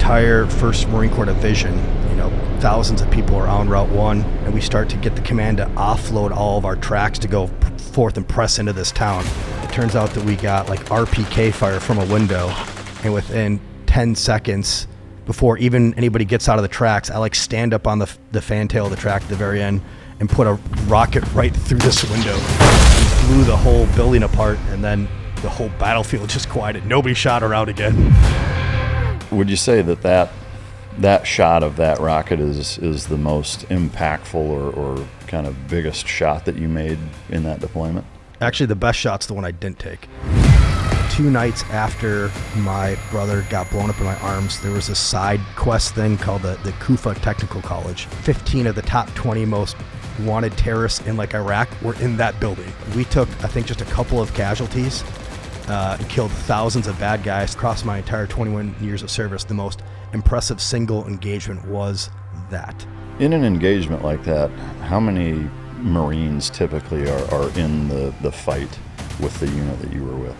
entire 1st Marine Corps Division, thousands of people are on Route 1, and we start to get the command to offload all of our tracks to go forth and press into this town. It turns out that we got like RPK fire from a window, and within 10 seconds, before even anybody gets out of the tracks, I like stand up on the fantail of the track at the very end and put a rocket right through this window and blew the whole building apart, and then the whole battlefield just quieted. Nobody shot around again. Would you say that shot of that rocket is the most impactful or kind of biggest shot that you made in that deployment? Actually, the best shot's the one I didn't take. 2 nights after my brother got blown up in my arms, there was a side quest thing called the Kufa Technical College. 15 of the top 20 most wanted terrorists in like Iraq were in that building. We took, I think, just a couple of casualties and killed thousands of bad guys across my entire 21 years of service. The most impressive single engagement was that. In an engagement like that, how many Marines typically are in the fight with the unit that you were with?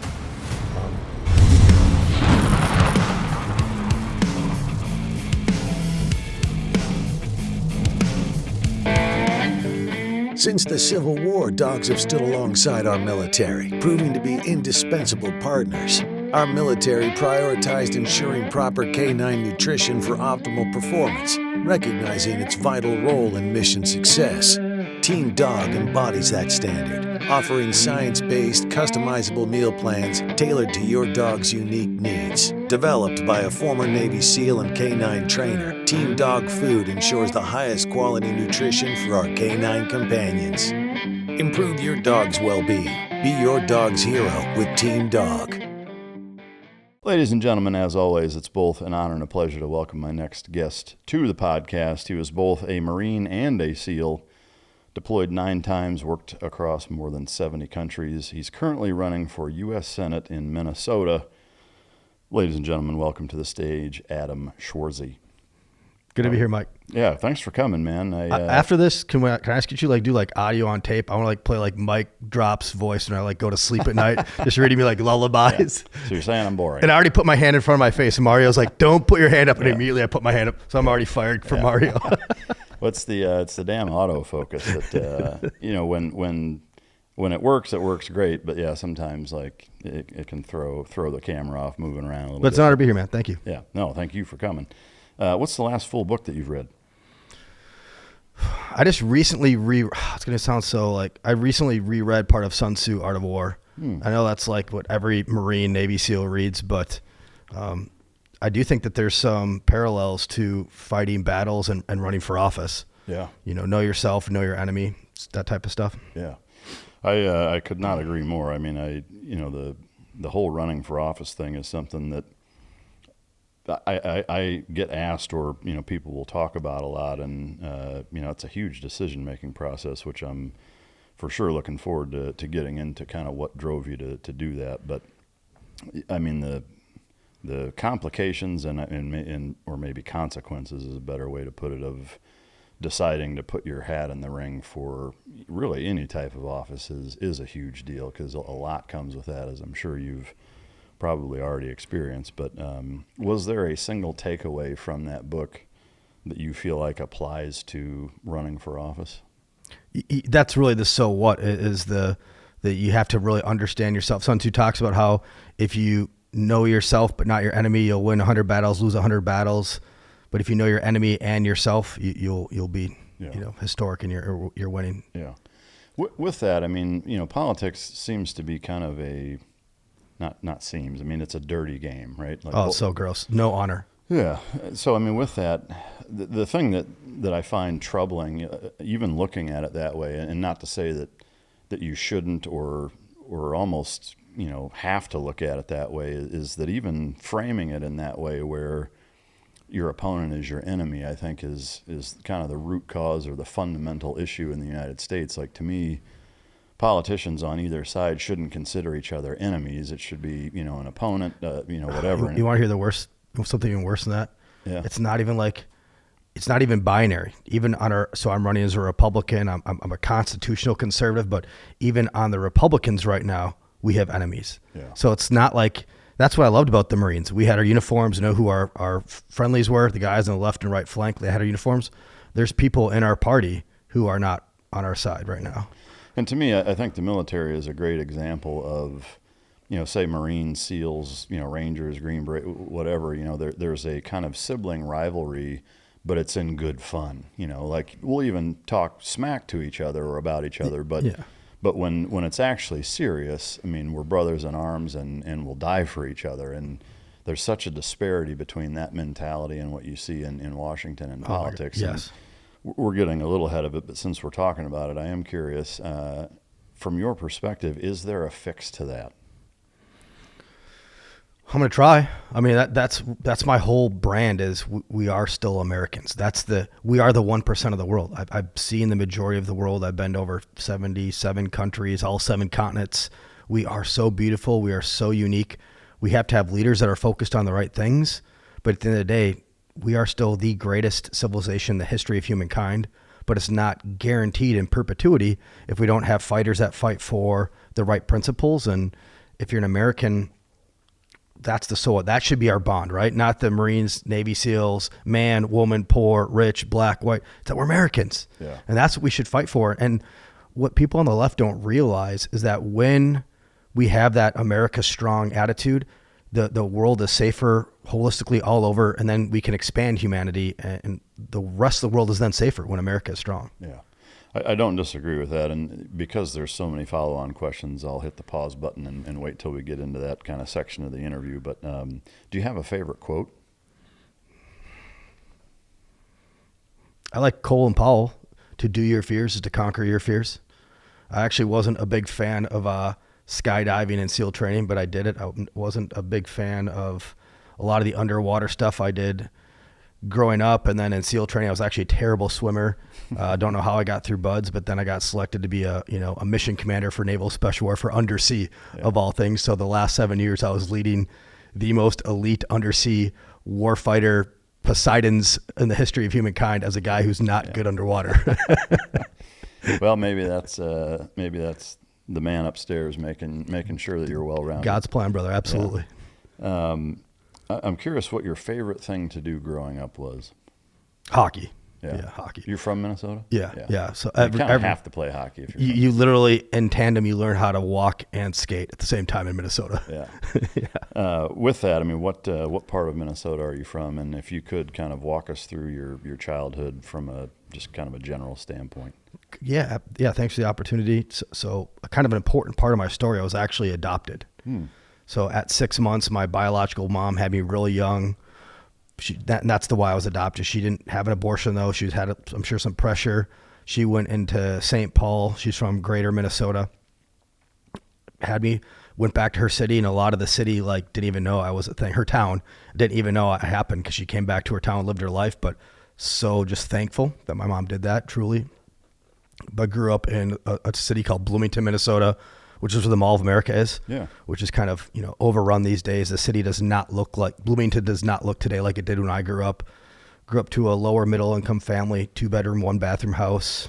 Since the Civil War, dogs have stood alongside our military, proving to be indispensable partners. Our military prioritized ensuring proper canine nutrition for optimal performance, recognizing its vital role in mission success. Team Dog embodies that standard, offering science-based, customizable meal plans tailored to your dog's unique needs. Developed by a former Navy SEAL and canine trainer, Team Dog Food ensures the highest quality nutrition for our canine companions. Improve your dog's well-being. Be your dog's hero with Team Dog. Ladies and gentlemen, as always, it's both an honor and a pleasure to welcome my next guest to the podcast. He was both a Marine and a SEAL, deployed 9 times, worked across more than 70 countries. He's currently running for U.S. Senate in Minnesota. Ladies and gentlemen, welcome to the stage, Adam Schwarze. Good to be here, Mike. Yeah, thanks for coming, man. After this, can I ask you to do audio on tape? I want to play Mike Drop's voice when I go to sleep at night, just reading me lullabies. Yeah. So you're saying I'm boring. And I already put my hand in front of my face, and Mario's like, "Don't put your hand up," and immediately I put my hand up, so I'm already fired for Mario. It's the damn autofocus that when it works great, but yeah, sometimes it can throw the camera off moving around a little bit. But it's an honor to be here, man. Thank you. Yeah, no, thank you for coming. What's the last full book that you've read? I just recently it's going to sound so I recently reread part of Sun Tzu, Art of War. I know that's what every Marine, Navy SEAL reads, but I do think that there's some parallels to fighting battles and running for office. Yeah. Know yourself, know your enemy, that type of stuff. Yeah. I could not agree more. I mean, the whole running for office thing is something that I get asked, or people will talk about a lot, and it's a huge decision-making process, which I'm for sure looking forward to getting into kind of what drove you to do that. But I mean, the complications and or maybe consequences is a better way to put it, of deciding to put your hat in the ring for really any type of office is a huge deal, because a lot comes with that, as I'm sure you've probably already experienced. But was there a single takeaway from that book that you feel like applies to running for office? That's really the so what, is that you have to really understand yourself. Sun Tzu talks about how if you know yourself but not your enemy, you'll win 100 battles, lose 100 battles. But if you know your enemy and yourself, you'll be historic in your winning. Yeah. With that, I mean, politics seems to be kind of a not seems. I mean, it's a dirty game, right? It's so gross. No honor. Yeah. So I mean, with that, the thing that I find troubling, even looking at it that way, and not to say that you shouldn't or almost have to look at it that way, is that even framing it in that way, where your opponent is your enemy, I think is kind of the root cause or the fundamental issue in the United States. To me, politicians on either side shouldn't consider each other enemies. It should be, an opponent, whatever. You want to hear the worst, something even worse than that? Yeah. It's not even binary. Even so I'm running as a Republican. I'm a constitutional conservative, but even on the Republicans right now, we have enemies. Yeah. So it's not like That's what I loved about the Marines. We had our uniforms, know who our friendlies were, the guys on the left and right flank, they had our uniforms. There's people in our party who are not on our side right now. And to me, I think the military is a great example of, say Marines, SEALs, Rangers, Green Beret, whatever, there's a kind of sibling rivalry, but it's in good fun, like we'll even talk smack to each other or about each other, but yeah. But when it's actually serious, I mean, we're brothers in arms and we'll die for each other. And there's such a disparity between that mentality and what you see in Washington and politics. Yes. And we're getting a little ahead of it, but since we're talking about it, I am curious, from your perspective, is there a fix to that? I'm going to try. I mean, that's my whole brand is we are still Americans. We are the 1% of the world. I've seen the majority of the world. I've been to over 77 countries, all 7 continents. We are so beautiful. We are so unique. We have to have leaders that are focused on the right things. But at the end of the day, we are still the greatest civilization in the history of humankind. But it's not guaranteed in perpetuity if we don't have fighters that fight for the right principles. And if you're an American, that should be our bond, right? Not the Marines, Navy SEALs, man, woman, poor, rich, black, white. It's that we're Americans. Yeah. And that's what we should fight for. And what people on the left don't realize is that when we have that America strong attitude, the world is safer holistically all over, and then we can expand humanity, and the rest of the world is then safer when America is strong. Yeah. I don't disagree with that, and because there's so many follow-on questions, I'll hit the pause button and wait till we get into that kind of section of the interview. But do you have a favorite quote? I like Colin Powell, "To do your fears is to conquer your fears." I actually wasn't a big fan of skydiving and SEAL training, but I did it. I wasn't a big fan of a lot of the underwater stuff I did growing up, and then in SEAL training, I was actually a terrible swimmer. Don't know how I got through BUDS, but then I got selected to be a mission commander for Naval Special Warfare undersea, of all things. So the last 7 years, I was leading the most elite undersea warfighter Poseidons in the history of humankind as a guy who's not good underwater. Well, maybe that's the man upstairs making sure that you're well rounded. God's plan, brother. Absolutely. Yeah. I'm curious what your favorite thing to do growing up was. Hockey. Yeah, hockey. You're from Minnesota? Yeah. So you kind of have to play hockey if you're you literally, in tandem, you learn how to walk and skate at the same time in Minnesota. Yeah. With that, I mean, what part of Minnesota are you from? And if you could kind of walk us through your childhood from just kind of a general standpoint. Yeah. Thanks for the opportunity. So kind of an important part of my story, I was actually adopted. So at 6 months, my biological mom had me really young. That's the why I was adopted. She didn't have an abortion, though. She's had, I'm sure, some pressure. She went into St. Paul. She's from greater Minnesota. Went back to her city, and a lot of the city didn't even know I was a thing. Her town didn't even know it happened because she came back to her town, lived her life. But so just thankful that my mom did that, truly. But grew up in a city called Bloomington, Minnesota, which is where the Mall of America is, which is kind of, overrun these days. The city Bloomington does not look today like it did when I grew up. Grew up to a lower middle income family, 2-bedroom, 1-bathroom house.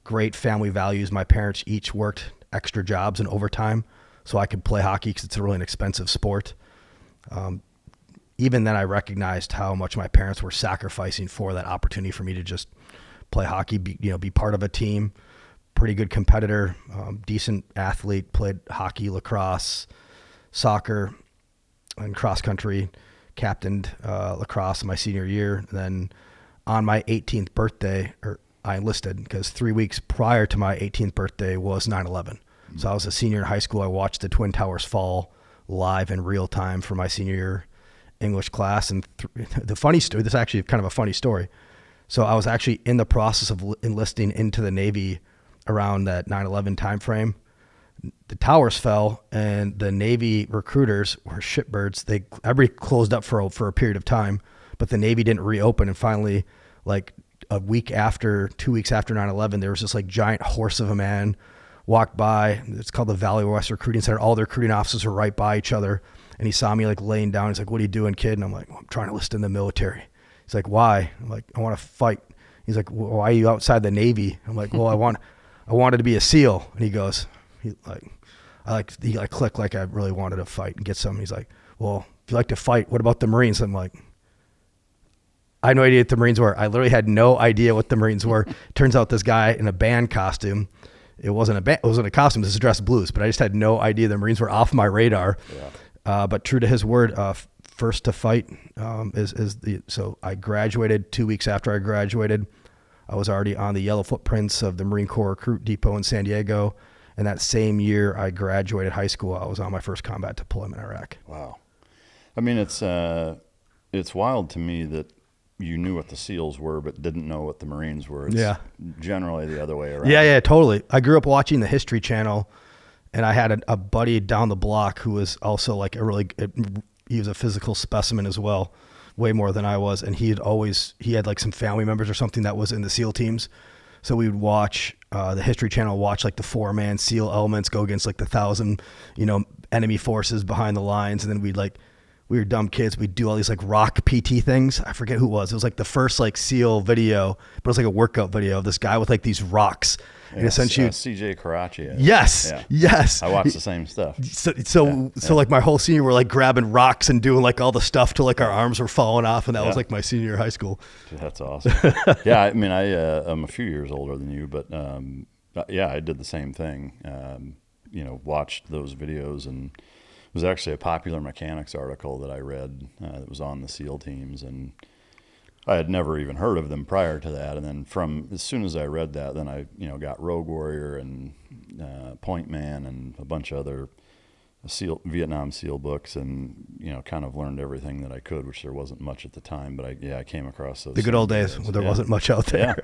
Great family values. My parents each worked extra jobs and overtime so I could play hockey because it's a really inexpensive sport. Even then I recognized how much my parents were sacrificing for that opportunity for me to just play hockey, be part of a team. Pretty good competitor, decent athlete, played hockey, lacrosse, soccer, and cross country, captained lacrosse my senior year. And then on my 18th birthday, I enlisted because 3 weeks prior to my 18th birthday was 9/11. So I was a senior in high school. I watched the Twin Towers fall live in real time for my senior year English class. And the funny story, this is actually kind of a funny story. So I was actually in the process of enlisting into the Navy around that 9/11 timeframe. The towers fell, and the Navy recruiters were shitbirds. Everybody closed up for a period of time, but the Navy didn't reopen. And finally, 2 weeks after 9/11, there was this giant horse of a man walked by. It's called the Valley West Recruiting Center. All the recruiting officers were right by each other, and he saw me laying down. He's like, "What are you doing, kid?" And I'm like, "Well, I'm trying to enlist in the military." He's like, "Why?" I'm like, "I want to fight." He's like, "Well, why are you outside the Navy?" I'm like, "Well, I wanted to be a SEAL." And he goes, he clicked like I really wanted to fight and get some. He's like, well, if you like to fight, what about the Marines? I'm like, I had no idea what the Marines were. I literally had no idea what the Marines were. Turns out this guy in a band costume, it wasn't a costume, this is dress blues, but I just had no idea the Marines were off my radar. Yeah. But true to his word, first to fight so I graduated 2 weeks after I graduated. I was already on the yellow footprints of the Marine Corps Recruit Depot in San Diego. And that same year I graduated high school, I was on my first combat deployment in Iraq. Wow. I mean, it's wild to me that you knew what the SEALs were, but didn't know what the Marines were. It's generally the other way around. Yeah, totally. I grew up watching the History Channel, and I had a buddy down the block who was also like he was a physical specimen as well, way more than I was. And he had like some family members or something that was in the SEAL teams. So we would watch the History Channel, watch like the 4-man SEAL elements go against like the 1,000, enemy forces behind the lines. And then we were dumb kids. We'd do all these like rock PT things. I forget who it was. It was like the first like SEAL video, but it was like a workout video of this guy with like these rocks. Yeah, and essentially, CJ Karachi. Yes. I watched the same stuff. So like my whole senior, we're like grabbing rocks and doing like all the stuff till like our arms were falling off. And that was like my senior year of high school. Dude, that's awesome. Yeah. I mean, I'm a few years older than you, but I did the same thing. Watched those videos, and it was actually a Popular Mechanics article that I read that was on the SEAL teams, and I had never even heard of them prior to that. And then as soon as I read that, then I got Rogue Warrior and Point Man and a bunch of other Vietnam SEAL books, and kind of learned everything that I could, which there wasn't much at the time. But I came across those. The good old days when there wasn't much out there.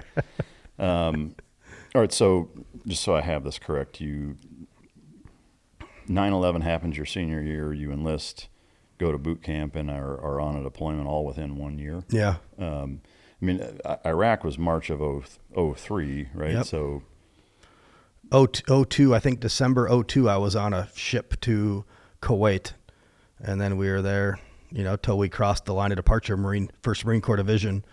Yeah. All right, so just so I have this correct, 9/11 happens your senior year, you enlist, go to boot camp, and are on a deployment all within 1 year. Yeah. Iraq was March of 03, right? Yep. So 02, I think December 02, I was on a ship to Kuwait, and then we were there, till we crossed the line of departure, 1st Marine Corps Division.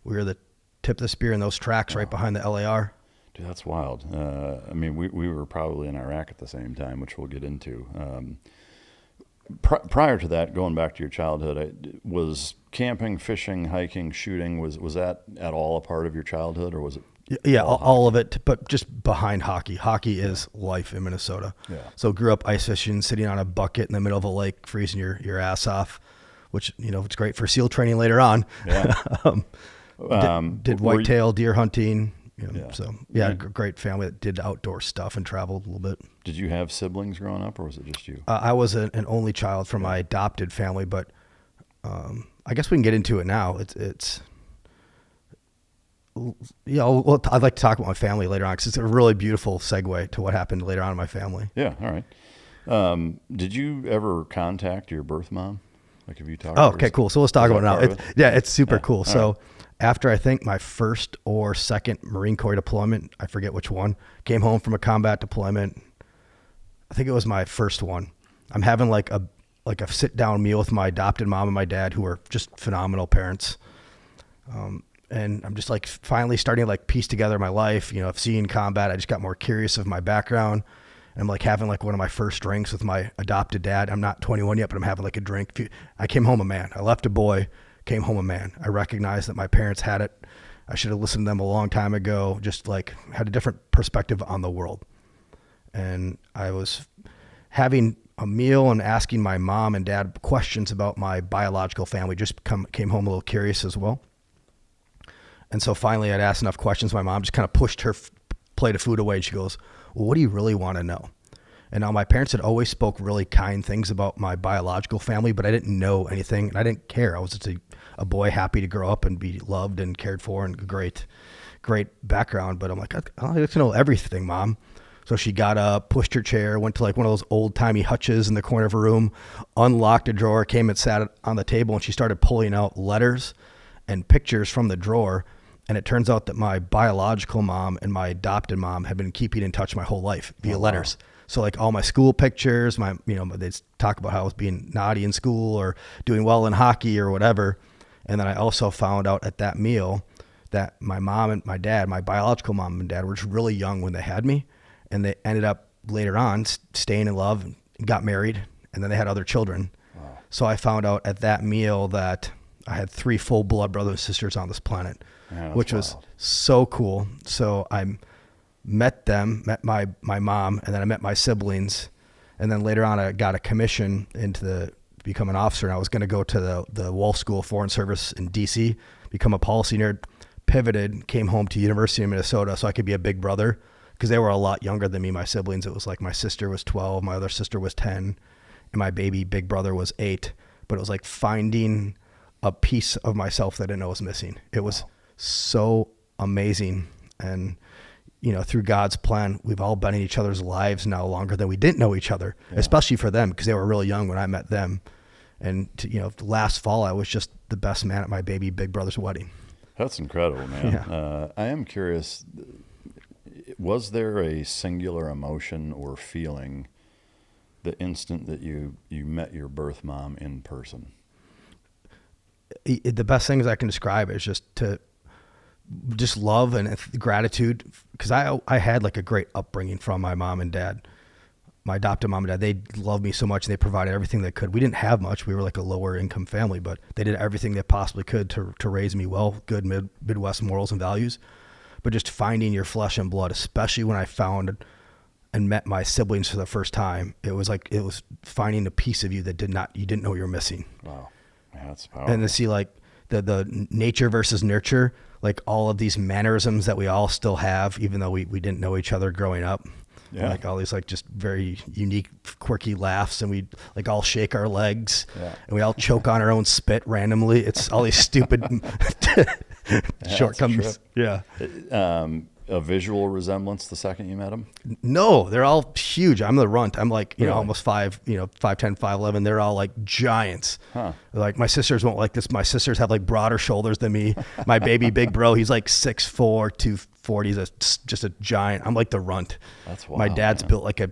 We were the tip of the spear in those tracks right behind the LAR. Dude, that's wild. We were probably in Iraq at the same time, which we'll get into. Prior to that, going back to your childhood, was camping, fishing, hiking, shooting, was that at all a part of your childhood, or was it? Yeah, all of it, but just behind hockey. Hockey is life in Minnesota. Yeah. So grew up ice fishing, sitting on a bucket in the middle of a lake, freezing your ass off, which, it's great for SEAL training later on. Yeah. Did whitetail, deer hunting. So great family that did outdoor stuff and traveled a little bit. Did you have siblings growing up, or was it just you? I was an only child from my adopted family, but I guess we can get into it now. I'd like to talk about my family later on because it's a really beautiful segue to what happened later on in my family. Yeah, all right. Did you ever contact your birth mom? Like, have you talked? Oh, okay, cool. So let's talk about it now. It's super cool. So. Right. After I think my first or second Marine Corps deployment, I forget which one, came home from a combat deployment. I think it was my first one. I'm having like a sit down meal with my adopted mom and my dad, who are just phenomenal parents. And I'm just like finally starting to like piece together my life. I've seen combat. I just got more curious of my background. And I'm like having like one of my first drinks with my adopted dad. I'm not 21 yet, but I'm having like a drink. I came home a man. I left a boy. Came home a man. I recognized that my parents had it. I should have listened to them a long time ago, just like had a different perspective on the world. And I was having a meal and asking my mom and dad questions about my biological family, just came home a little curious as well. And so finally I'd asked enough questions. My mom just kind of pushed her plate of food away, and she goes, well, what do you really want to know? And now my parents had always spoke really kind things about my biological family, but I didn't know anything, and I didn't care. I was just a boy happy to grow up and be loved and cared for, and a great background. But I'm like, I'd like to know everything, Mom. So she got up, pushed her chair, went to like one of those old timey hutches in the corner of her room, unlocked a drawer, came and sat on the table, and she started pulling out letters and pictures from the drawer. And it turns out that my biological mom and my adopted mom had been keeping in touch my whole life via letters. So like all my school pictures, they talk about how I was being naughty in school or doing well in hockey or whatever. And then I also found out at that meal that my mom and my dad, my biological mom and dad, were just really young when they had me. And they ended up later on staying in love, got married, and then they had other children. Wow. So I found out at that meal that I had 3 full blood brothers and sisters on this planet, which was so cool. So I met my mom, and then I met my siblings. And then later on, I got a commission to become an officer. And I was going to go to the Wolf School of Foreign Service in D.C., become a policy nerd, pivoted, came home to University of Minnesota so I could be a big brother, because they were a lot younger than me, my siblings. It was like my sister was 12, my other sister was 10, and my baby big brother was 8. But it was like finding a piece of myself that I didn't know was missing. It was so amazing. And, you know, through God's plan, we've all been in each other's lives now longer than we didn't know each other, especially for them, because they were really young when I met them. And, last fall, I was just the best man at my baby big brother's wedding. That's incredible, man. Yeah. I am curious, was there a singular emotion or feeling the instant that you met your birth mom in person? The best things I can describe is just love and gratitude, because I had like a great upbringing from my mom and dad. My adopted mom and dad, they loved me so much, and they provided everything they could. We didn't have much. We were like a lower income family, but they did everything they possibly could to raise me well, good Midwest morals and values. But just finding your flesh and blood, especially when I found and met my siblings for the first time, it was finding a piece of you that you didn't know you were missing. Wow. Yeah, that's powerful. And to see like the nature versus nurture, like all of these mannerisms that we all still have, even though we didn't know each other growing up. Yeah. Like all these like just very unique, quirky laughs, and we like all shake our legs, and we all choke on our own spit randomly. It's all these stupid shortcomings. Yeah. A visual resemblance the second you met them? No, they're all huge. I'm the runt. I'm like, really? Almost 5'10", 5'11". They're all like giants. Huh. Like my sisters won't like this. My sisters have like broader shoulders than me. My baby big bro, he's like 6'4", 240. He's just a giant. I'm like the runt. That's wild. My dad's built like a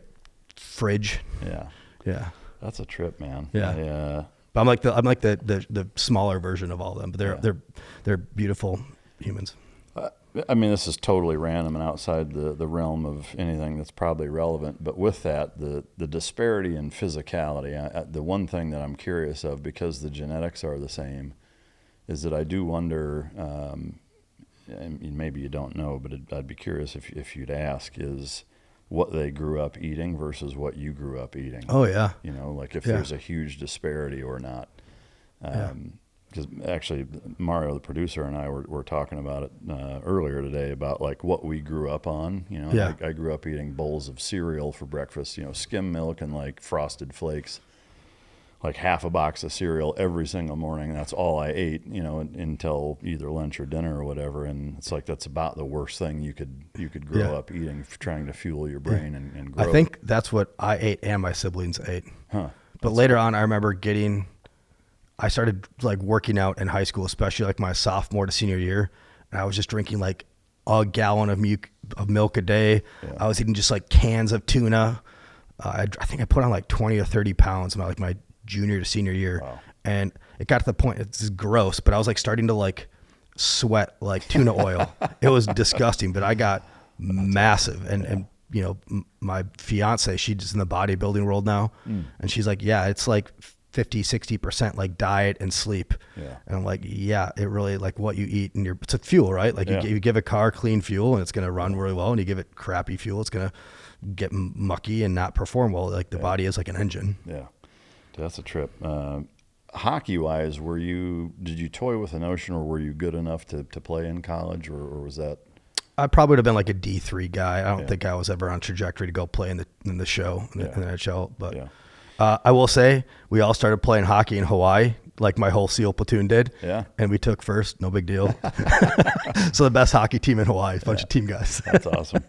fridge. Yeah. Yeah. That's a trip, man. Yeah. But I'm like the smaller version of all of them. But they're beautiful humans. I mean, this is totally random and outside the realm of anything that's probably relevant. But with that, the disparity in physicality, the one thing that I'm curious of, because the genetics are the same, is that I do wonder, and maybe you don't know, but I'd be curious if you'd ask, is what they grew up eating versus what you grew up eating. Oh, yeah. Like if there's a huge disparity or not. Because actually Mario, the producer, and I were talking about it earlier today about like what we grew up on. I grew up eating bowls of cereal for breakfast, skim milk and like Frosted Flakes, like half a box of cereal every single morning. That's all I ate, until either lunch or dinner or whatever. And it's like that's about the worst thing you could grow up eating, trying to fuel your brain and grow. I think that's what I ate and my siblings ate. Huh. But later on, I remember I started like working out in high school, especially like my sophomore to senior year. And I was just drinking like a gallon of milk a day. Yeah. I was eating just like cans of tuna. I think I put on like 20 or 30 pounds my junior to senior year. Wow. And it got to the point, it's gross, but I was like starting to like sweat like tuna oil. It was disgusting, but I got massive. And my fiance, she's in the bodybuilding world now. And she's like, yeah, it's like 50-60% like diet and sleep. And I'm like, yeah, it really like what you eat and it's a fuel, right? Like you give a car clean fuel and it's going to run really well, and you give it crappy fuel, it's going to get mucky and not perform well. Like the body is like an engine. Yeah. That's a trip. Hockey wise, did you toy with the notion, or were you good enough to play in college, or was that? I probably would have been like a D3 guy. I don't think I was ever on trajectory to go play in the show in the NHL, but I will say we all started playing hockey in Hawaii, like my whole SEAL platoon did. Yeah. And we took first, no big deal. So the best hockey team in Hawaii, a bunch of team guys. That's awesome.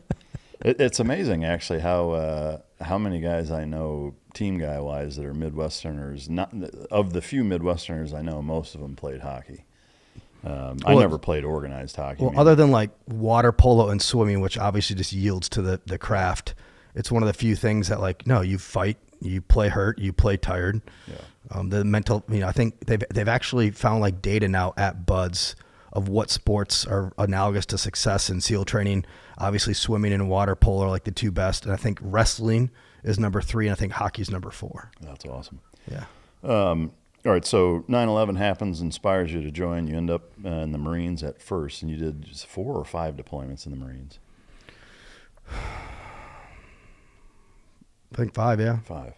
It's amazing actually how many guys I know team guy wise that are Midwesterners. Not of the few Midwesterners I know, most of them played hockey. I never played organized hockey. Well, other than like water polo and swimming, which obviously just yields to the craft, it's one of the few things that like, no, you fight. You play hurt, you play tired. Yeah. The mental, I think they've actually found like data now at Buds of what sports are analogous to success in SEAL training. Obviously, swimming and water polo are like the two best, and I think wrestling is number 3, and I think hockey's number 4. That's awesome. Yeah. All right, so 9/11 happens, inspires you to join. You end up in the Marines at first, and you did just 4 or 5 deployments in the Marines. I think 5, yeah. 5.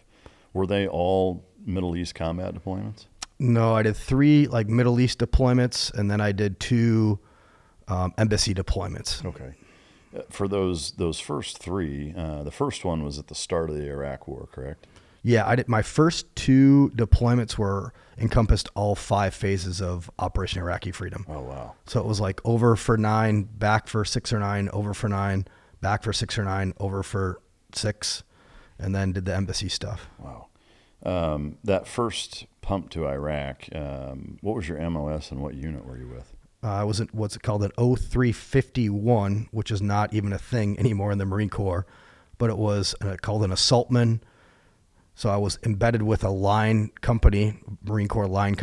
Were they all Middle East combat deployments? No, I did 3 like Middle East deployments, and then I did 2 embassy deployments. Okay. For those first 3, the first one was at the start of the Iraq War, correct? Yeah, I did. My first 2 deployments encompassed all 5 phases of Operation Iraqi Freedom. Oh, wow. So it was like over for 9, back for 6 or 9, over for 9, back for 6 or 9, over for 6, and then did the embassy stuff. Wow. That first pump to Iraq, what was your MOS and what unit were you with? I was what's it called, an 0351, which is not even a thing anymore in the Marine Corps, but it was called an assaultman. So I was embedded with a line company, Marine Corps line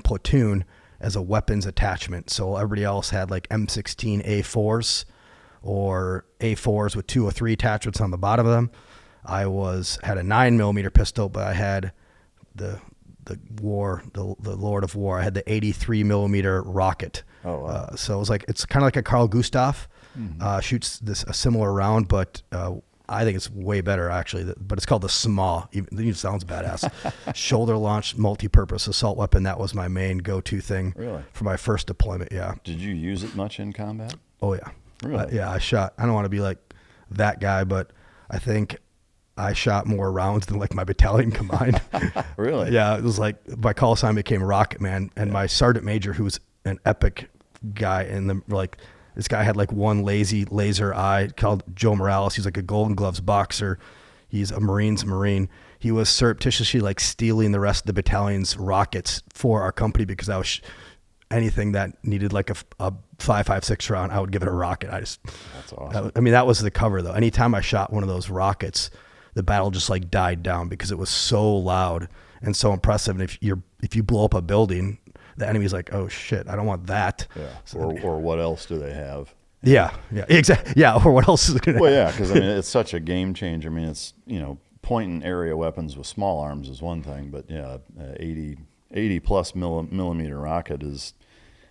platoon as a weapons attachment. So everybody else had like M16 A4s or A4s with 2 or 3 attachments on the bottom of them. I had a 9mm pistol, but I had the Lord of War. I had the 83mm rocket. Oh, wow. So it's kind of like a Carl Gustav, shoots a similar round, but I think it's way better actually. But it's called the SMA. It sounds badass. Shoulder launched multi-purpose assault weapon. That was my main go-to thing. Really? For my first deployment. Yeah. Did you use it much in combat? Oh yeah. Really? Yeah. I don't want to be like that guy, but I think I shot more rounds than like my battalion combined. Really? Yeah. It was like my call sign became Rocket Man, and my sergeant major, who was an epic guy, this guy had like one lazy laser eye called Joe Morales. He's like a Golden Gloves boxer. He's a Marine's Marine. He was surreptitiously like stealing the rest of the battalion's rockets for our company because I was anything that needed like a 5.56 round, I would give it a rocket. That's awesome. That was the cover though. Anytime I shot one of those rockets, the battle just like died down because it was so loud and so impressive. And if you blow up a building, the enemy's like, oh shit, I don't want that. Yeah. So, or what else do they have? Yeah. Exactly. Yeah. Or what else is it going to Well, yeah, because it's such a game changer. It's, point and area weapons with small arms is one thing, but yeah, 80 plus millimeter rocket is,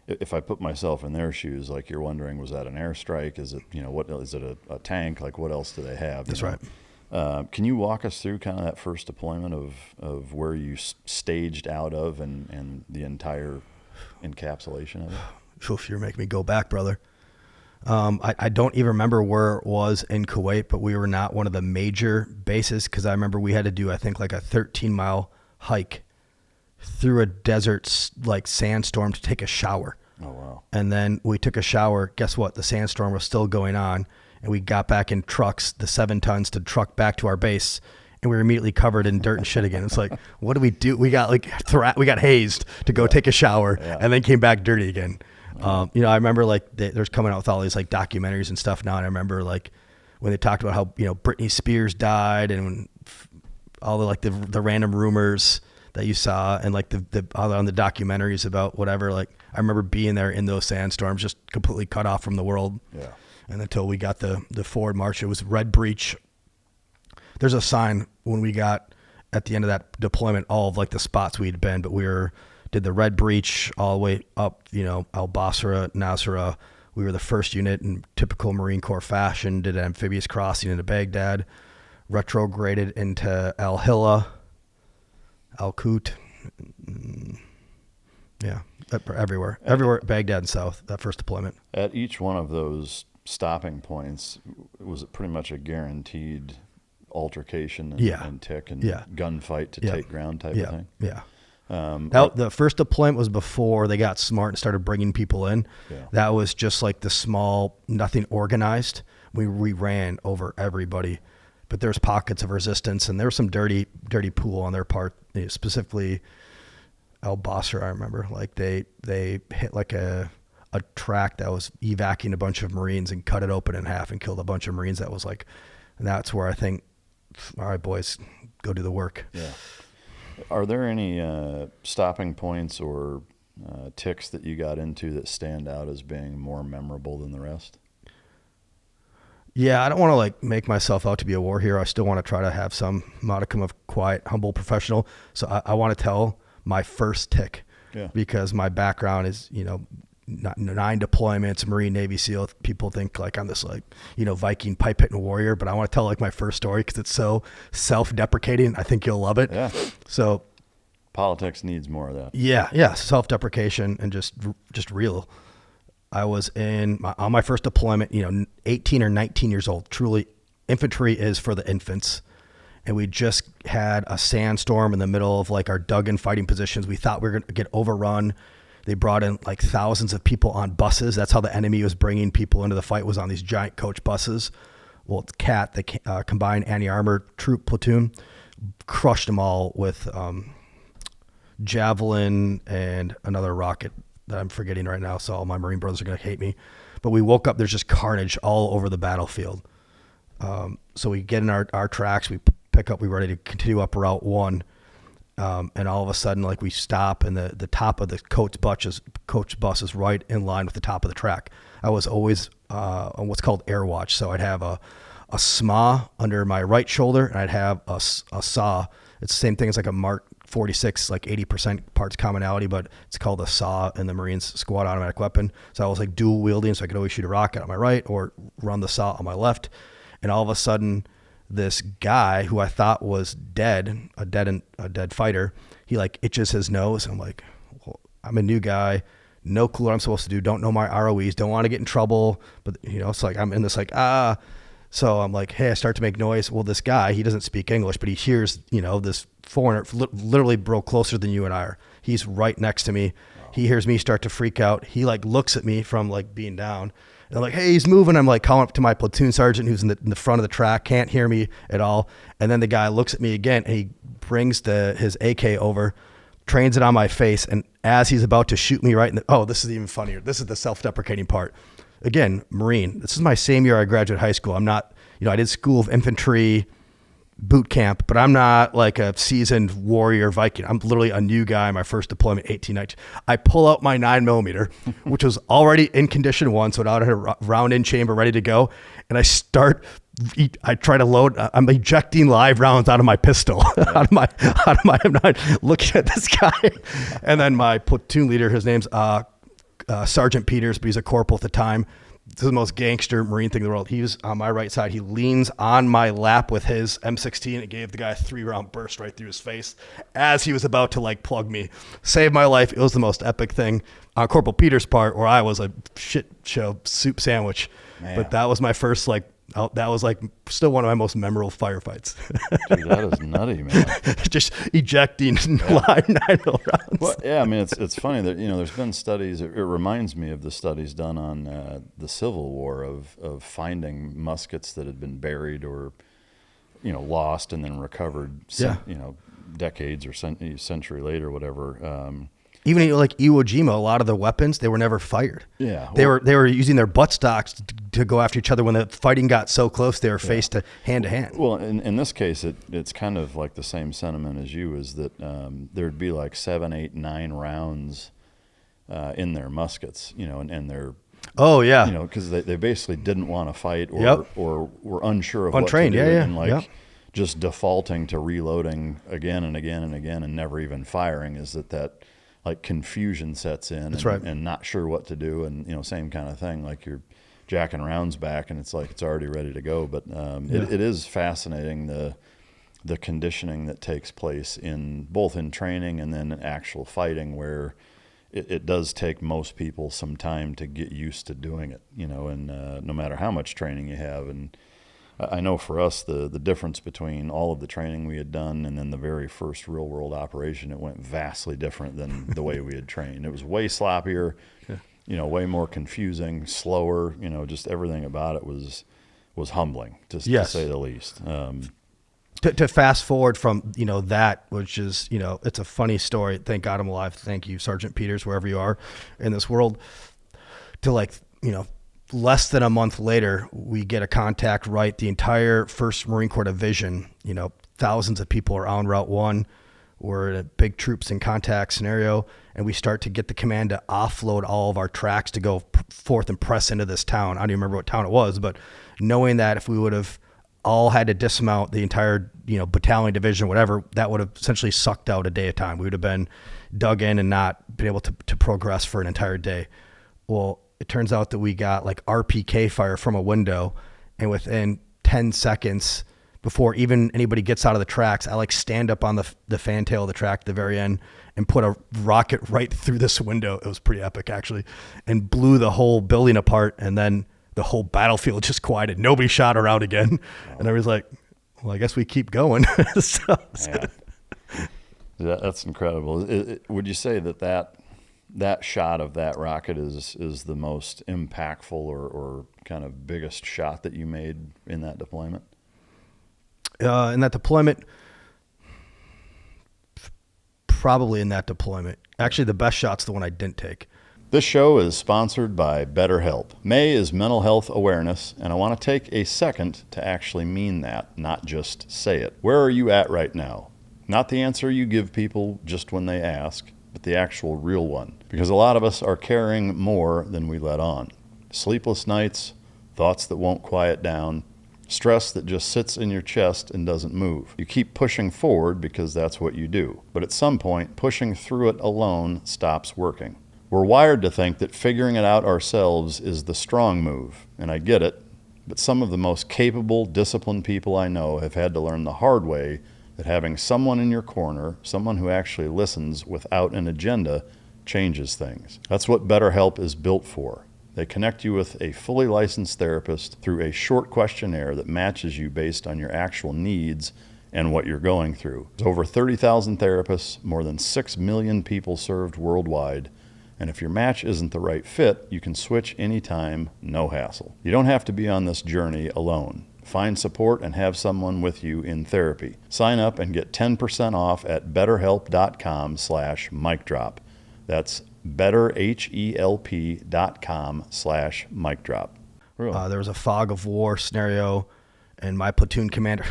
if I put myself in their shoes, like you're wondering, was that an airstrike? Is it, what is it a tank? Like what else do they have? That's right. Can you walk us through kind of that first deployment of where you staged out of and the entire encapsulation of it? Oof, you're making me go back, brother. I don't even remember where it was in Kuwait, but we were not one of the major bases because I remember we had to do, I think, like a 13-mile hike through a desert like sandstorm to take a shower. Oh, wow. And then we took a shower. Guess what? The sandstorm was still going on. And we got back in trucks, the 7 tons to truck back to our base. And we were immediately covered in dirt and shit again. It's like, what do we do? We got we got hazed to go take a shower and then came back dirty again. I remember like there's coming out with all these like documentaries and stuff now. And I remember like when they talked about how, Britney Spears died and all the like the random rumors that you saw and like the on the documentaries about whatever, like I remember being there in those sandstorms, just completely cut off from the world. Yeah. And until we got the forward march, it was red breach. There's a sign when we got at the end of that deployment, all of like the spots we'd been, but did the red breach all the way up, Al Basra, Nasra. We were the first unit in typical Marine Corps fashion, did an amphibious crossing into Baghdad, retrograded into Al Hilla, Al Kut. Yeah, everywhere, Baghdad and south, that first deployment. At each one of those stopping points, was it pretty much a guaranteed altercation and tick and gunfight to take ground type of thing? Yeah. The first deployment was before they got smart and started bringing people in. Yeah. That was just like the small, nothing organized. We ran over everybody, but there's pockets of resistance and there was some dirty pool on their part, specifically Al Basra. I remember like they hit like a track that was evacuating a bunch of Marines and cut it open in half and killed a bunch of Marines. That was like, and that's where I think, all right, boys, go do the work. Yeah. Are there any stopping points or ticks that you got into that stand out as being more memorable than the rest? Yeah, I don't want to like make myself out to be a war hero. I still want to try to have some modicum of quiet, humble professional. So I want to tell my first tick, because my background is, 9 deployments, Marine, Navy SEAL. People think like I'm this like, Viking pipe hitting warrior, but I want to tell like my first story because it's so self-deprecating. I think you'll love it. Yeah. So politics needs more of that. Yeah. Self-deprecation and just real. I was on my first deployment, 18 or 19 years old. Truly, infantry is for the infants. And we just had a sandstorm in the middle of like our dug-in fighting positions. We thought we were going to get overrun. They brought in like thousands of people on buses. That's how the enemy was bringing people into the fight, was on these giant coach buses. Well, it's CAT, the Combined Anti-Armor Troop Platoon, crushed them all with javelin and another rocket that I'm forgetting right now. So all my Marine brothers are going to hate me. But we woke up, there's just carnage all over the battlefield. So we get in our tracks, we pick up, we're ready to continue up Route 1. And all of a sudden, like we stop, and the top of the coach bus is right in line with the top of the track. I was always on what's called air watch. So I'd have a SMA under my right shoulder, and I'd have a SAW. It's the same thing as like a Mark 46, like 80% parts commonality, but it's called a SAW in the Marines squad automatic weapon. So I was like dual wielding, so I could always shoot a rocket on my right or run the SAW on my left. And all of a sudden, this guy who I thought was dead, a dead fighter, he like itches his nose. I'm like, well, I'm a new guy, no clue what I'm supposed to do, don't know my ROEs, don't want to get in trouble, but it's like I'm in this like so I'm like, hey, I start to make noise. Well, this guy, he doesn't speak English, but he hears this foreigner literally bro closer than you and I are. He's right next to me. Wow. He hears me start to freak out. He like looks at me from like being down. And I'm like, hey, he's moving. I'm like calling up to my platoon sergeant who's in the front of the track, can't hear me at all. And then the guy looks at me again, and he brings his AK over, trains it on my face. And as he's about to shoot me right this is even funnier. This is the self-deprecating part. Again, Marine. This is my same year I graduated high school. I'm not, I did School of Infantry boot camp, but I'm not like a seasoned warrior Viking. I'm literally a new guy. My first deployment, 18, 19. I pull out my 9mm, which was already in condition 1, so it had a round in chamber ready to go. And I try to load. I'm ejecting live rounds out of my pistol, out of my M9, looking at this guy. And then my platoon leader, his name's Sergeant Peters, but he's a corporal at the time. This is the most gangster Marine thing in the world. He was on my right side. He leans on my lap with his M16 and gave the guy a 3-round burst right through his face as he was about to like plug me. Saved my life. It was the most epic thing on Corporal Peters' part, where I was a shit show soup sandwich. Man. But that was my first that was like still one of my most memorable firefights. Dude, that is nutty, man. Just ejecting live 9mm rounds. Well, yeah, I mean, it's funny that, there's been studies, it reminds me of the studies done on the Civil War of finding muskets that had been buried or, lost and then recovered, decades or century later, whatever. Even like Iwo Jima, a lot of the weapons, they were never fired. Yeah. They were using their buttstocks to go after each other. When the fighting got so close, they were faced to hand. Well, in this case, it's kind of like the same sentiment as you, is that there'd be like 7, 8, 9 rounds in their muskets, and they're, because they basically didn't want to fight or were unsure of untrained, what to do. And just defaulting to reloading again and again and again and never even firing, is that like confusion sets in. That's right. And not sure what to do. And, same kind of thing, like you're jacking rounds back and it's like it's already ready to go. But it is fascinating, the conditioning that takes place in both in training and then actual fighting, where it does take most people some time to get used to doing it, and no matter how much training you have. And I know for us, the difference between all of the training we had done and then the very first real world operation, it went vastly different than the way we had trained. It was way sloppier, way more confusing, slower, just everything about it was humbling, to say the least. To fast forward from, that, which is, it's a funny story. Thank God I'm alive. Thank you, Sergeant Peters, wherever you are in this world, to like, less than a month later, we get a contact right. The entire 1st Marine Corps Division, thousands of people are on Route 1. we're in a big troops in contact scenario, and we start to get the command to offload all of our tracks to go forth and press into this town. I don't even remember what town it was, but knowing that if we would have all had to dismount the entire, battalion, division, whatever, that would have essentially sucked out a day of time. We would have been dug in and not been able to progress for an entire day. Well, it turns out that we got like RPK fire from a window, and within 10 seconds before even anybody gets out of the tracks, I like stand up on the fantail of the track at the very end and put a rocket right through this window. It was pretty epic, actually, and blew the whole building apart. And then the whole battlefield just quieted. Nobody shot around again. Oh. And I was like, well, I guess we keep going. That's incredible. Would you say that shot of that rocket is the most impactful or kind of biggest shot that you made in that deployment? In that deployment, probably in that deployment. Actually, the best shot's the one I didn't take. This show is sponsored by BetterHelp. May is Mental Health Awareness, and I want to take a second to actually mean that, not just say it. Where are you at right now? Not the answer you give people just when they ask, but the actual real one. Because a lot of us are carrying more than we let on. Sleepless nights, thoughts that won't quiet down, stress that just sits in your chest and doesn't move. You keep pushing forward because that's what you do. But at some point, pushing through it alone stops working. We're wired to think that figuring it out ourselves is the strong move, and I get it, but some of the most capable, disciplined people I know have had to learn the hard way that having someone in your corner, someone who actually listens without an agenda, changes things. That's what BetterHelp is built for. They connect you with a fully licensed therapist through a short questionnaire that matches you based on your actual needs and what you're going through. There's over 30,000 therapists, more than 6 million people served worldwide, and if your match isn't the right fit, you can switch anytime, no hassle. You don't have to be on this journey alone. Find support and have someone with you in therapy. Sign up and get 10% off at betterhelp.com/micdrop. That's betterhelp.com/micdrop. There was a fog of war scenario, and my platoon commander.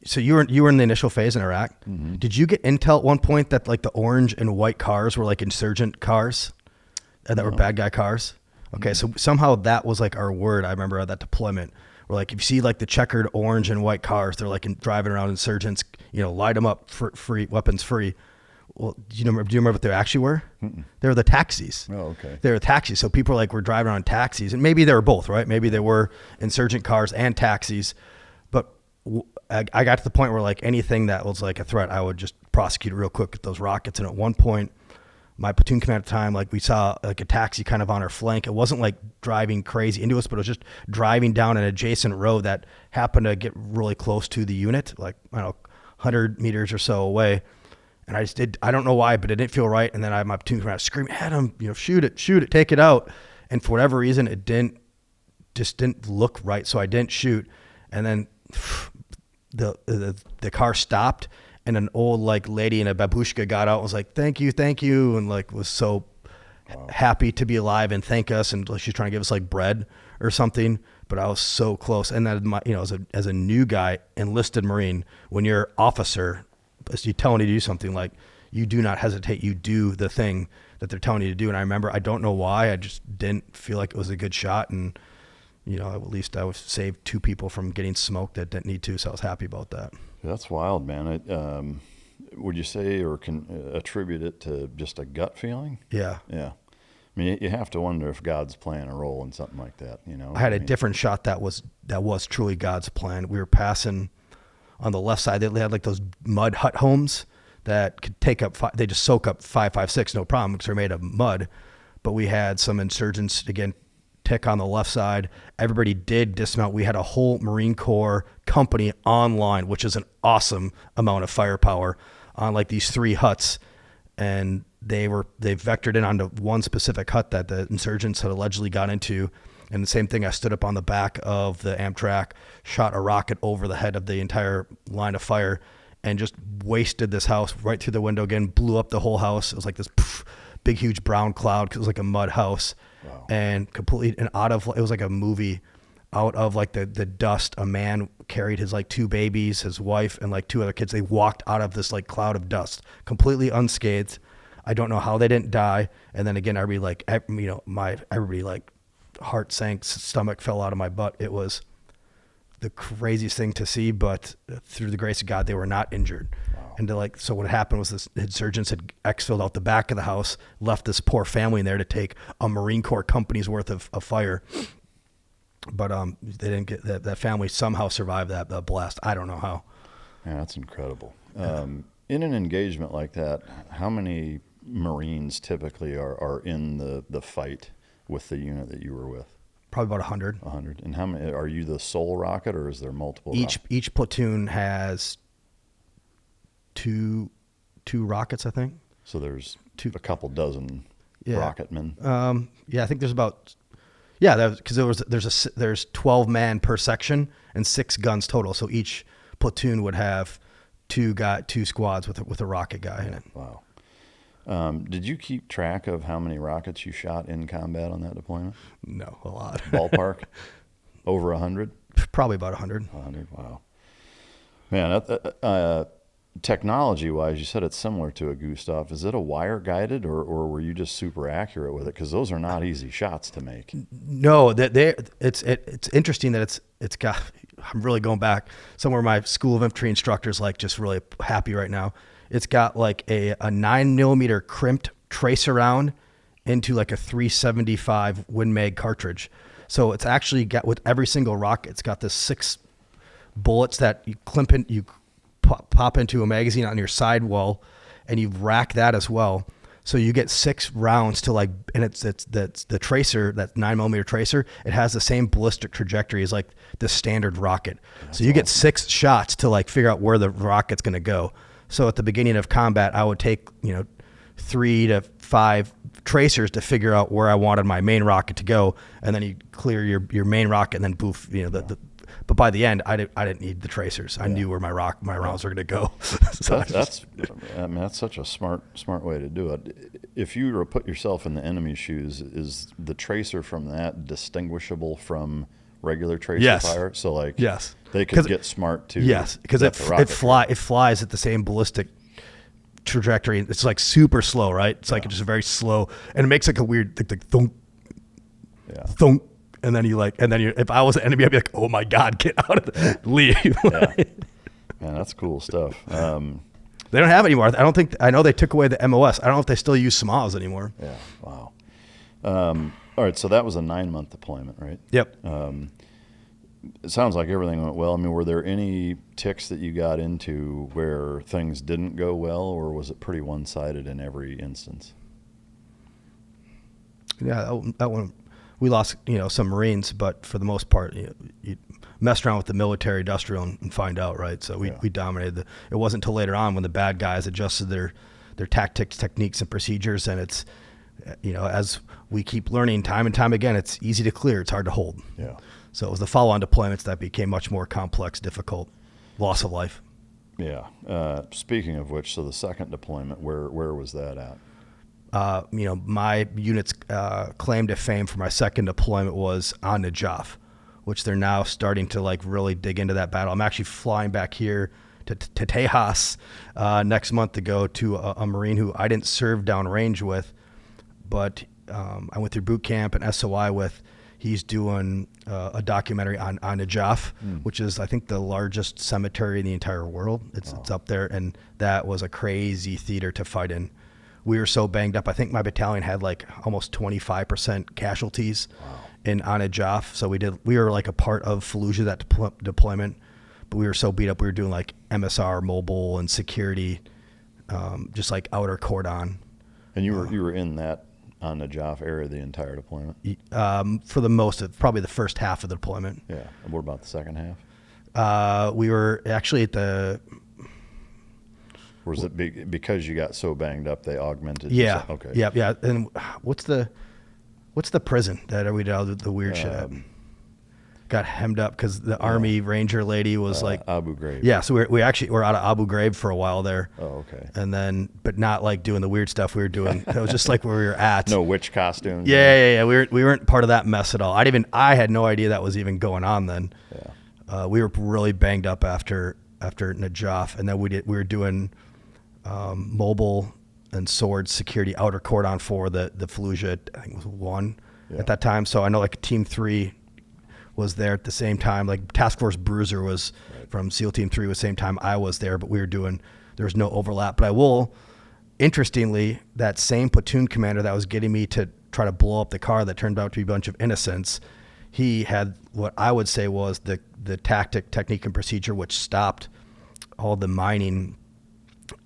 So you were in the initial phase in Iraq. Mm-hmm. Did you get intel at one point that like the orange and white cars were like insurgent cars, that were bad guy cars? Okay, so somehow that was like our word. I remember at that deployment. We're like, if you see like the checkered orange and white cars, they're like driving around insurgents. Light them up for free, weapons free. Well, do you remember what they actually were? Mm-mm. They were the taxis. Oh, okay. They were taxis. So people were driving around taxis, and maybe they were both, right? Maybe they were insurgent cars and taxis. But I got to the point where like anything that was like a threat, I would just prosecute real quick with those rockets. And at one point, my platoon commander at the time, like we saw like a taxi kind of on our flank. It wasn't like driving crazy into us, but it was just driving down an adjacent road that happened to get really close to the unit, like 100 meters or so away. And I don't know why, but it didn't feel right. And then I had my platoon commander screaming at him, shoot it, take it out. And for whatever reason, it didn't look right. So I didn't shoot. And then the car stopped, and an old like lady in a babushka got out and was like, thank you, and like was so happy to be alive and thank us, and like she's trying to give us like bread or something. But I was so close. And then as a new guy, enlisted Marine, when you're officer, as you telling you to do something, like you do not hesitate, you do the thing that they're telling you to do. And I remember, I don't know why, I just didn't feel like it was a good shot, and at least I saved 2 people from getting smoked that didn't need to, so I was happy about that. That's wild, man. Would you say or can attribute it to just a gut feeling? Yeah. Yeah. I mean, you have to wonder if God's playing a role in something like that, I had a different shot that was truly God's plan. We were passing on the left side. They had like those mud hut homes that could take up, they just soak up 5.56, no problem, because they're made of mud. But we had some insurgents, again, tick on the left side. Everybody did dismount. We had a whole Marine Corps company online, which is an awesome amount of firepower, on like these 3 huts. And they vectored in onto one specific hut that the insurgents had allegedly got into. And the same thing, I stood up on the back of the Amtrak, shot a rocket over the head of the entire line of fire, and just wasted this house right through the window again, blew up the whole house. It was like this big, huge brown cloud, because it was like a mud house. Wow. And completely, and it was like a movie. out of like the dust, a man carried his like 2 babies, his wife, and like 2 other kids. They walked out of this like cloud of dust, completely unscathed. I don't know how they didn't die. And then again, everybody like heart sank, stomach fell out of my butt. It was the craziest thing to see, but through the grace of God, they were not injured. Wow. And so what happened was this insurgents had exfilled out the back of the house, left this poor family in there to take a Marine Corps company's worth of fire. But they didn't get that family somehow survived that blast. I don't know how. Yeah, that's incredible. In an engagement like that, how many Marines typically are in the fight with the unit that you were with? Probably about 100. 100. And how many are you the sole rocket, or is there multiple? Each platoon has two rockets, I think. So there's a couple dozen rocketmen. I think there's about because there's 12 man per section and 6 guns total. So each platoon would have 2 squads with a rocket guy in it. Wow. Did you keep track of how many rockets you shot in combat on that deployment? No, a lot. Ballpark? Over 100? Probably about 100. 100, wow. Man, technology-wise, you said it's similar to a Gustav. Is it a wire-guided, or were you just super accurate with it? Because those are not easy shots to make. No, it's interesting that it's got. I'm really going back somewhere. My School of Infantry instructors like just really happy right now. It's got like a 9mm crimped tracer round into like a 375 Win Mag cartridge. So it's actually got, with every single rocket, it's got this 6 bullets that you pop into a magazine on your sidewall, and you rack that as well. So you get 6 rounds to like, and it's the tracer, that 9mm tracer. It has the same ballistic trajectory as like the standard rocket. That's so you get 6 shots to like figure out where the rocket's going to go. So at the beginning of combat, I would take 3 to 5 tracers to figure out where I wanted my main rocket to go, and then you clear your main rocket, and then poof, But by the end, I didn't need the tracers. I knew where my rounds were going to go. So that's such a smart way to do it. If you were to put yourself in the enemy's shoes, is the tracer from that distinguishable from regular tracer fire? So like, yes, they could get smart too. Yes, because it flies at the same ballistic trajectory. It's like super slow, right? It's like just very slow, and it makes like a weird like thunk, thunk. And then if I was an enemy, I'd be like, oh my God, get out of leave. Man, that's cool stuff. They don't have it anymore. I know they took away the MOS. I don't know if they still use SMRs anymore. Yeah. Wow. All right. So that was a 9-month deployment, right? Yep. It sounds like everything went well. I mean, were there any ticks that you got into where things didn't go well, or was it pretty one-sided in every instance? Yeah, that one. We lost, some Marines, but for the most part, you mess around with the military industrial and find out, right? So we dominated. It wasn't until later on when the bad guys adjusted their tactics, techniques, and procedures, and it's, as we keep learning time and time again, it's easy to clear, it's hard to hold. Yeah. So it was the follow-on deployments that became much more complex, difficult, loss of life. Yeah. Speaking of which, so the second deployment, where was that at? My unit's claim to fame for my second deployment was on Najaf, which they're now starting to like really dig into that battle. I'm actually flying back here to Tejas next month to go to a Marine who I didn't serve downrange with, but I went through boot camp and SOI with. He's doing a documentary on Najaf, which is, I think, the largest cemetery in the entire world. It's up there, and that was a crazy theater to fight in. We were so banged up. I think my battalion had like almost 25% casualties in Najaf. So we were like a part of Fallujah, that deployment, but we were so beat up. We were doing like MSR, mobile, and security, just like outer cordon. And you were in that on Najaf area the entire deployment? For the most of, probably the first half of the deployment. Yeah. And what about the second half? We were actually at the... Or was it because you got so banged up they augmented? Yeah. Okay. Yeah. And what's the prison that we did all the weird shit at? got hemmed up because the Army Ranger lady was like Abu Ghraib. Yeah, so we actually were out of Abu Ghraib for a while there. Oh, okay. And then, but not like doing the weird stuff we were doing. It was just like where we were at. No witch costumes. Yeah. We weren't part of that mess at all. I had no idea that was even going on then. Yeah. We were really banged up after Najaf, and then we were doing mobile and sword security outer cordon for the Fallujah. I think it was 1 at that time. So I know like Team 3 was there at the same time. Like Task Force Bruiser was from SEAL Team 3 was the same time I was there, but there was no overlap. But I will, interestingly, that same platoon commander that was getting me to try to blow up the car that turned out to be a bunch of innocents, he had what I would say was the technique and procedure which stopped all the mining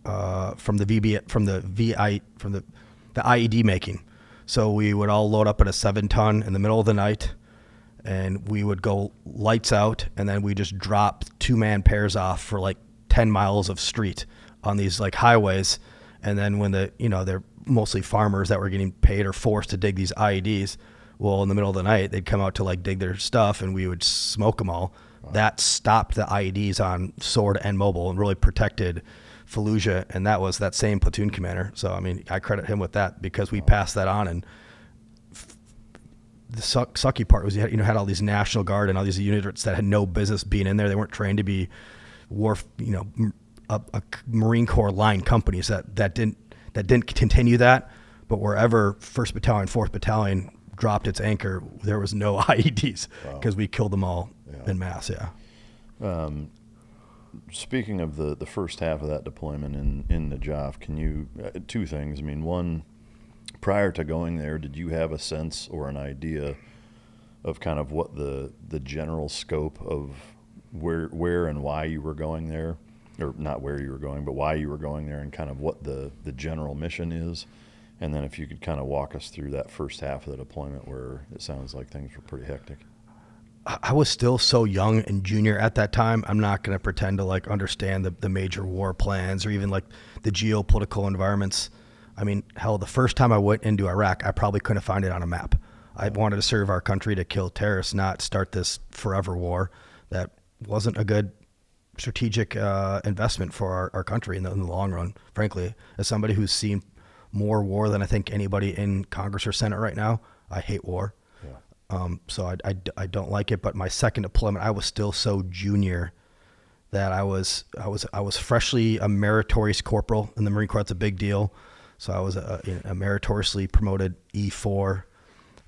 from the IED making. So we would all load up in a 7-ton in the middle of the night, and we would go lights out, and then we just drop 2-man pairs off for like 10 miles of street on these like highways. And then when they're mostly farmers that were getting paid or forced to dig these IEDs, well, in the middle of the night, they'd come out to like dig their stuff, and we would smoke them all. Wow. That stopped the IEDs on sword and mobile and really protected Fallujah. And that was that same platoon commander. So, I mean, I credit him with that because we passed that on. And the sucky part was you had all these National Guard and all these units that had no business being in there. They weren't trained to be a Marine Corps line companies that didn't continue that. But wherever 1st Battalion, 4th Battalion dropped its anchor, there was no IEDs because we killed them all in mass. Yeah. Speaking of the first half of that deployment in Najaf, can you, 2 things. I mean, one, prior to going there, did you have a sense or an idea of kind of what the general scope of where and why you were going there, or not where you were going, but why you were going there, and kind of what the general mission is? And then if you could kind of walk us through that first half of the deployment where it sounds like things were pretty hectic. I was still so young and junior at that time. I'm not going to pretend to like understand the major war plans or even like the geopolitical environments. I mean, hell, the first time I went into Iraq, I probably couldn't find it on a map. I wanted to serve our country to kill terrorists, not start this forever war that wasn't a good strategic investment for our country in the long run, frankly. As somebody who's seen more war than I think anybody in Congress or Senate right now, I hate war. So I don't like it. But my second deployment, I was still so junior that I was freshly a meritorious corporal in the Marine Corps. It's a big deal. So I was a meritoriously promoted E4,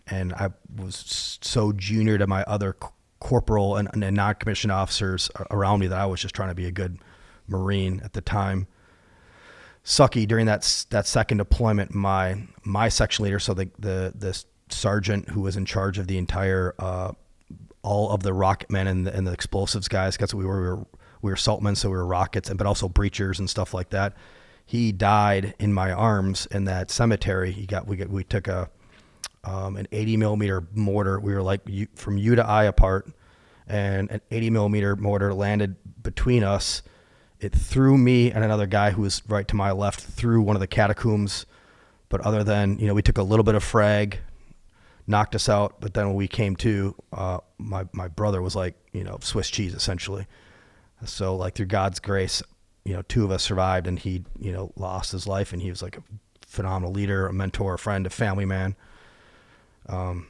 and I was so junior to my other corporal and non-commissioned officers around me that I was just trying to be a good Marine at the time. Sucky, during that second deployment, my section leader, so the sergeant who was in charge of the entire all of the rocket men and the explosives guys, because we were saltmen, so we were rockets, but also breachers and stuff like that. He died in my arms in that cemetery. We took an 80 millimeter mortar. We were like from U to I apart, and an 80 millimeter mortar landed between us. It threw me and another guy who was right to my left through one of the catacombs. But other than, we took a little bit of frag, knocked us out. But then when we came to, my brother was like, Swiss cheese essentially. So like through God's grace, 2 of us survived, and he, lost his life, and he was like a phenomenal leader, a mentor, a friend, a family man. So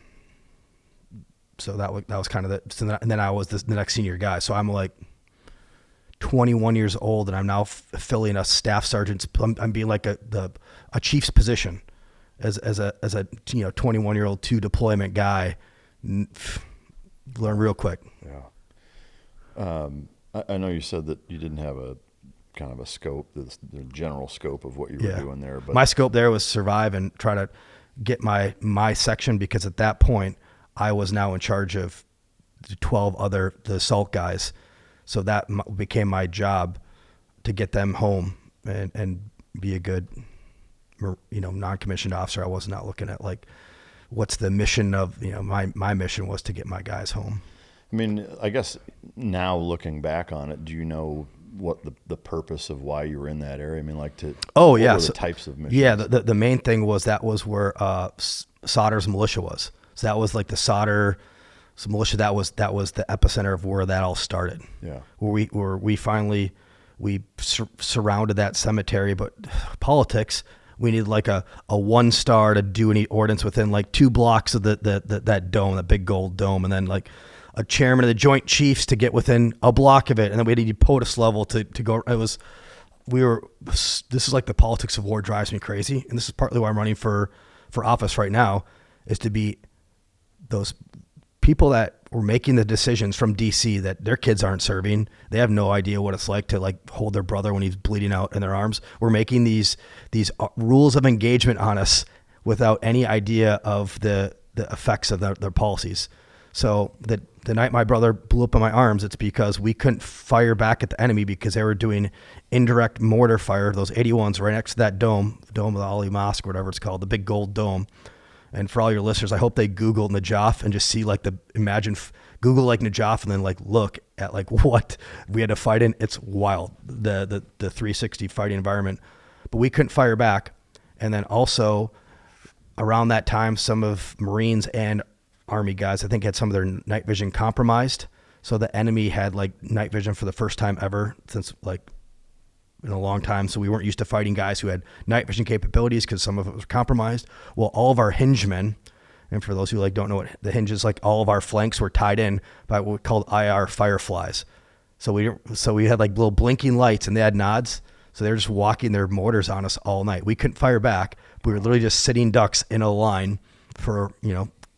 that was kind of and then I was the next senior guy. So I'm like 21 years old, and I'm now filling a staff sergeant's. I'm being like a chief's position as a 21-year-old 2 deployment guy. Learn real quick. Yeah. I know you said that you didn't have a kind of a scope, the general scope of what you were doing there. But my scope there was survive and try to get my section, because at that point I was now in charge of the 12 other the assault guys. So that became my job, to get them home and be a good, non-commissioned officer. I was not looking at like, what's the mission of, my mission was to get my guys home. I mean, I guess now looking back on it, do you know what the purpose of why you were in that area? I mean, like what were the types of missions? Yeah, the main thing was that was where Solder's militia was. So that was like the solder So militia, that was the epicenter of where that all started. Yeah. Where we finally surrounded that cemetery, but politics, we needed like a 1-star to do any ordinance within like 2 blocks of that dome, that big gold dome, and then like a chairman of the Joint Chiefs to get within a block of it, and then we needed POTUS level to go. This is like the politics of war drives me crazy, and this is partly why I'm running for office right now, is to be those people that were making the decisions from DC that their kids aren't serving. They have no idea what it's like to like hold their brother when he's bleeding out in their arms. We're making these rules of engagement on us without any idea of the effects of their policies. So the night my brother blew up in my arms, it's because we couldn't fire back at the enemy because they were doing indirect mortar fire, those 81s right next to that dome of the Ali Mosque, or whatever it's called, the big gold dome. And for all your listeners, I hope they Google Najaf and just see like Google like Najaf and then like look at like what we had to fight in. It's wild, the 360 fighting environment. But we couldn't fire back. And then also around that time, some of Marines and Army guys, I think, had some of their night vision compromised. So the enemy had like night vision for the first time ever since like in a long time. So we weren't used to fighting guys who had night vision capabilities because some of it was compromised. Well, all of our hingemen, and for those who like don't know what the hinge is, like all of our flanks were tied in by what we called IR fireflies. So we had like little blinking lights and they had nods. So they were just walking their mortars on us all night. We couldn't fire back. We were literally just sitting ducks in a line for,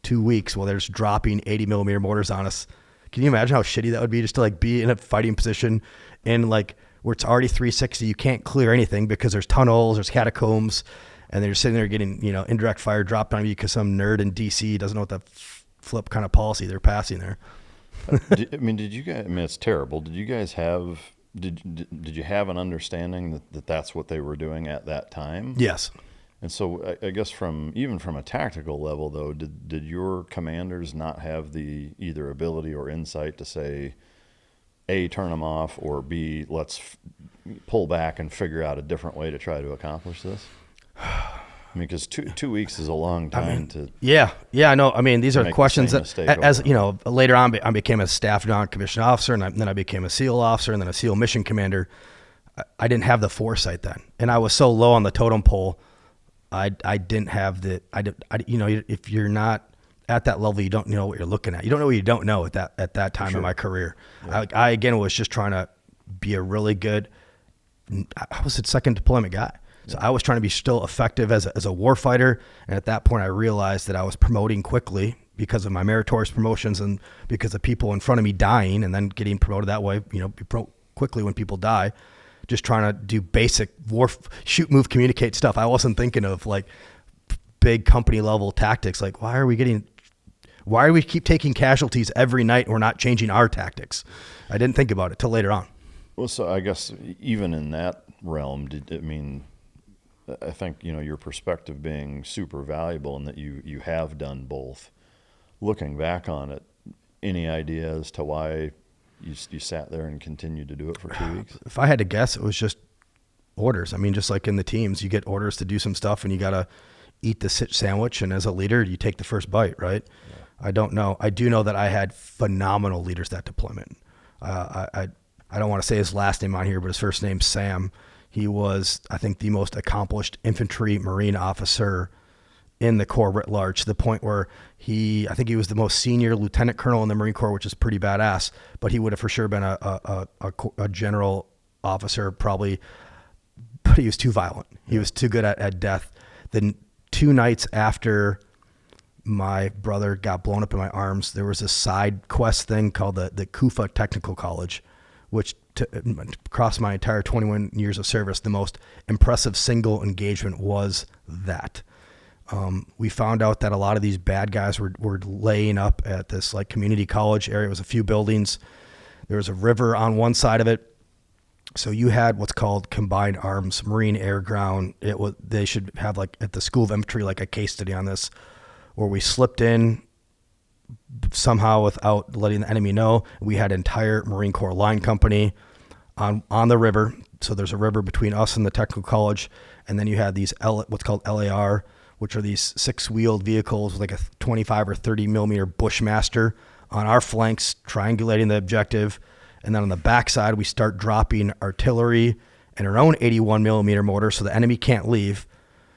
2 weeks while they're just dropping 80 millimeter mortars on us. Can you imagine how shitty that would be just to like be in a fighting position in like where it's already 360, you can't clear anything because there's tunnels, there's catacombs, and they're sitting there getting, indirect fire dropped on you because some nerd in DC doesn't know what the flip kind of policy they're passing there. Did you guys, it's terrible. Did you guys have, did you have an understanding that that's what they were doing at that time? Yes. And so I guess even from a tactical level, though, did your commanders not have the either ability or insight to say, A, turn them off, or B, let's pull back and figure out a different way to try to accomplish this? I mean, because 2 weeks is a long time to. Yeah, no. I mean, these are questions that, as later on, I became a staff non-commissioned officer, and then I became a SEAL officer, and then a SEAL mission commander. I didn't have the foresight then, and I was so low on the totem pole. I didn't have if you're not at that level, you don't know what you're looking at. You don't know what you don't know at that time in my career. Yeah. I again was just trying to be a really good. I was a second deployment guy, so I was trying to be still effective as a warfighter. And at that point, I realized that I was promoting quickly because of my meritorious promotions and because of people in front of me dying and then getting promoted that way. Be promoted quickly when people die. Just trying to do basic war, shoot, move, communicate stuff. I wasn't thinking of like big company level tactics. Like, why are we keep taking casualties every night and we're not changing our tactics? I didn't think about it till later on. Well, so I guess even in that realm, I think, your perspective being super valuable and that you have done both. Looking back on it, any idea as to why you sat there and continued to do it for 2 weeks? If I had to guess, it was just orders. I mean, just like in the teams, you get orders to do some stuff and you got to eat the sandwich. And as a leader, you take the first bite, right? Yeah. I don't know. I do know that I had phenomenal leaders that deployment. I don't want to say his last name on here, but his first name's Sam. He was, I think, the most accomplished infantry Marine officer in the Corps writ large, to the point where I think he was the most senior lieutenant colonel in the Marine Corps, which is pretty badass, but he would have for sure been a general officer probably, but he was too violent. He was too good at death. Then 2 nights after my brother got blown up in my arms, there was a side quest thing called the Kufa Technical College, which across my entire 21 years of service, the most impressive single engagement was that. We found out that a lot of these bad guys were laying up at this like community college area. It was a few buildings. There was a river on one side of it. So you had what's called combined arms, Marine, air, ground. They should have like at the School of Infantry, like a case study on this, where we slipped in somehow without letting the enemy know. We had an entire Marine Corps line company on the river. So there's a river between us and the technical college. And then you had these what's called LAR, which are these 6-wheeled vehicles with like a 25 or 30 millimeter Bushmaster on our flanks, triangulating the objective. And then on the backside, we start dropping artillery and our own 81 millimeter mortar so the enemy can't leave.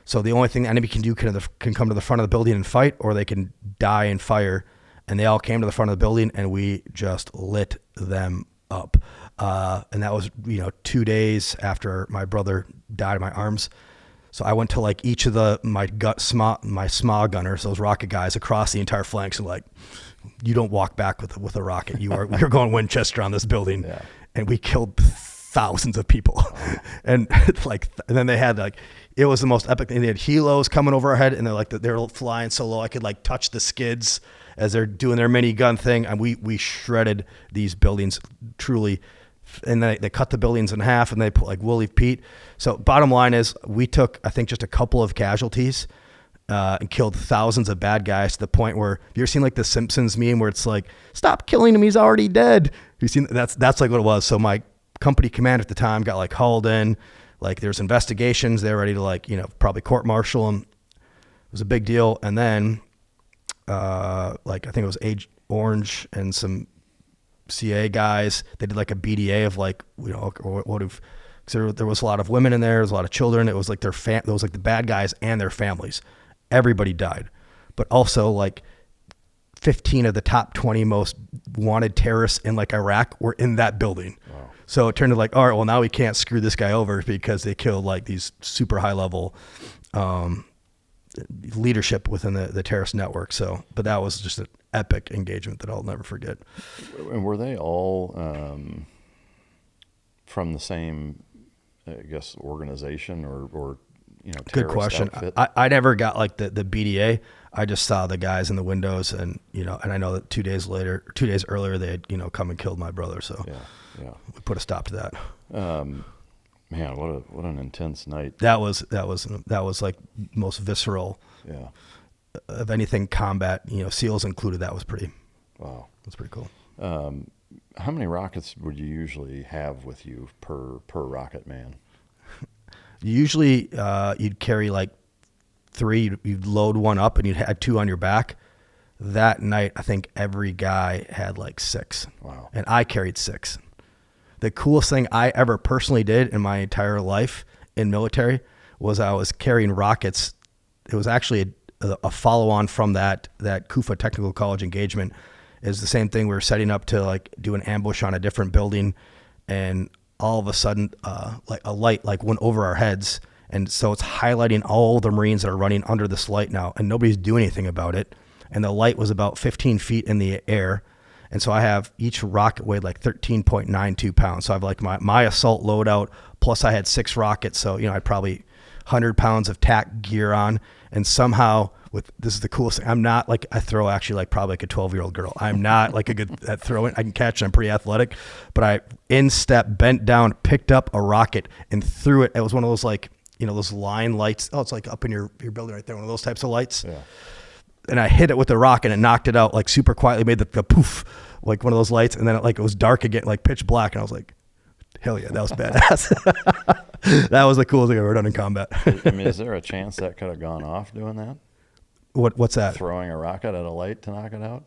So the only thing the enemy can do can come to the front of the building and fight, or they can die and fire. And they all came to the front of the building, and we just lit them up. And that was, 2 days after my brother died in my arms. So I went to like each of my SMA gunners, those rocket guys, across the entire flanks, and like, you don't walk back with a rocket. We're going Winchester on this building, and we killed thousands of people. And then they had it was the most epic thing. They had helos coming over our head, and they're flying so low I could like touch the skids as they're doing their mini gun thing. And we shredded these buildings truly. And then they cut the buildings in half, and they put like Willie Pete. So bottom line is, we took, I think, just a couple of casualties and killed thousands of bad guys, to the point where, you ever seen like the Simpsons meme where it's like, stop killing him, he's already dead? You seen that's like what it was. So my company commander at the time got like hauled in, like there's investigations, they're ready to probably court martial him. It was a big deal. And then I think it was Agent Orange and some CA guys, they did like a BDA of there was a lot of women in there, there was a lot of children. It was like it was like the bad guys and their families. Everybody died, but also like 15 of the top 20 most wanted terrorists in like Iraq were in that building. Wow. So it turned to like, all right, well now we can't screw this guy over because they killed like these super high level leadership within the terrorist network. So, but that was just an epic engagement that I'll never forget. And were they all from the same, I guess, organization or Good question. I never got like the BDA. I just saw the guys in the windows, and and I know that 2 days earlier they had come and killed my brother. So we put a stop to that. Man, what an intense night. That was like most visceral. Yeah. Of anything combat, SEALs included. That was pretty. Wow. That's pretty cool. How many rockets would you usually have with you per rocket man? Usually, you'd carry like 3. You'd load one up, and you'd have 2 on your back. That night, I think every guy had like 6. Wow. And I carried 6. The coolest thing I ever personally did in my entire life in military was I was carrying rockets. It was actually a follow-on from that Kufa Technical College engagement. Is the same thing. We were setting up to like do an ambush on a different building, and all of a sudden, like a light like went over our heads, and so it's highlighting all the Marines that are running under this light now, and nobody's doing anything about it. And the light was about 15 feet in the air, and so I have each rocket weighed like 13.92 pounds. So I have like my assault loadout, plus I had 6 rockets, so I had probably 100 pounds of TAC gear on, and somehow this is the coolest thing. I'm not like, I throw actually like probably like a 12-year-old girl. I'm not like a good at throwing. I can catch and I'm pretty athletic, but I bent down, picked up a rocket and threw it. It was one of those like, those line lights. Oh, it's like up in your building right there. One of those types of lights. Yeah. And I hit it with the rocket and it knocked it out like super quietly, made the poof, like one of those lights. And then it was dark again, like pitch black. And I was like, hell yeah, that was badass. That was the coolest thing I've ever done in combat. I mean, is there a chance that could have gone off doing that? What's that? Throwing a rocket at a light to knock it out?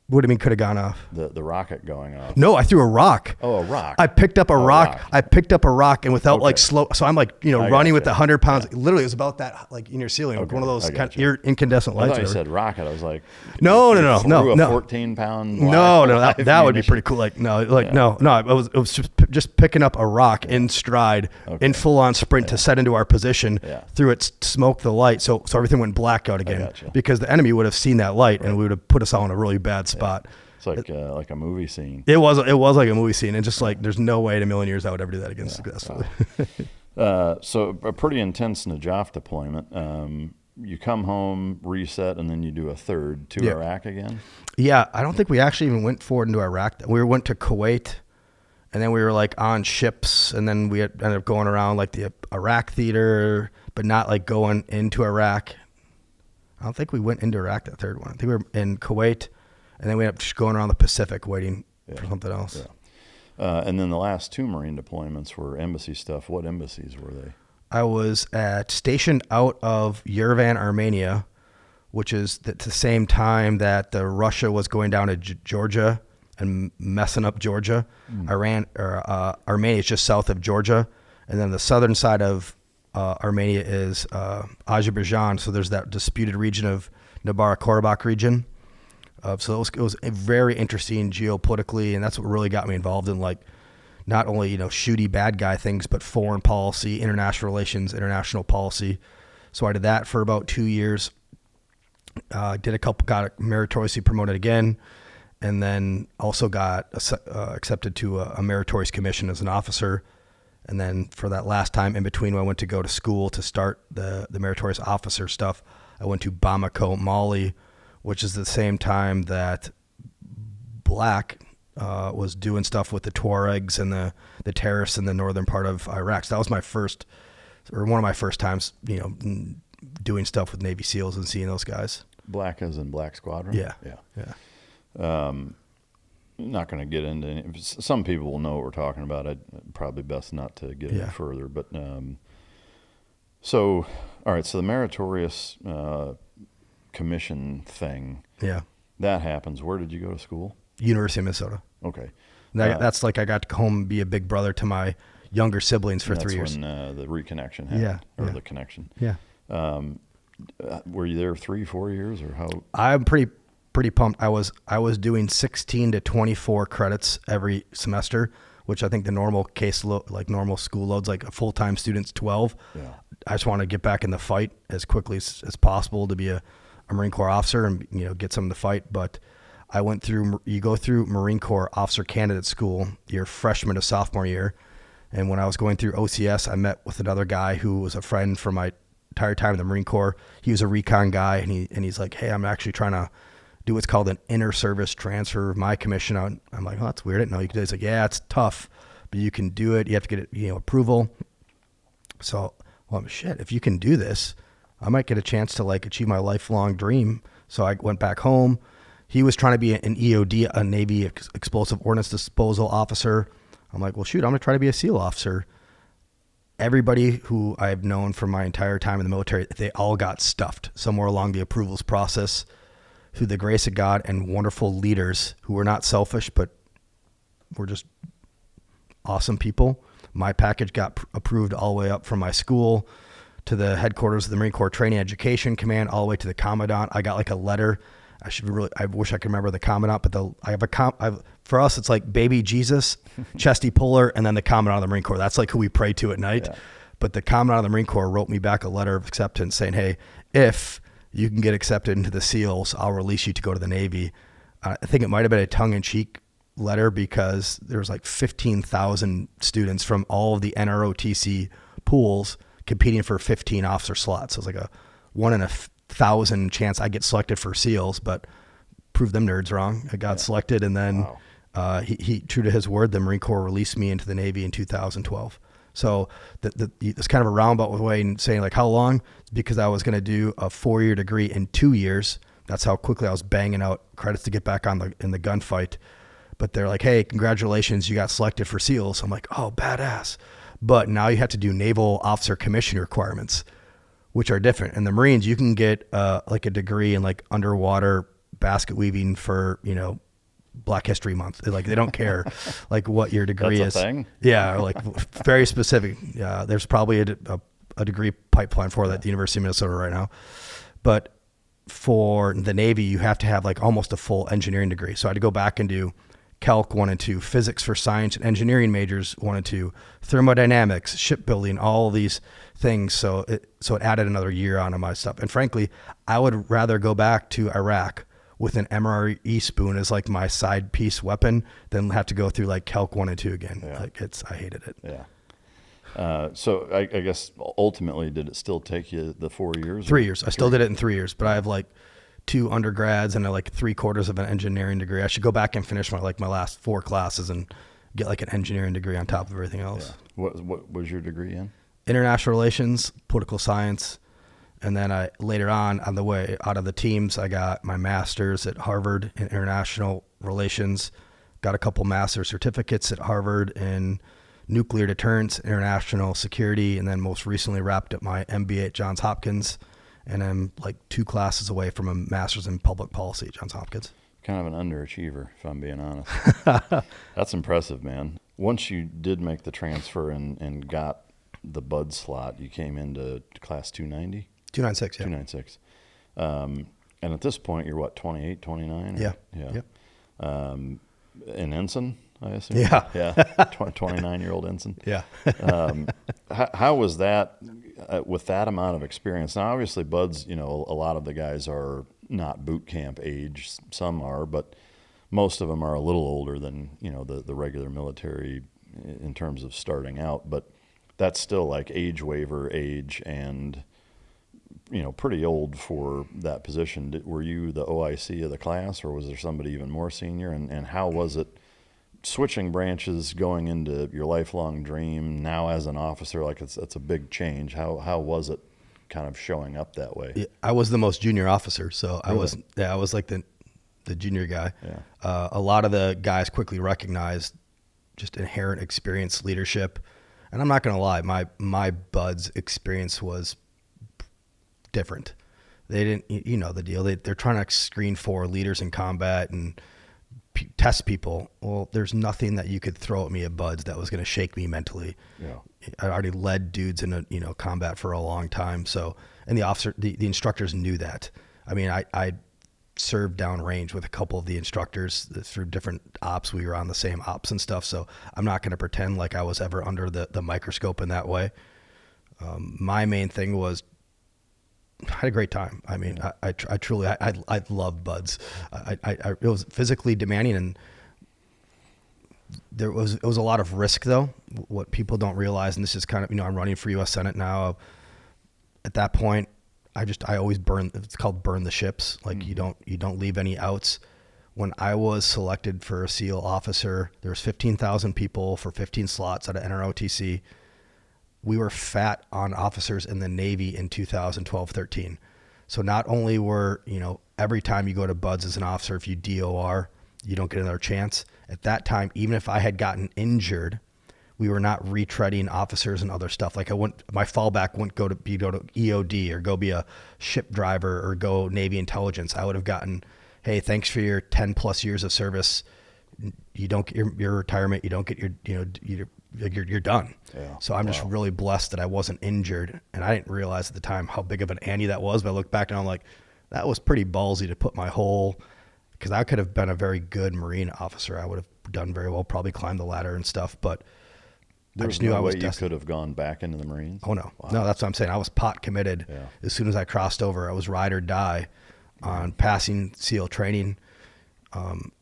What do you mean could have gone off? The rocket going off. No, I threw a rock. Oh, a rock. I picked up a rock. I picked up a rock, and without like slow, so I'm like, running with 100 pounds. Yeah. Literally, it was about that, like in your ceiling, like one of those incandescent lights. I thought you said rocket. I was like, no. A 14-pound. No, that would be pretty cool. Like, no. It was just picking up a rock in stride, in full on sprint to set into our position. Yeah. Threw it, smoked the light, so everything went black out again because the enemy would have seen that light and we would have put us all in a really bad spot. It's like a movie scene. It was like a movie scene, and just like there's no way in a million years I would ever do that again successfully. So a pretty intense Najaf deployment. You come home, reset, and then you do a third to Iraq again. Yeah, I don't think we actually even went forward into Iraq. We went to Kuwait, and then we were like on ships, and then we ended up going around like the Iraq theater, but not like going into Iraq. I don't think we went into Iraq that third one. I think we were in Kuwait, and then we ended up just going around the Pacific waiting for something else. Yeah. And then the last 2 Marine deployments were embassy stuff. What embassies were they? I was stationed out of Yerevan, Armenia, which is at the same time that the Russia was going down to Georgia and messing up Georgia. Armenia is just south of Georgia, and then the southern side of Armenia is Azerbaijan. So there's that disputed region of Nagorno-Karabakh region. So it was very interesting geopolitically, and that's what really got me involved in like not only shooty bad guy things, but foreign policy, international relations, international policy. So I did that for about 2 years. Got meritoriously promoted again, and then also got accepted to a meritorious commission as an officer. And then for that last time in between when I went to go to school to start the meritorious officer stuff, I went to Bamako, Mali, which is the same time that Black was doing stuff with the Tuaregs and the terrorists in the northern part of Iraq. So that was one of my first times, doing stuff with Navy SEALs and seeing those guys. Black as in Black Squadron? Yeah. Not going to get into any, some people will know what we're talking about. Probably best not to get any further. But so the meritorious commission thing. Yeah. That happens. Where did you go to school? University of Minnesota. Okay. That's like I got to go home and be a big brother to my younger siblings for 3 years. That's when the reconnection happened. The connection. Yeah. Were you there 3-4 years or how? I'm pretty pumped. I was doing 16 to 24 credits every semester, which I think the normal normal school loads, like a full-time student's 12. Yeah. I just want to get back in the fight as quickly as possible to be a Marine Corps officer and get some of the fight. But I you go through Marine Corps officer candidate school your freshman to sophomore year. And when I was going through OCS, I met with another guy who was a friend from my entire time in the Marine Corps. He was a recon guy, and he's like, hey, I'm actually trying to do what's called an inter-service transfer of my commission. I'm like, oh, that's weird. I didn't know you could do it. He's like, yeah, it's tough, but you can do it. You have to get approval. So, well, shit, if you can do this, I might get a chance to achieve my lifelong dream. So I went back home. He was trying to be an EOD, a Navy explosive ordnance disposal officer. I'm like, well, shoot, I'm going to try to be a SEAL officer. Everybody who I've known from my entire time in the military, they all got stuffed somewhere along the approvals process. Through the grace of God and wonderful leaders who were not selfish, but were just awesome people, my package got approved all the way up from my school to the headquarters of the Marine Corps Training Education Command, all the way to the Commandant. I got a letter. I wish I could remember the Commandant, but for us, it's like baby Jesus, Chesty Puller, and then the Commandant of the Marine Corps. That's who we pray to at night. Yeah. But the Commandant of the Marine Corps wrote me back a letter of acceptance saying, hey, if you can get accepted into the SEALs, I'll release you to go to the Navy. I think it might have been a tongue-in-cheek letter because there was 15,000 students from all of the NROTC pools competing for 15 officer slots. So it was a 1 in 1,000 chance I get selected for SEALs, but proved them nerds wrong. I got selected, and then he, true to his word, the Marine Corps released me into the Navy in 2012. So it's kind of a roundabout way in saying how long, because I was going to do a 4-year degree in 2 years. That's how quickly I was banging out credits to get back in the gunfight. But they're like, hey, congratulations, you got selected for SEALs. I'm like, oh, badass. But now you have to do naval officer commission requirements, which are different. In the Marines, you can get a degree in underwater basket weaving for, Black History Month. They don't care what your degree That's is. A thing? Yeah, very specific. Yeah, there's probably a degree pipeline for that at the University of Minnesota right now. But for the Navy, you have to have almost a full engineering degree. So I had to go back and do Calc 1 and 2, physics for science and engineering majors 1 and 2, thermodynamics, shipbuilding, all these things. So it added another year onto my stuff. And frankly, I would rather go back to Iraq with an MRE spoon as my side piece weapon than have to go through Calc 1 and 2 again. Yeah. I hated it. Yeah. So I guess ultimately, did it still take you the 4 years? 3 years. I still did it in 3 years, but I have 2 undergrads and 3/4 of an engineering degree. I should go back and finish my last 4 classes and get an engineering degree on top of everything else. Yeah. What was your degree in? International relations, political science. And then later on the way out of the teams, I got my master's at Harvard in international relations, got a couple master's certificates at Harvard in nuclear deterrence, international security, and then most recently wrapped up my MBA at Johns Hopkins and I'm like 2 classes away from a master's in public policy at Johns Hopkins. Kind of an underachiever, if I'm being honest. That's impressive, man. Once you did make the transfer and got the Bud slot, you came into class 290? 296, yeah. 296. And at this point, you're what, 28, 29? Yeah. Yeah. Yep. An ensign, I assume? Yeah. Yeah. 29-year-old ensign? Yeah. How was that with that amount of experience? Now, obviously, Buds, a lot of the guys are not boot camp age. Some are, but most of them are a little older than, the regular military in terms of starting out. But that's still like age waiver age and, pretty old for that position. Were you the OIC of the class, or was there somebody even more senior? And how was it switching branches, going into your lifelong dream now as an officer? Like it's a big change. How was it kind of showing up that way? Yeah, I was the most junior officer, so Really? I was like the junior guy. Yeah. A lot of the guys quickly recognized just inherent experience, leadership, and I'm not going to lie, my Buds experience was different. They didn't, the deal. They're trying to screen for leaders in combat and test people. Well, there's nothing that you could throw at me at Buds that was going to shake me mentally. Yeah. I already led dudes in combat for a long time. So, and the instructors knew that. I mean, I served downrange with a couple of the instructors through different ops. We were on the same ops and stuff. So I'm not going to pretend like I was ever under the microscope in that way. My main thing was, I had a great time. I mean, I truly love Buds. It was physically demanding, and it was a lot of risk though. What people don't realize, and this is kind of, I'm running for U.S. Senate now. At that point, I always burn. It's called burn the ships. Like you don't leave any outs. When I was selected for a SEAL officer, there was 15,000 people for 15 slots at a NROTC. We were fat on officers in the Navy in 2012-13. So not only were, every time you go to Buds as an officer, if you DOR, you don't get another chance. At that time, even if I had gotten injured, we were not retreading officers and other stuff. Like my fallback wouldn't go to EOD or go be a ship driver or go Navy intelligence. I would have gotten, hey, thanks for your 10 plus years of service. You don't get your retirement. You don't get you're done. Yeah. So I'm just really blessed that I wasn't injured, and I didn't realize at the time how big of an Annie that was. But I look back and I'm like, that was pretty ballsy to put my whole, because I could have been a very good Marine officer. I would have done very well, probably climbed the ladder and stuff. But I just knew I was destined. You could have gone back into the Marines? Oh no, Wow. no, that's what I'm saying. I was pot committed. Yeah. As soon as I crossed over, I was ride or die on passing SEAL training.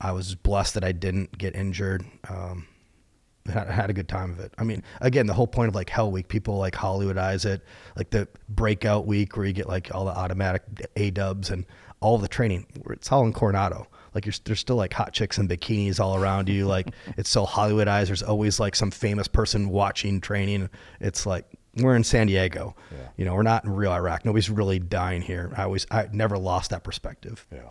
I was blessed that I didn't get injured. I had a good time of it. I mean, again, the whole point of like Hell Week, people like Hollywoodize it, like the breakout week where you get like all the automatic A-dubs and all the training. It's all in Coronado. Like there's still like hot chicks in bikinis all around you. Like it's so Hollywoodized. There's always like some famous person watching training. It's like we're in San Diego. Yeah. We're not in real Iraq. Nobody's really dying here. I never lost that perspective. Yeah.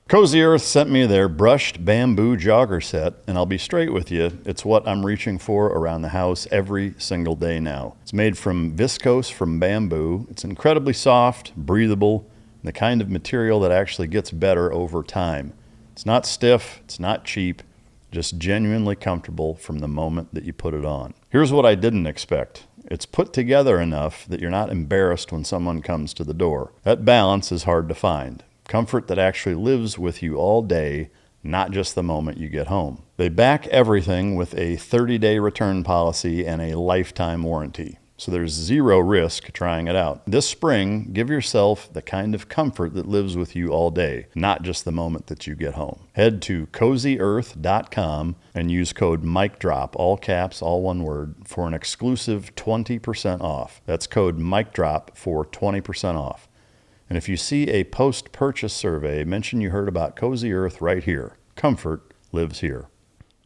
Cozy Earth sent me their brushed bamboo jogger set, and I'll be straight with you, it's what I'm reaching for around the house every single day now. It's made from viscose from bamboo. It's incredibly soft, breathable, and the kind of material that actually gets better over time. It's not stiff, it's not cheap, just genuinely comfortable from the moment that you put it on. Here's what I didn't expect. It's put together enough that you're not embarrassed when someone comes to the door. That balance is hard to find. Comfort that actually lives with you all day, not just the moment you get home. They back everything with a 30-day return policy and a lifetime warranty. So there's zero risk trying it out. This spring, give yourself the kind of comfort that lives with you all day, not just the moment that you get home. Head to CozyEarth.com and use code MICDROP, all caps, all one word, for an exclusive 20% off. That's code MICDROP for 20% off. And if you see a post-purchase survey, mention you heard about Cozy Earth right here. Comfort lives here.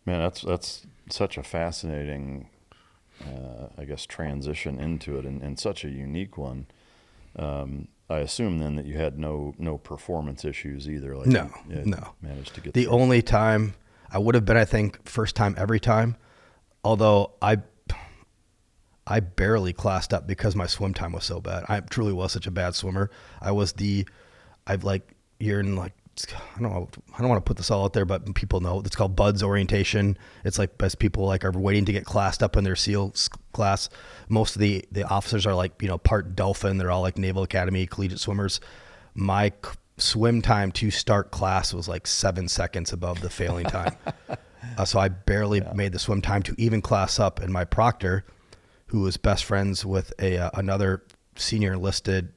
Man, that's such a fascinating, transition into it, and such a unique one. I assume then that you had no performance issues either. Like No. Managed to get the only time I would have been, I think, first time every time. Although I I barely classed up because my swim time was so bad. I truly was such a bad swimmer. You're in like, I don't want to put this all out there, but people know it's called BUDS orientation. It's like best people like are waiting to get classed up in their SEAL class. Most of the officers are like, part Dolphin. They're all like Naval Academy collegiate swimmers. My swim time to start class was like 7 seconds above the failing time. So I barely made the swim time to even class up. And my proctor, who was best friends with another senior enlisted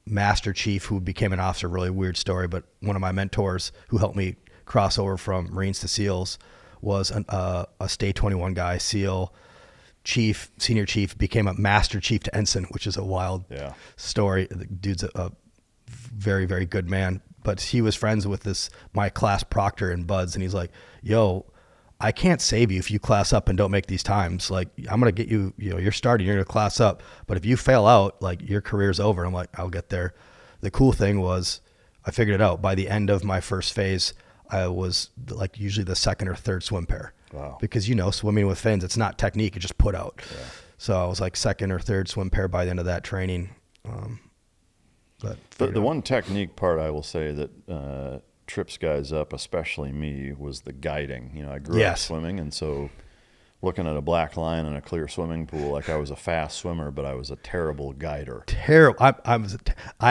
master chief who became an officer, really weird story, but one of my mentors who helped me cross over from Marines to SEALs was a Stay 21 guy, SEAL chief, senior chief, became a master chief to ensign, which is a wild story. The dude's a very, very good man, but he was friends with my class proctor in BUDS, and he's like, yo, I can't save you if you class up and don't make these times. Like, I'm going to get you, you're starting, you're going to class up. But if you fail out, like, your career's over. I'm like, I'll get there. The cool thing was I figured it out. By the end of my first phase, I was like usually the second or third swim pair. Wow. Because, swimming with fins, it's not technique, it's just put out. Yeah. So I was like second or third swim pair by the end of that training. But the one technique part I will say that trips guys up, especially me, was the guiding. I grew up swimming, and so looking at a black line in a clear swimming pool, like I was a fast swimmer, but I was a terrible guider. Terrible. I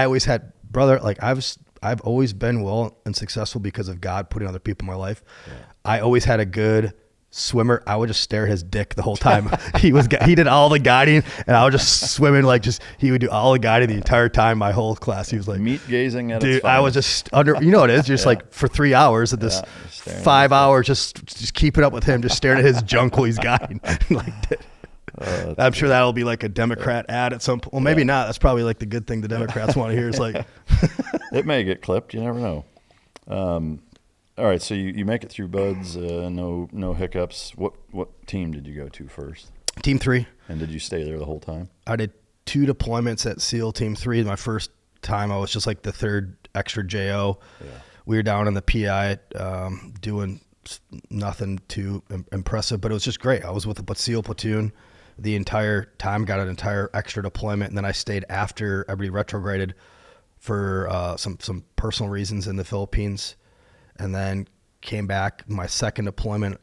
always had, brother, like I've always been well and successful because of God putting other people in my life. Yeah. I always had a good swimmer. I would just stare at his dick the whole time. He did all the guiding, and I was just swimming he would do all the guiding the entire time. My whole class, he was like meat gazing at dude. I was just what it is, just like for 3 hours at this 5 hours, just keeping up with him, just staring at his junk while he's guiding. I'm sure that'll be like a Democrat ad at some point. Well, maybe not. That's probably like the good thing the Democrats want to hear. Is like it may get clipped. You never know. All right, so you make it through BUDS, no hiccups. What team did you go to first? Team 3. And did you stay there the whole time? I did 2 deployments at SEAL Team 3. My first time, I was just like the third extra JO. Yeah. We were down in the PI doing nothing too impressive, but it was just great. I was with a SEAL platoon the entire time, got an entire extra deployment, and then I stayed after everybody retrograded for some personal reasons in the Philippines. And then came back. My second deployment,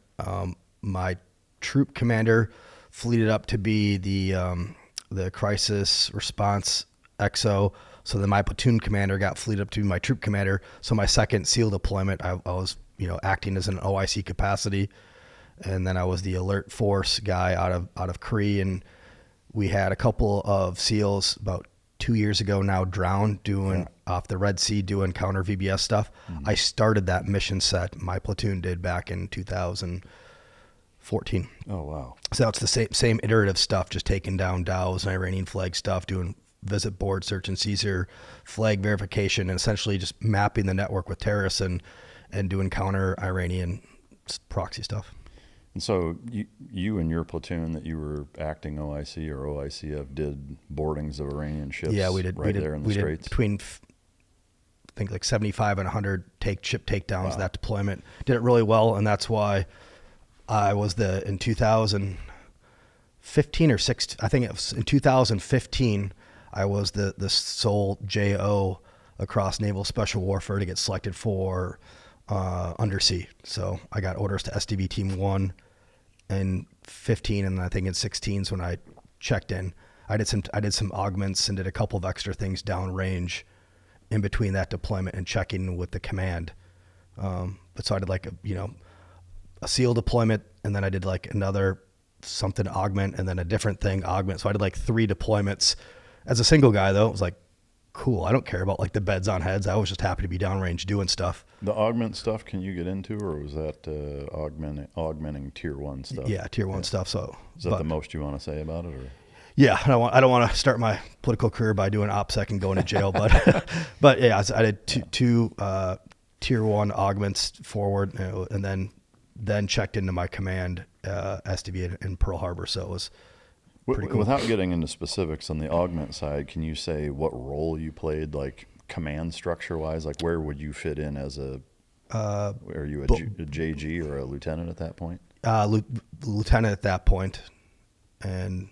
my troop commander fleeted up to be the crisis response XO. So then my platoon commander got fleeted up to be my troop commander. So my second SEAL deployment, I was acting as an OIC capacity, and then I was the alert force guy out of Cree. And we had a couple of SEALs about 2 years ago now drowned doing off the Red Sea doing counter VBS stuff. Mm-hmm. I started that mission set. My platoon did back in 2014. Oh wow! So it's the same iterative stuff, just taking down DAOs and Iranian flag stuff, doing visit board search and seizure, flag verification, and essentially just mapping the network with terrorists and doing counter Iranian proxy stuff. And so you and your platoon that you were acting OIC or OICF did boardings of Iranian ships. Yeah, we did. There in the Straits. Did between I think like 75 and 100 ship takedowns. Wow. That deployment did it really well, and that's why I was in 2015 or 16. I think it was in 2015. I was the sole JO across Naval Special Warfare to get selected for undersea. So I got orders to SDV Team 1 in 15, and I think in 16 is when I checked in. I did some augments and did a couple of extra things downrange in between that deployment and checking with the command. But so I did like a SEAL deployment, and then I did like another something augment, and then a different thing augment. So I did like 3 deployments as a single guy. Though it was like cool. I don't care about like the beds on heads. I was just happy to be downrange doing stuff. The augment stuff, can you get into, or was that augmenting tier 1 stuff? Yeah, tier 1 stuff. So is that the most you want to say about it, or? Yeah, I don't want to start my political career by doing OPSEC and going to jail, but but yeah, I did two tier 1 augments forward, and then checked into my command SDV in Pearl Harbor. So it was pretty cool. Without getting into specifics on the augment side, can you say what role you played, like command structure wise? Like where would you fit in as a? Are you a JG or a lieutenant at that point? Lieutenant at that point, and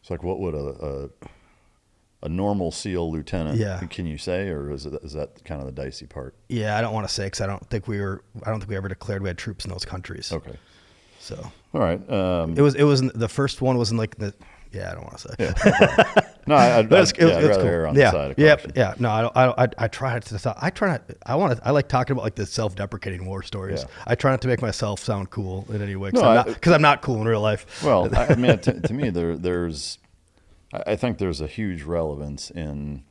It's like, what would a normal SEAL lieutenant, can you say, or is that kind of the dicey part? Yeah, I don't want to say, because I don't think we ever declared we had troops in those countries. Okay. So. All right. It was the first one wasn't like the. Yeah, I don't want to say. Yeah, no, I'd rather err on the side of caution. Yeah. No, I try not to stop. I like talking about like the self-deprecating war stories. Yeah. I try not to make myself sound cool in any way, No, because I'm not cool in real life. Well, I mean, to me, I think there's a huge relevance in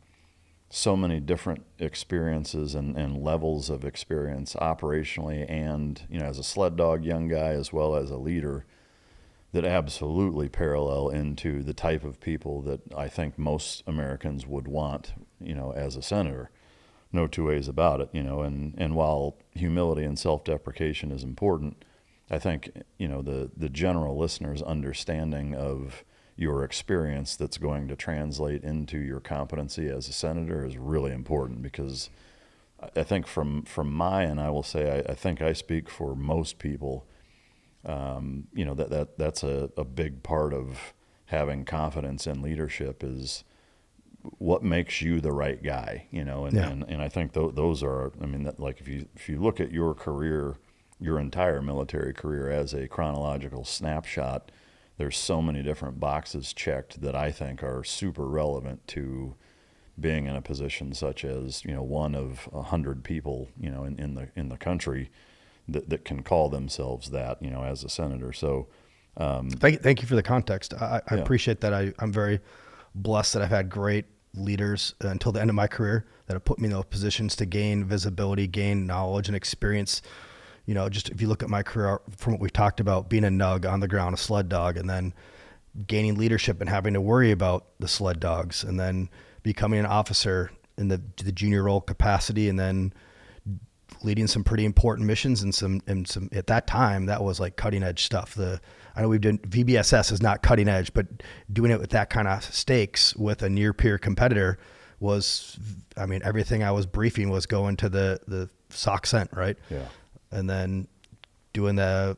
so many different experiences and levels of experience operationally, and as a sled dog young guy as well as a leader, that absolutely parallel into the type of people that I think most Americans would want, as a senator. No two ways about it, and while humility and self-deprecation is important, I think, the general listener's understanding of your experience that's going to translate into your competency as a senator is really important, because I think from my, and I will say, I think I speak for most people, that's a big part of having confidence in leadership is what makes you the right guy, and I think those are, like if you look at your career, your entire military career as a chronological snapshot, there's so many different boxes checked that I think are super relevant to being in a position such as, one of 100 people, in the country that can call themselves that, as a senator. So, thank you for the context. I appreciate that. I'm very blessed that I've had great leaders until the end of my career that have put me in those positions to gain visibility, gain knowledge and experience. Just if you look at my career from what we've talked about, being a nug on the ground, a sled dog, and then gaining leadership and having to worry about the sled dogs, and then becoming an officer in the junior role capacity, and then leading some pretty important missions and some at that time that was like cutting edge stuff. I know we've done VBSS is not cutting edge, but doing it with that kind of stakes with a near peer competitor was, everything I was briefing was going to the SOC cent, right? Yeah. And then doing the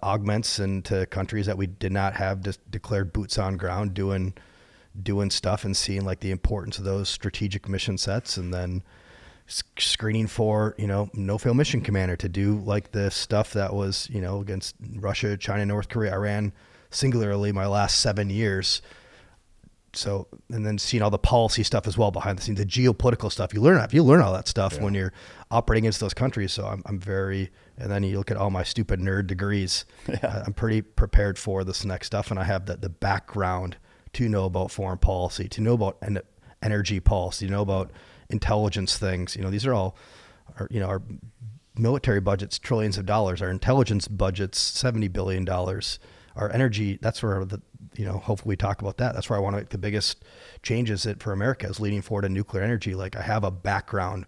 augments into countries that we did not have declared boots on ground, doing stuff and seeing like the importance of those strategic mission sets, and then screening for, no fail mission commander to do like the stuff that was, against Russia, China, North Korea, Iran, singularly my last 7 years. So, and then seeing all the policy stuff as well behind the scenes, the geopolitical stuff, you learn all that stuff when you're operating against those countries. So I'm very, and then you look at all my stupid nerd degrees, I'm pretty prepared for this next stuff. And I have the background to know about foreign policy, to know about energy policy, to know about intelligence things. These are all, our military budget's trillions of dollars, our intelligence budget's $70 billion, our energy, that's where hopefully we talk about that. That's where I want to make the biggest changes for America is leading forward to nuclear energy. Like I have a background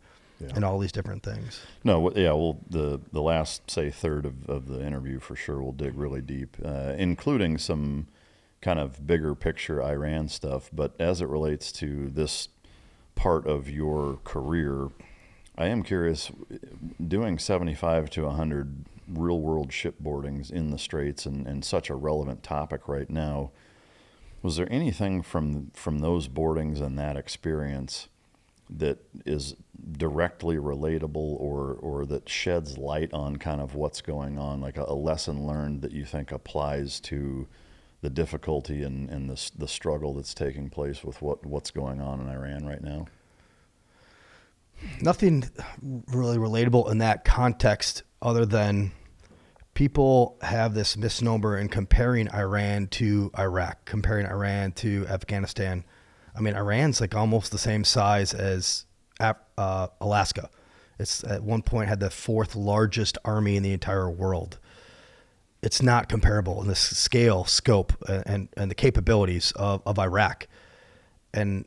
in all these different things. No, yeah, well, the last, say, third of the interview for sure will dig really deep, including some kind of bigger picture Iran stuff. But as it relates to this part of your career, I am curious, doing 75 to 100 real world shipboardings in the Straits and such a relevant topic right now, was there anything from those boardings and that experience that is directly relatable or that sheds light on kind of what's going on, like a lesson learned that you think applies to the difficulty and the struggle that's taking place with what's going on in Iran right now? Nothing really relatable in that context other than people have this misnomer in comparing Iran to Iraq, comparing Iran to Afghanistan. Iran's like almost the same size as Alaska. It's at one point had the fourth largest army in the entire world. It's not comparable in the scale, scope, and the capabilities of Iraq. And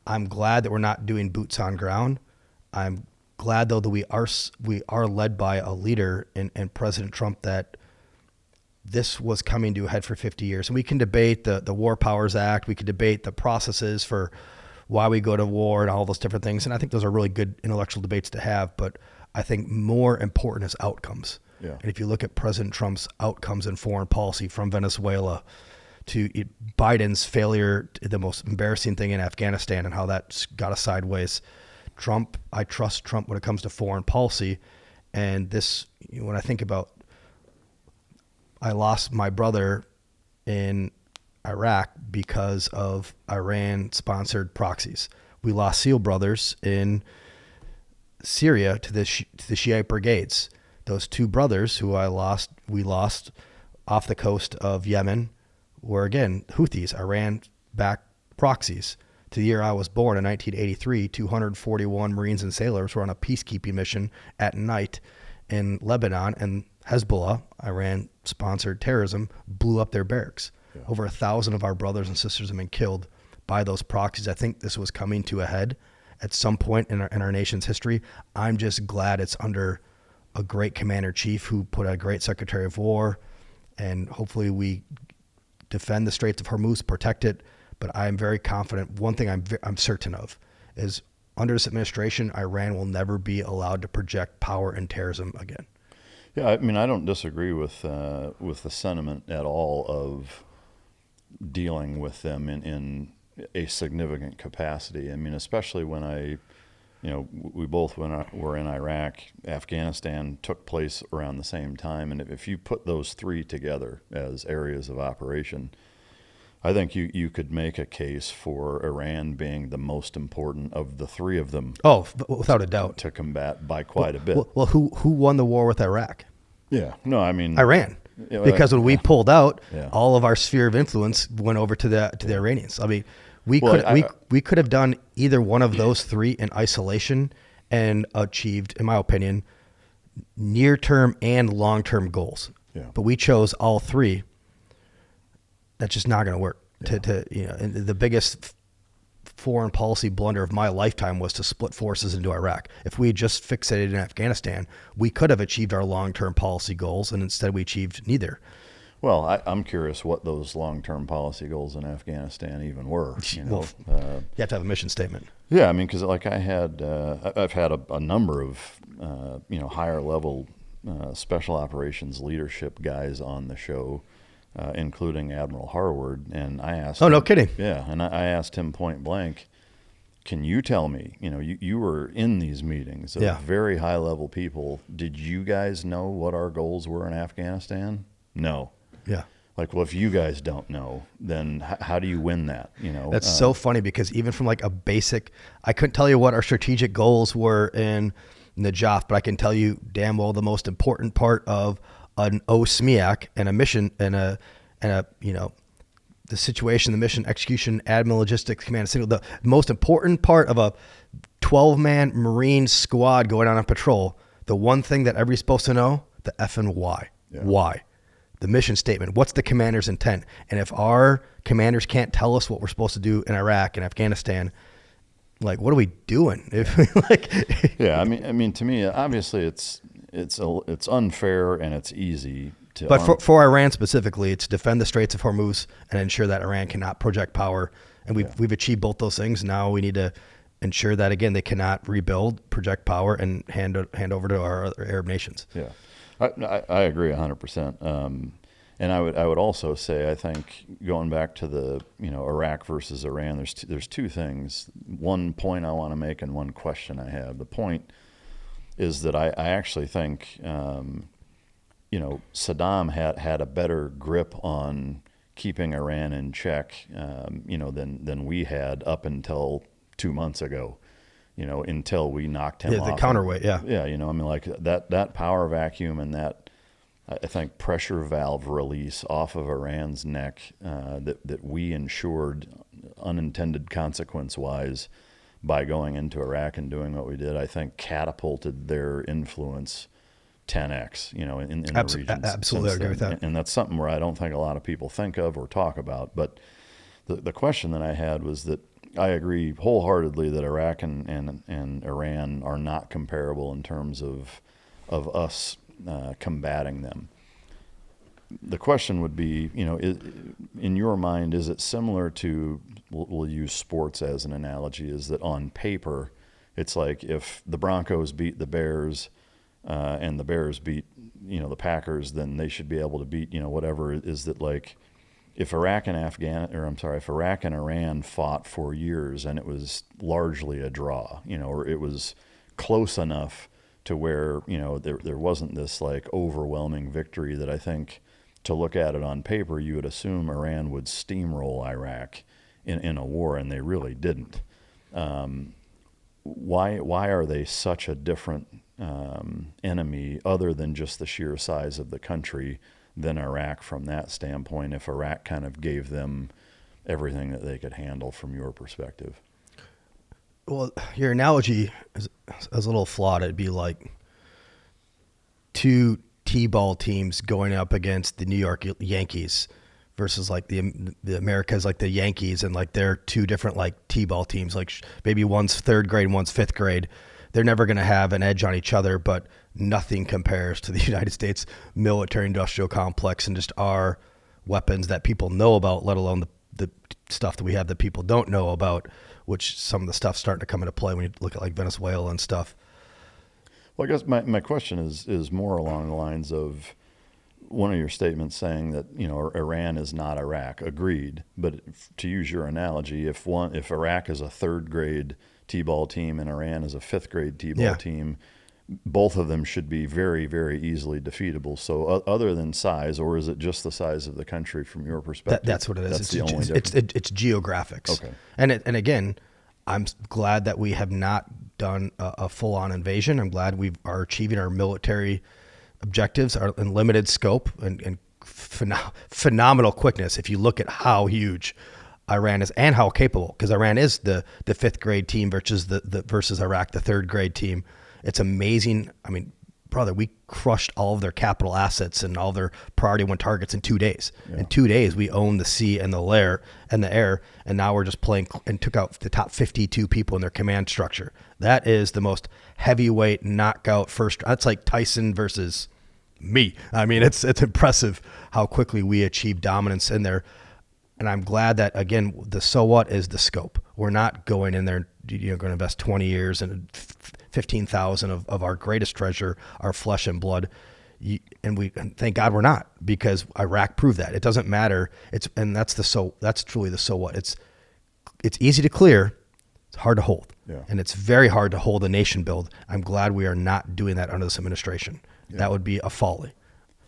I'm glad that we're not doing boots on ground. I'm glad though that we are led by a leader in President Trump that this was coming to a head for 50 years. And we can debate the War Powers Act. We could debate the processes for why we go to war and all those different things. And I think those are really good intellectual debates to have. But I think more important is outcomes. Yeah. And if you look at President Trump's outcomes in foreign policy, from Venezuela to Biden's failure, the most embarrassing thing in Afghanistan and how that got us sideways. Trump, I trust Trump when it comes to foreign policy. And this, when I think about, I lost my brother in Iraq because of Iran-sponsored proxies. We lost SEAL brothers in Syria to the Shiite brigades. Those two brothers who we lost off the coast of Yemen were, again, Houthis, Iran-backed proxies. To the year I was born in 1983, 241 Marines and sailors were on a peacekeeping mission at night in Lebanon, and Hezbollah, Iran-sponsored terrorism, blew up their barracks. Yeah. Over 1,000 of our brothers and sisters have been killed by those proxies. I think this was coming to a head at some point in our nation's history. I'm just glad it's under a great commander-in-chief who put a great secretary of war, and hopefully we defend the Straits of Hormuz, protect it. But I'm very confident. One thing I'm certain of is under this administration, Iran will never be allowed to project power and terrorism again. Yeah, I mean, I don't disagree with the sentiment at all of dealing with them in a significant capacity. I mean, especially when we both were in Iraq, Afghanistan took place around the same time, and if you put those three together as areas of operation, I think you could make a case for Iran being the most important of the three of them. Oh, without a doubt. To combat by quite a bit. Well, who won the war with Iraq? Yeah. No, I mean Iran. Because when we pulled out, yeah, all of our sphere of influence went over to the Iranians. I mean, we could have done either one of those three in isolation and achieved, in my opinion, near-term and long-term goals. Yeah. But we chose all three. That's just not going to work. Yeah. And the biggest foreign policy blunder of my lifetime was to split forces into Iraq. If we had just fixated in Afghanistan, we could have achieved our long-term policy goals, and instead we achieved neither. Well, I'm curious what those long-term policy goals in Afghanistan even were. Well, you have to have a mission statement. Yeah, I mean, because like I've had a number of higher-level special operations leadership guys on the show, including Admiral Harward, and I asked him, no kidding. Yeah, and I asked him point blank, can you tell me, you were in these meetings of very high-level people, did you guys know what our goals were in Afghanistan? No. Yeah. Like, well, if you guys don't know, then how do you win that? That's so funny, because even from like a basic, I couldn't tell you what our strategic goals were in Najaf, but I can tell you damn well the most important part of an OSMEAC and a mission and a the situation, the mission execution, admin logistics command signal. The most important part of a 12-man Marine squad going on a patrol, the one thing that everybody's supposed to know, the effing why. Yeah. Why? The mission statement. What's the commander's intent? And if our commanders can't tell us what we're supposed to do in Iraq and Afghanistan, like, what are we doing? Yeah, I mean, to me, obviously, it's unfair and it's easy to. But for Iran specifically, it's defend the Straits of Hormuz and ensure that Iran cannot project power. And we've achieved both those things. Now we need to ensure that, again, they cannot rebuild, project power, and hand over to our other Arab nations. Yeah, I agree 100%. And I would also say, I think, going back to the Iraq versus Iran, there's two things. One point I want to make and one question I have. The point is that I actually think Saddam had a better grip on keeping Iran in check than we had up until 2 months ago. Until we knocked him off. The counterweight, yeah. Yeah, I mean, like that power vacuum and that, I think, pressure valve release off of Iran's neck that we ensured unintended consequence-wise by going into Iraq and doing what we did, I think catapulted their influence 10x, in the region. Absolutely, I agree with that. And that's something where I don't think a lot of people think of or talk about. But the question that I had was that I agree wholeheartedly that Iraq and Iran are not comparable in terms of us combating them. The question would be, in your mind, is it similar to, we'll use sports as an analogy, is that on paper, it's like if the Broncos beat the Bears and the Bears beat, the Packers, then they should be able to beat, whatever. Is that like if Iraq and if Iraq and Iran fought for years and it was largely a draw, or it was close enough to where, there wasn't this like overwhelming victory that I think, to look at it on paper, you would assume Iran would steamroll Iraq in a war, and they really didn't. Why are they such a different enemy, other than just the sheer size of the country, than Iraq from that standpoint, if Iraq kind of gave them everything that they could handle from your perspective? Well, your analogy is a little flawed. It'd be like two T-ball teams going up against the New York Yankees versus like the Americas, like the Yankees, and like they're two different like T-ball teams. Like maybe one's third grade and one's fifth grade. They're never going to have an edge on each other, but nothing compares to the United States military industrial complex and just our weapons that people know about, let alone the stuff that we have that people don't know about, which some of the stuff's starting to come into play when you look at like Venezuela and stuff. Well, I guess my question is more along the lines of one of your statements saying that, Iran is not Iraq. Agreed. But to use your analogy, if Iraq is a third grade T-ball team and Iran is a fifth grade T-ball team, both of them should be very, very easily defeatable. So other than size, or is it just the size of the country from your perspective? That's what it is. That's the only difference. It's geographics. Okay. And again, I'm glad that we have not done a full-on invasion. I'm glad we are achieving our military objectives are in limited scope and phenomenal quickness. If you look at how huge Iran is and how capable, because Iran is the fifth grade team versus versus Iraq, the third grade team. It's amazing. I mean, brother, we crushed all of their capital assets and all their priority one targets in 2 days. Yeah. In 2 days, we owned the sea and the air, and now we're just playing and took out the top 52 people in their command structure. That is the most heavyweight knockout first. That's like Tyson versus me. I mean, it's impressive how quickly we achieved dominance in there. And I'm glad that, again, the so what is the scope. We're not going in there, going to invest 20 years and 15,000 of our greatest treasure, our flesh and blood. And thank God we're not, because Iraq proved that. It doesn't matter. That's truly the so what. It's easy to clear. It's hard to hold. Yeah. And it's very hard to hold a nation build. I'm glad we are not doing that under this administration. Yeah. That would be a folly.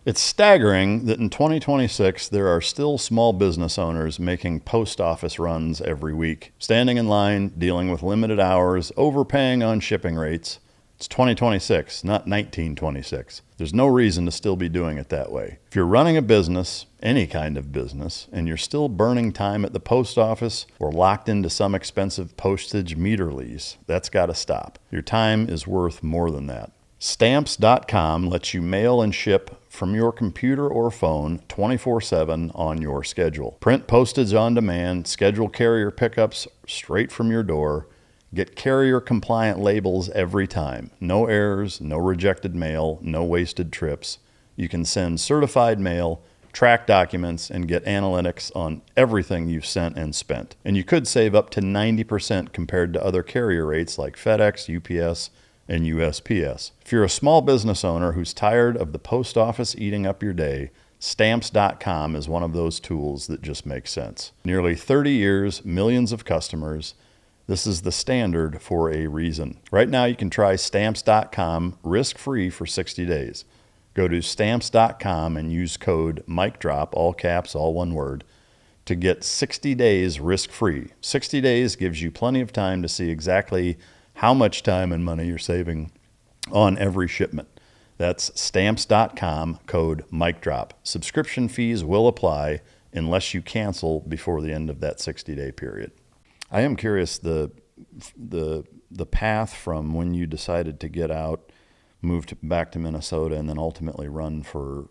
It's staggering that in 2026, there are still small business owners making post office runs every week, standing in line, dealing with limited hours, overpaying on shipping rates. It's 2026, not 1926. There's no reason to still be doing it that way. If you're running a business, any kind of business, and you're still burning time at the post office or locked into some expensive postage meter lease, that's got to stop. Your time is worth more than that. Stamps.com lets you mail and ship from your computer or phone 24/7 on your schedule. Print postage on demand, schedule carrier pickups straight from your door, get carrier compliant labels every time. No errors, no rejected mail, no wasted trips. You can send certified mail, track documents, and get analytics on everything you've sent and spent. And you could save up to 90% compared to other carrier rates like FedEx, UPS, and USPS. If you're a small business owner who's tired of the post office eating up your day, Stamps.com is one of those tools that just makes sense. Nearly 30 years, millions of customers. This is the standard for a reason. Right now, you can try Stamps.com risk-free for 60 days. Go to Stamps.com and use code MICDROP, all caps, all one word, to get 60 days risk-free. 60 days gives you plenty of time to see exactly how much time and money you're saving on every shipment. That's Stamps.com, code MICDROP. Subscription fees will apply unless you cancel before the end of that 60-day period. I am curious the path from when you decided to get out, moved back to Minnesota, and then ultimately run for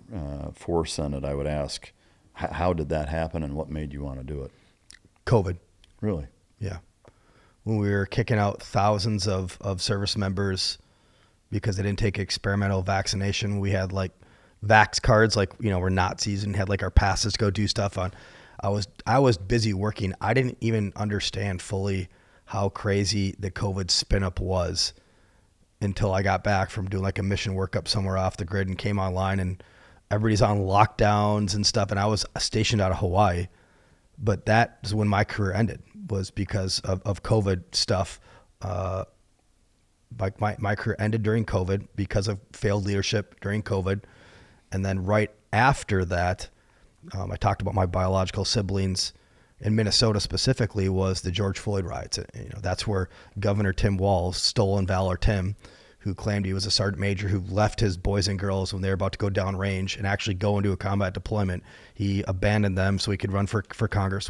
Senate. I would ask, how did that happen and what made you want to do it? COVID. Really? Yeah. When we were kicking out thousands of service members because they didn't take experimental vaccination. We had like vax cards, like, we're Nazis, and had like our passes to go do stuff on. I was busy working. I didn't even understand fully how crazy the COVID spin up was until I got back from doing like a mission workup somewhere off the grid and came online. And everybody's on lockdowns and stuff. And I was stationed out of Hawaii, but that is when my career ended, was because of COVID stuff. Like my career ended during COVID because of failed leadership during COVID. And then right after that, I talked about my biological siblings in Minnesota specifically, was the George Floyd riots. You know, that's where Governor Tim Walz, Stolen Valor Tim, who claimed he was a sergeant major who left his boys and girls when they were about to go downrange and actually go into a combat deployment. He abandoned them so he could run for Congress,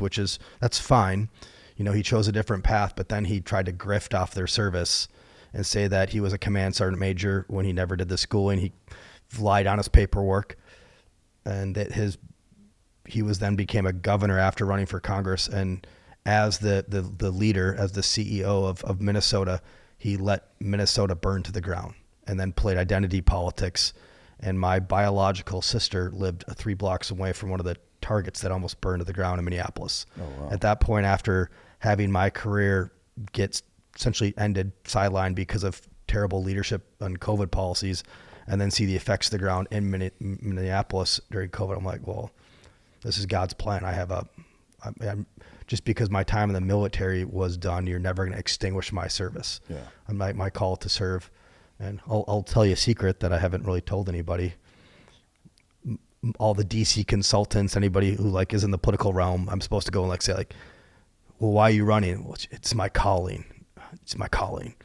that's fine. You know, he chose a different path, but then he tried to grift off their service and say that he was a command sergeant major when he never did the schooling. He lied on his paperwork, and that he became a governor after running for Congress. And as the leader, as the CEO of Minnesota, he let Minnesota burn to the ground and then played identity politics. And my biological sister lived 3 blocks away from one of the targets that almost burned to the ground in Minneapolis. Oh, wow. At that point, after having my career get essentially ended, sidelined because of terrible leadership and COVID policies, and then see the effects of the ground in Minneapolis during COVID, I'm like, well, this is God's plan. I'm just because my time in the military was done, you're never going to extinguish my service. Yeah. I'm my call to serve. And I'll tell you a secret that I haven't really told anybody. All the DC consultants, anybody who is in the political realm, I'm supposed to go and say well, why are you running? Well, it's my calling. It's my calling.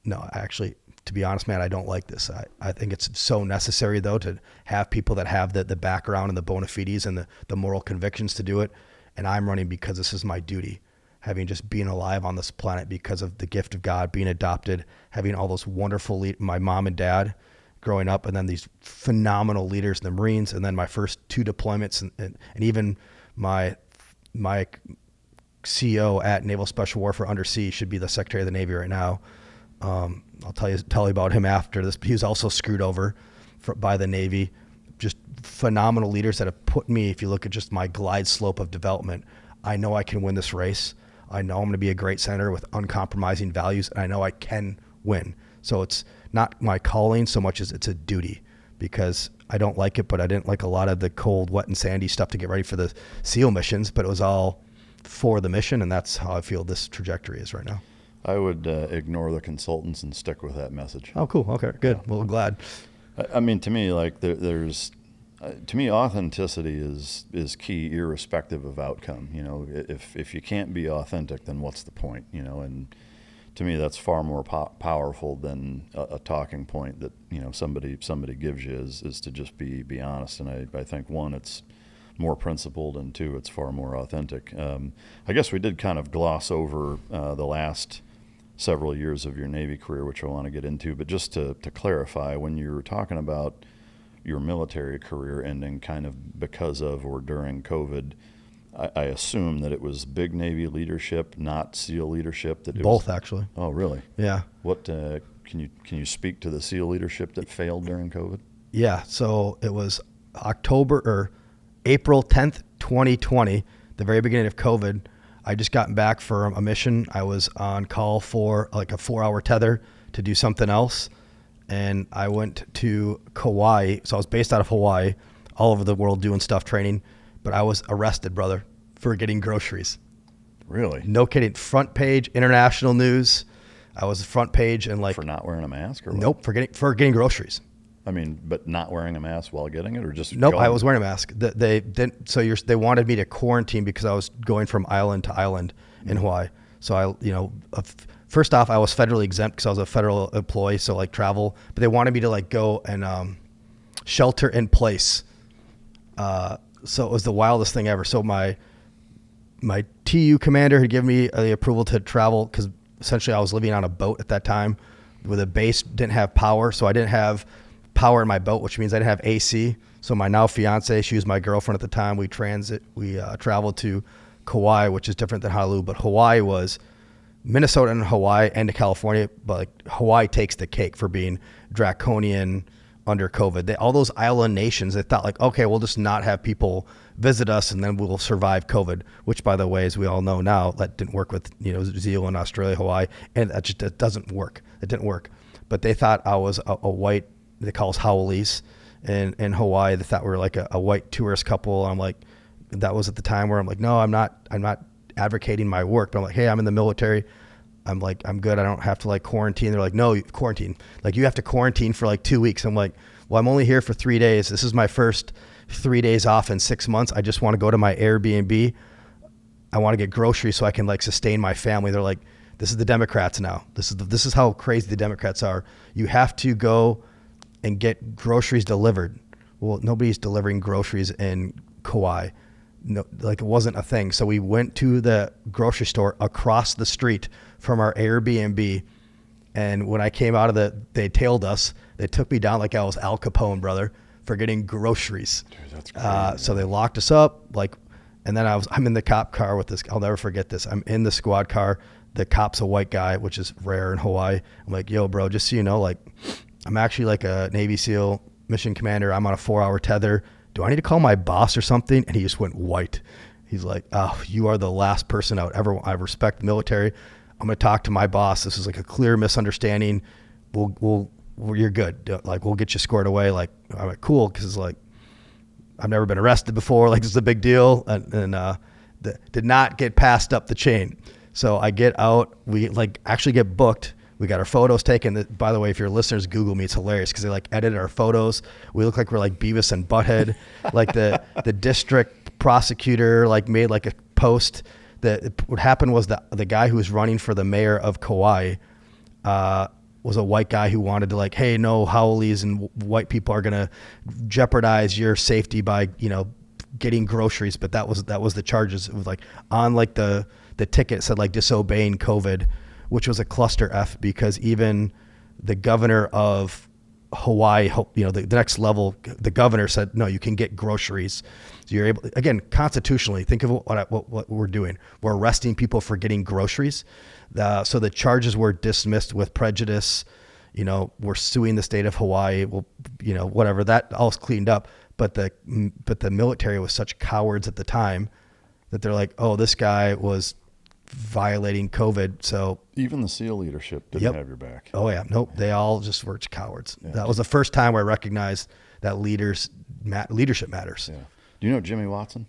No, actually, to be honest, man, I don't like this. I think it's so necessary, though, to have people that have the background and the bona fides and the moral convictions to do it. And I'm running because this is my duty, having just been alive on this planet because of the gift of God, being adopted, having all those wonderful my mom and dad growing up, and then these phenomenal leaders in the Marines, and then my first 2 deployments, and even my CO at Naval Special Warfare Undersea should be the Secretary of the Navy right now. I'll tell you about him after this. He was also screwed over by the Navy. Just phenomenal leaders that have put me, if you look at just my glide slope of development, I know I can win this race. I know I'm going to be a great senator with uncompromising values, and I know I can win. So it's not my calling so much as it's a duty, because I don't like it, but I didn't like a lot of the cold, wet, and sandy stuff to get ready for the SEAL missions, but it was all for the mission, and that's how I feel this trajectory is right now. I would ignore the consultants and stick with that message. Oh, cool. Okay, good. Yeah. Well, I'm glad. I mean, to me, to me, authenticity is key, irrespective of outcome. You know, if you can't be authentic, then what's the point? You know, and to me, that's far more powerful than a talking point that somebody gives you is to just be honest. And I think, one, it's more principled, and 2, it's far more authentic. I guess we did kind of gloss over the last several years of your Navy career, which I want to get into, but just to clarify, when you were talking about your military career ending kind of because of or during COVID, I assume that it was big Navy leadership, not SEAL leadership. Both, actually. Oh, really? Yeah. What can you speak to the SEAL leadership that failed during COVID? Yeah. So it was April 10th, 2020, the very beginning of COVID. I just gotten back from a mission. I was on call for a 4-hour tether to do something else. And I went to Kauai. So I was based out of Hawaii, all over the world doing stuff, training. But I was arrested, brother, for getting groceries. Really? No kidding. Front page, international news. I was front page and For not wearing a mask or what? Nope, for getting groceries. I mean, but not wearing a mask while getting it, or just nope. I was wearing a mask. They didn't. So they wanted me to quarantine because I was going from island to island in Hawaii. So first off, I was federally exempt because I was a federal employee, so travel. But they wanted me to go and shelter in place. So it was the wildest thing ever. So my TU commander had given me the approval to travel because essentially I was living on a boat at that time, where the base didn't have power, so I didn't have power in my boat, which means I didn't have AC. So my now fiance, she was my girlfriend at the time. We traveled to Kauai, which is different than Honolulu, but Hawaii was Minnesota and Hawaii and to California, but Hawaii takes the cake for being draconian under COVID. All those island nations, they thought okay, we'll just not have people visit us and then we'll survive COVID, which by the way, as we all know now, that didn't work with New Zealand, Australia, Hawaii, and it doesn't work. It didn't work. But they thought I was a white, they call us Howleys, in Hawaii. They thought we were like a white tourist couple. I'm like, that was at the time where I'm like, no, I'm not advocating my work, but I'm like, hey, I'm in the military. I'm like, I'm good. I don't have to like quarantine. They're like, no, you quarantine. Like you have to quarantine for like 2 weeks. I'm like, well, I'm only here for 3 days. This is my first 3 days off in 6 months. I just want to go to my Airbnb. I want to get groceries so I can like sustain my family. They're like, this is the Democrats now. This is how crazy the Democrats are. You have to go and get groceries delivered. Well, nobody's delivering groceries in Kauai. No, like it wasn't a thing. So we went to the grocery store across the street from our Airbnb. And when I came out of they tailed us. They took me down like I was Al Capone, brother, for getting groceries. Dude, that's crazy. So they locked us up, like, and then I'm in the cop car with this. I'll never forget this. I'm in the squad car. The cop's a white guy, which is rare in Hawaii. I'm like, yo, bro, just so you know, like, I'm actually like a Navy SEAL mission commander. I'm on a 4-hour tether. Do I need to call my boss or something? And he just went white. He's like, oh, you are the last person I respect the military. I'm going to talk to my boss. This is like a clear misunderstanding. You're good. Like, we'll get you squared away. Like, I'm like, cool. Cause like, I've never been arrested before. Like, this is a big deal. And did not get passed up the chain. So I get out, we like actually get booked. We got our photos taken. By the way, if your listeners Google me, it's hilarious because they like edited our photos. We look like we're like Beavis and Butthead. Like the district prosecutor like made like a post that what happened was the guy who was running for the mayor of Kauai was a white guy who wanted to like, hey, no, haoles and white people are going to jeopardize your safety by, getting groceries. But that was the charges. It was like on like the ticket said like disobeying COVID, which was a cluster F because even the governor of Hawaii, the next level, the governor said, no, you can get groceries. So you're able, again, constitutionally, think of what we're doing. We're arresting people for getting groceries. So the charges were dismissed with prejudice. We're suing the state of Hawaii. Well, whatever, that all's cleaned up. But the military was such cowards at the time that they're like, oh, this guy was violating COVID. So even the SEAL leadership didn't have your back. Oh yeah. Nope. They all just were cowards. Yeah. That was the first time I recognized that leadership matters. Yeah. Do you know Jimmy Watson?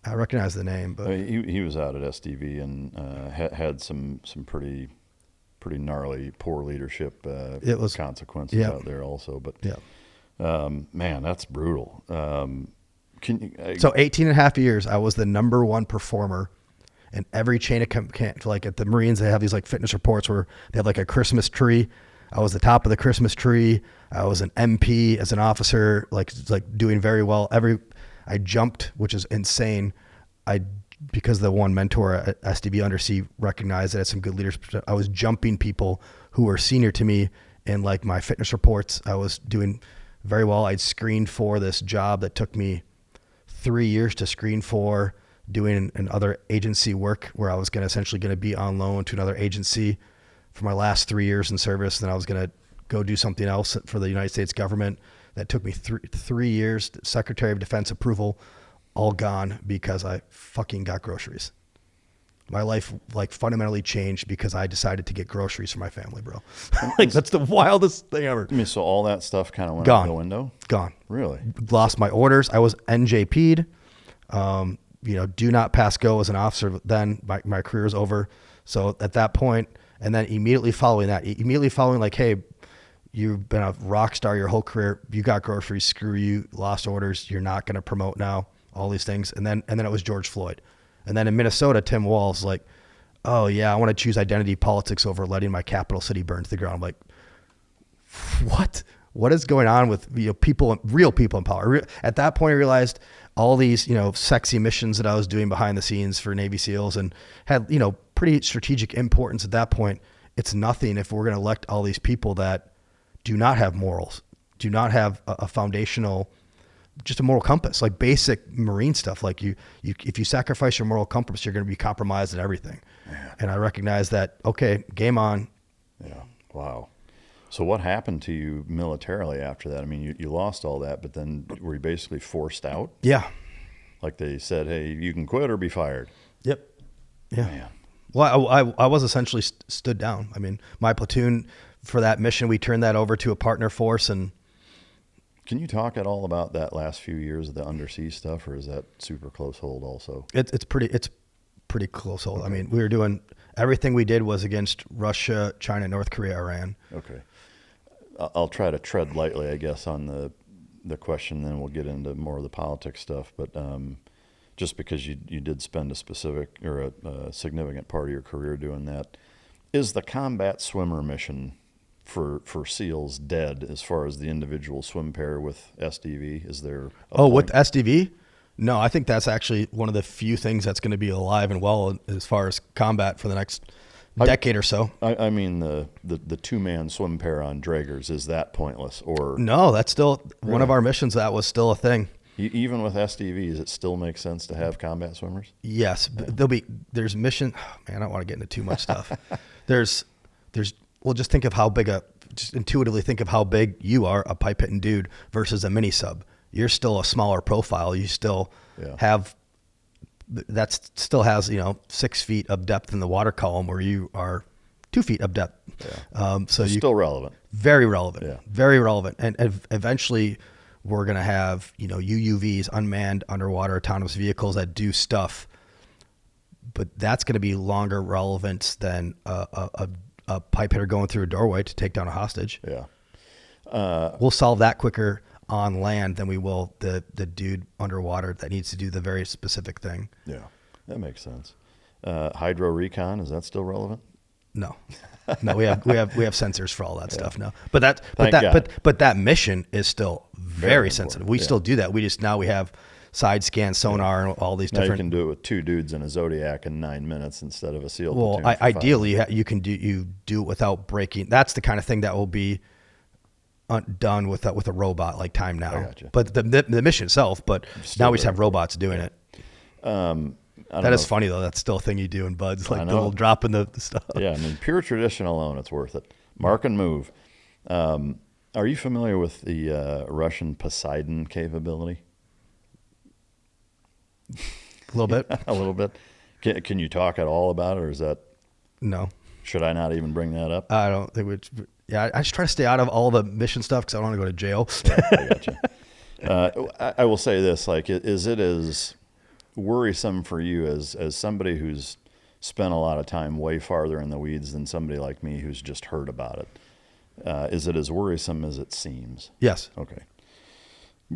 I recognize the name, but he was out at SDV and had some pretty gnarly poor leadership consequences out there also. But man, that's brutal. So 18 and a half years, I was the number one performer in every chain of command. Like at the Marines, they have these like fitness reports where they have like a Christmas tree. I was the top of the Christmas tree. I was an MP as an officer, like doing very well. I jumped, which is insane. Because the one mentor at SDB Undersea recognized that I had some good leaders. I was jumping people who were senior to me in like my fitness reports. I was doing very well. I'd screened for this job that took me 3 years to screen for, doing another agency work where I was essentially going to be on loan to another agency for my last 3 years in service. Then I was going to go do something else for the United States government. That took me 3 years, Secretary of Defense approval, all gone because I fucking got groceries. My life like fundamentally changed because I decided to get groceries for my family, bro. Like that's the wildest thing ever. I mean, so all that stuff kind of went out the window? Gone. Really? Lost my orders. I was NJP'd. Do not pass go as an officer. Then my career was over. So at that point, and then immediately following like, hey, you've been a rock star your whole career. You got groceries. Screw you. Lost orders. You're not going to promote now. All these things. And then it was George Floyd. And then in Minnesota, Tim Walz like, oh yeah, I want to choose identity politics over letting my capital city burn to the ground. I'm like, what is going on with people, real people in power? At that point, I realized all these, sexy missions that I was doing behind the scenes for Navy SEALs and had, pretty strategic importance at that point. It's nothing if we're going to elect all these people that do not have morals, do not have a foundational, just a moral compass, like basic Marine stuff. Like if you sacrifice your moral compass, you're going to be compromised in everything. Man. And I recognize that, okay, game on. Yeah. Wow. So what happened to you militarily after that? I mean, you lost all that, but then were you basically forced out? Yeah. Like they said, hey, you can quit or be fired. Yep. Yeah. Man. Well, I was essentially stood down. I mean, my platoon for that mission, we turned that over to a partner force, and Can you talk at all about that last few years of the undersea stuff, or is that super close hold also? It's pretty close hold. Okay. I mean, we were doing everything we did was against Russia, China, North Korea, Iran. Okay. I'll try to tread lightly, I guess, on the question, then we'll get into more of the politics stuff. But just because you did spend a specific or a significant part of your career doing that, is the combat swimmer mission for SEALs dead as far as the individual swim pair with SDV? Is there with SDV? No, I think that's actually one of the few things that's going to be alive and well as far as combat for the next decade or so. I mean the two-man swim pair on Dragers, is that pointless? Or no, that's still one of our missions. That was still a thing. Even with SDVs, it still makes sense to have combat swimmers? Yes. Yeah. There's mission. Man, I don't want to get into too much stuff. Well, just think of just intuitively think of how big you are, a pipe hitting dude versus a mini sub. You're still a smaller profile. You still have, that still has, 6 feet of depth in the water column where you are 2 feet of depth. Yeah. So still relevant. Very relevant. Yeah. Very relevant. And eventually we're going to have, UUVs, unmanned underwater autonomous vehicles that do stuff, but that's going to be longer relevance than a pipe hitter going through a doorway to take down a hostage. Yeah. We'll solve that quicker on land than we will the dude underwater that needs to do the very specific thing. Yeah, that makes sense. Hydro recon, is that still relevant? No, we have sensors for all that stuff now. But that mission is still very sensitive. We still do that. We have side scan sonar and all these different. Now you can do it with 2 dudes in a Zodiac in 9 minutes instead of a SEAL. Well, ideally you can do it without breaking. That's the kind of thing that will be done with a robot like Time Now. Gotcha. But the mission itself. But now we just have robots doing it. That is funny though. That's still a thing you do in buds, like the little drop in the stuff. Yeah, I mean, pure tradition alone, it's worth it. Mark and move. Are you familiar with the Russian Poseidon capability? A little bit. A little bit. Can you talk at all about it, or is that? No. Should I not even bring that up? I don't think we. Yeah, I just try to stay out of all the mission stuff because I don't want to go to jail. I gotcha. I will say this: is it as worrisome for you as somebody who's spent a lot of time way farther in the weeds than somebody like me who's just heard about it? Is it as worrisome as it seems? Yes. Okay.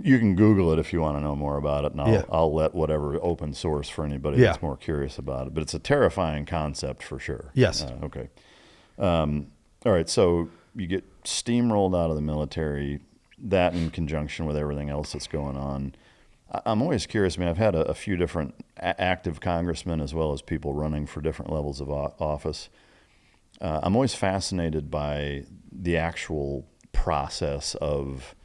You can Google it if you want to know more about it, and I'll let whatever open source for anybody that's more curious about it. But it's a terrifying concept for sure. Yes. Okay. All right. So you get steamrolled out of the military, that in conjunction with everything else that's going on. I'm always curious. I mean, I've had a few different active congressmen as well as people running for different levels of office. I'm always fascinated by the actual process of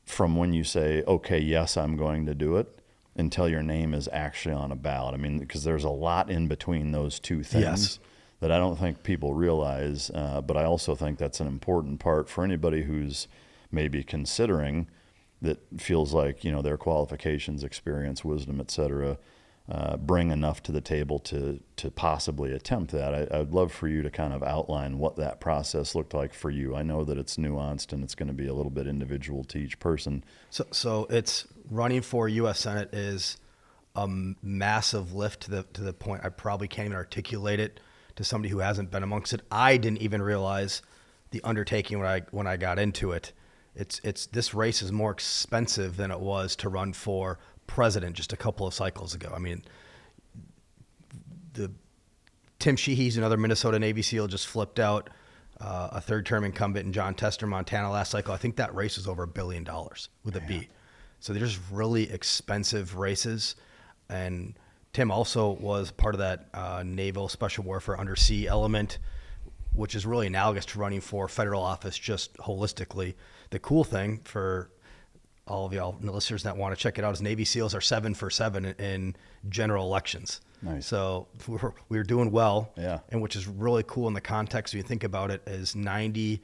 from when you say, okay, yes, I'm going to do it, until your name is actually on a ballot. I mean, because there's a lot in between those two things that I don't think people realize, but I also think that's an important part for anybody who's maybe considering that feels like, their qualifications, experience, wisdom, et cetera, bring enough to the table to possibly attempt that. I would love for you to kind of outline what that process looked like for you. I know that it's nuanced and it's going to be a little bit individual to each person. So it's running for U.S. Senate is a massive lift to the point I probably can't even articulate it to somebody who hasn't been amongst it. I didn't even realize the undertaking when I got into it. It's this race is more expensive than it was to run for president just a couple of cycles ago. I mean, Tim Sheehy's another Minnesota Navy SEAL just flipped out a third-term incumbent in John Tester, Montana last cycle. I think that race was over $1 billion with a B. So they're just really expensive races. And Tim also was part of that naval special warfare undersea element, which is really analogous to running for federal office just holistically. The cool thing for all of y'all listeners that want to check it out is Navy SEALs are 7 for 7 in general elections. Nice. So we're doing well. Yeah. And which is really cool in the context, when you think about it, is 93%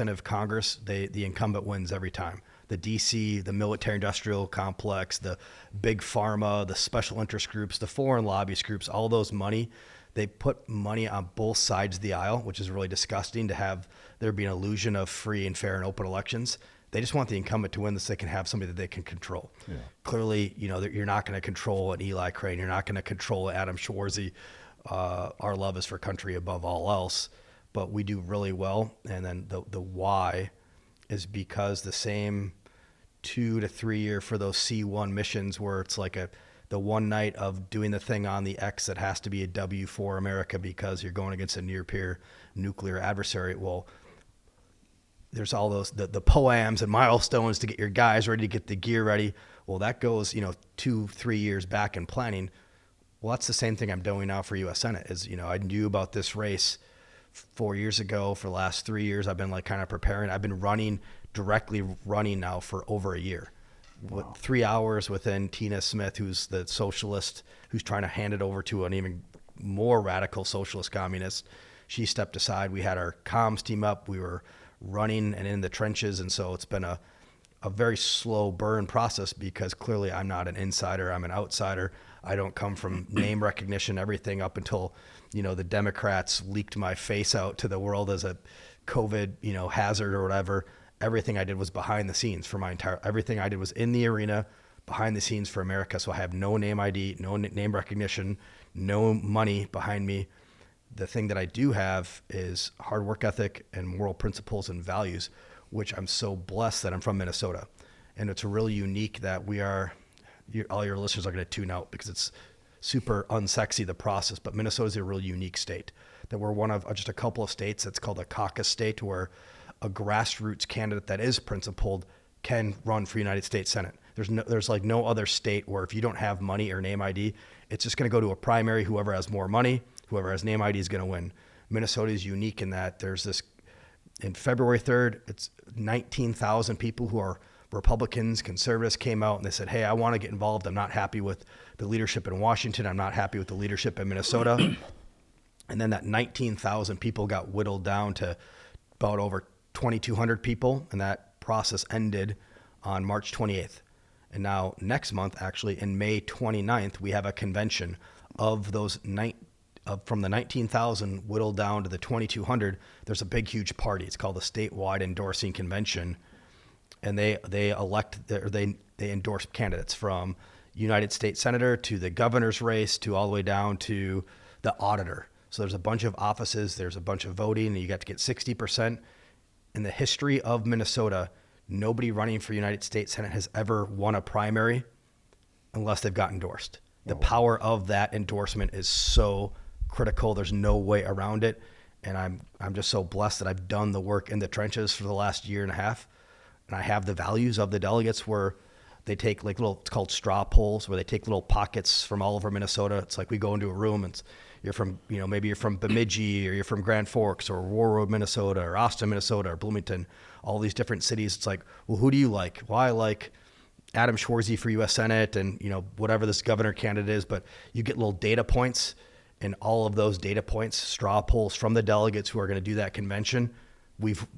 of Congress, the incumbent wins every time. The DC, the military industrial complex, the big pharma, the special interest groups, the foreign lobbyist groups, all those money, they put money on both sides of the aisle, which is really disgusting to have there be an illusion of free and fair and open elections. They just want the incumbent to win so they can have somebody that they can control. Yeah. Clearly, you're not going to control an Eli Crane. You're not going to control Adam Schwarze. Our love is for country above all else, but we do really well. And then the why is because the same 2 to 3 year for those C1 missions where it's like the one night of doing the thing on the X that has to be a W for America because you're going against a near peer nuclear adversary. Well, there's all those, the poems and milestones to get your guys ready, to get the gear ready. Well, that goes, 2-3 years back in planning. Well, that's the same thing I'm doing now for U.S. Senate is, I knew about this race 4 years ago. For the last 3 years, I've been kind of preparing. I've been directly running now for over a year. Wow. 3 hours within Tina Smith, who's the socialist, who's trying to hand it over to an even more radical socialist communist. She stepped aside. We had our comms team up. We were running and in the trenches. And so it's been a very slow burn process because clearly I'm not an insider. I'm an outsider. I don't come from name recognition, everything up until, the Democrats leaked my face out to the world as a COVID, hazard or whatever. Everything I did was behind the scenes for everything I did was in the arena, behind the scenes for America. So I have no name ID, no name recognition, no money behind me. The thing that I do have is hard work ethic and moral principles and values, which I'm so blessed that I'm from Minnesota. And it's really unique that all your listeners are going to tune out because it's super unsexy, the process, but Minnesota is a really unique state. That we're one of just a couple of states that's called a caucus state where a grassroots candidate that is principled can run for United States Senate. There's like no other state where if you don't have money or name ID, it's just going to go to a primary. Whoever has more money, whoever has name ID is going to win. Minnesota is unique in that there's this, in February 3rd, it's 19,000 people who are Republicans, conservatives came out and they said, hey, I want to get involved. I'm not happy with the leadership in Washington. I'm not happy with the leadership in Minnesota. And then that 19,000 people got whittled down to about over 2,200 people. And that process ended on March 28th. And now next month, actually in May 29th, we have a convention of those from the 19,000 whittled down to the 2,200. There's a big, huge party. It's called the Statewide Endorsing Convention. And they endorse candidates from United States Senator to the governor's race to all the way down to the auditor. So there's a bunch of offices, there's a bunch of voting, and you got to get 60%. In the history of Minnesota, nobody running for United States Senate has ever won a primary unless they've got endorsed. The power of that endorsement is so critical. There's no way around it. And I'm just so blessed that I've done the work in the trenches for the last year and a half. And I have the values of the delegates where they take it's called straw polls, where they take little pockets from all over Minnesota. It's like we go into a room and you're from, maybe you're from Bemidji or you're from Grand Forks or Warroad, Minnesota or Austin, Minnesota or Bloomington, all these different cities. It's like, well, who do you like? Well, I like Adam Schwarze for U.S. Senate and, whatever this governor candidate is, but you get little data points, and all of those data points, straw polls from the delegates who are going to do that convention.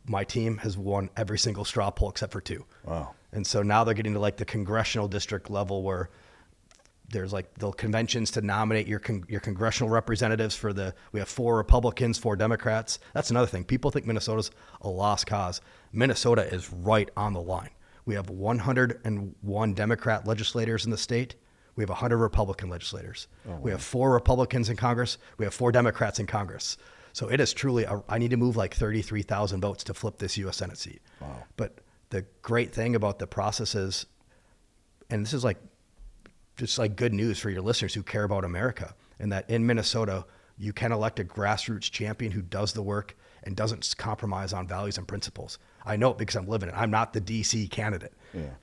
My team has won every single straw poll except for 2. Wow. And so now they're getting to the congressional district level where there's the conventions to nominate your congressional representatives we have 4 Republicans, 4 Democrats. That's another thing. People think Minnesota's a lost cause. Minnesota is right on the line. We have 101 Democrat legislators in the state. We have 100 Republican legislators. Oh, wow. We have 4 Republicans in Congress. We have 4 Democrats in Congress. So it is truly, I need to move 33,000 votes to flip this U.S. Senate seat. Wow. But the great thing about the process is, and this is just good news for your listeners who care about America, and that in Minnesota, you can elect a grassroots champion who does the work and doesn't compromise on values and principles. I know it because I'm living it. I'm not the DC candidate,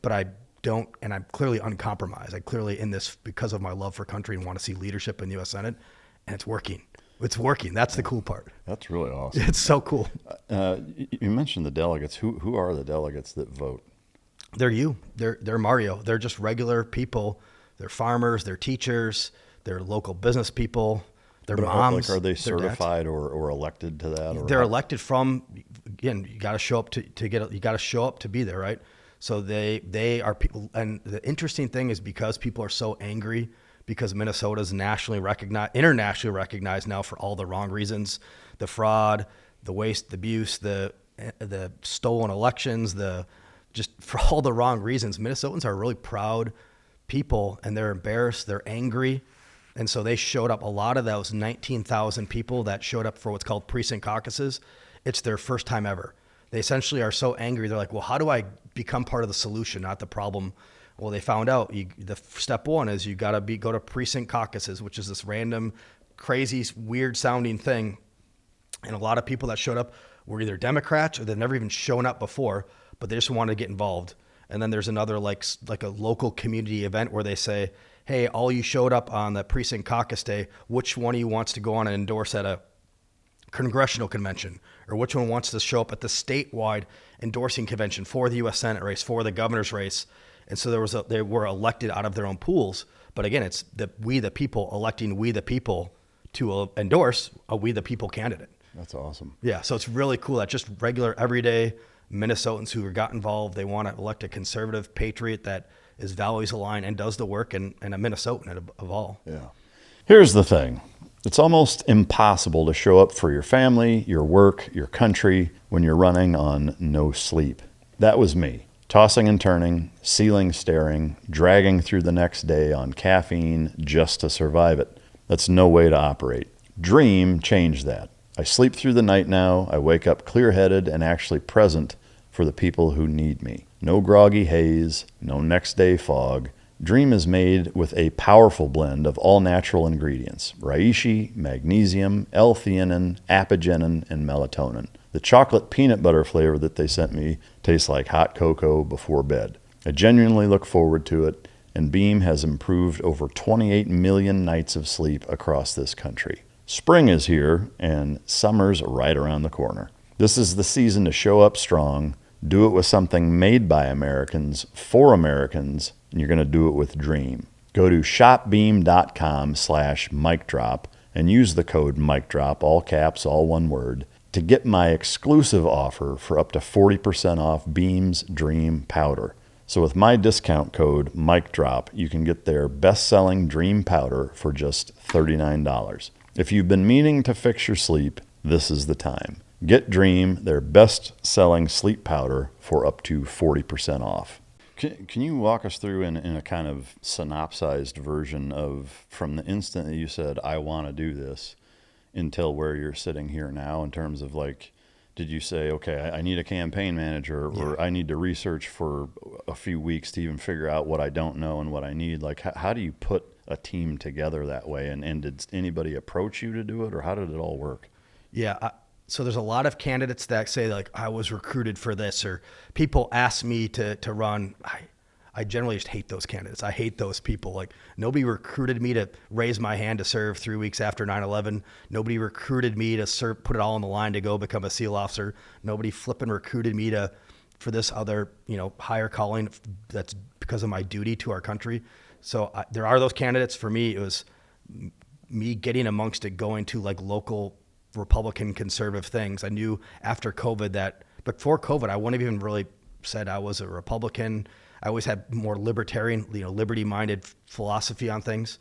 but I don't, and I'm clearly uncompromised. I'm clearly in this because of my love for country and want to see leadership in the U.S. Senate, and it's working. It's working. That's the cool part. That's really awesome. It's so cool. You mentioned the delegates. Who are the delegates that vote? They're you. They're Mario. They're just regular people. They're farmers. They're teachers. They're local business people. They're moms. Are they certified or elected to that? Or they're elected from. Again, you got to show up you got to show up to be there, right? So they are people. And the interesting thing is because people are so angry. Because Minnesota's internationally recognized now for all the wrong reasons, the fraud, the waste, the abuse, the stolen elections, the just for all the wrong reasons. Minnesotans are really proud people, and they're embarrassed, they're angry. And so they showed up. A lot of those 19,000 people that showed up for what's called precinct caucuses, it's their first time ever. They essentially are so angry. They're like, well, how do I become part of the solution, not the problem? Well, they found out the step one is you got to go to precinct caucuses, which is this random, crazy, weird sounding thing. And a lot of people that showed up were either Democrats or they've never even shown up before, but they just wanted to get involved. And then there's another like a local community event where they say, hey, all you showed up on the precinct caucus day, which one of you wants to go on and endorse at a congressional convention, or which one wants to show up at the statewide endorsing convention for the U.S. Senate race, for the governor's race. And so they were elected out of their own pools. But again, it's we the people electing we the people to endorse a we the people candidate. That's awesome. Yeah, so it's really cool that just regular, everyday Minnesotans who got involved, they want to elect a conservative patriot that is values aligned and does the work, and a Minnesotan of all. Yeah. Here's the thing. It's almost impossible to show up for your family, your work, your country when you're running on no sleep. That was me. Tossing and turning, ceiling staring, dragging through the next day on caffeine just to survive it. That's no way to operate. Dream changed that. I sleep through the night now. I wake up clear-headed and actually present for the people who need me. No groggy haze, no next day fog. Dream is made with a powerful blend of all natural ingredients: reishi, magnesium, L-theanine, apigenin, and melatonin. The chocolate peanut butter flavor that they sent me tastes like hot cocoa before bed. I genuinely look forward to it, and Beam has improved over 28 million nights of sleep across this country. Spring is here, and summer's right around the corner. This is the season to show up strong, do it with something made by Americans, for Americans, and you're going to do it with Dream. Go to shopbeam.com/micdrop and use the code MicDrop, all caps, all one word, to get my exclusive offer for up to 40% off Beam's Dream Powder. So with my discount code MicDrop, you can get their best-selling Dream Powder for just $39. If you've been meaning to fix your sleep, this is the time. Get Dream, their best-selling sleep powder, for up to 40% off. Can you walk us through in a kind of synopsized version of from the instant that you said, I want to do this, until where you're sitting here now, in terms of like, did you say, okay, I need a campaign manager, or I need to research for a few weeks to even figure out what I don't know and what I need? Like, how do you put a team together that way? And did anybody approach you to do it, or how did it all work? Yeah. So there's a lot of candidates that say like, I was recruited for this, or people ask me to run. I generally just hate those candidates. I hate those people. Like, nobody recruited me to raise my hand to serve 3 weeks after 9/11. Nobody recruited me to serve, put it all on the line to go become a SEAL officer. Nobody flipping recruited me for this other, higher calling that's because of my duty to our country. So there are those candidates. For me, it was me getting amongst it, going to like local Republican conservative things. I knew after COVID that, before COVID, I wouldn't have even really said I was a Republican. I always had more libertarian, liberty-minded philosophy on things,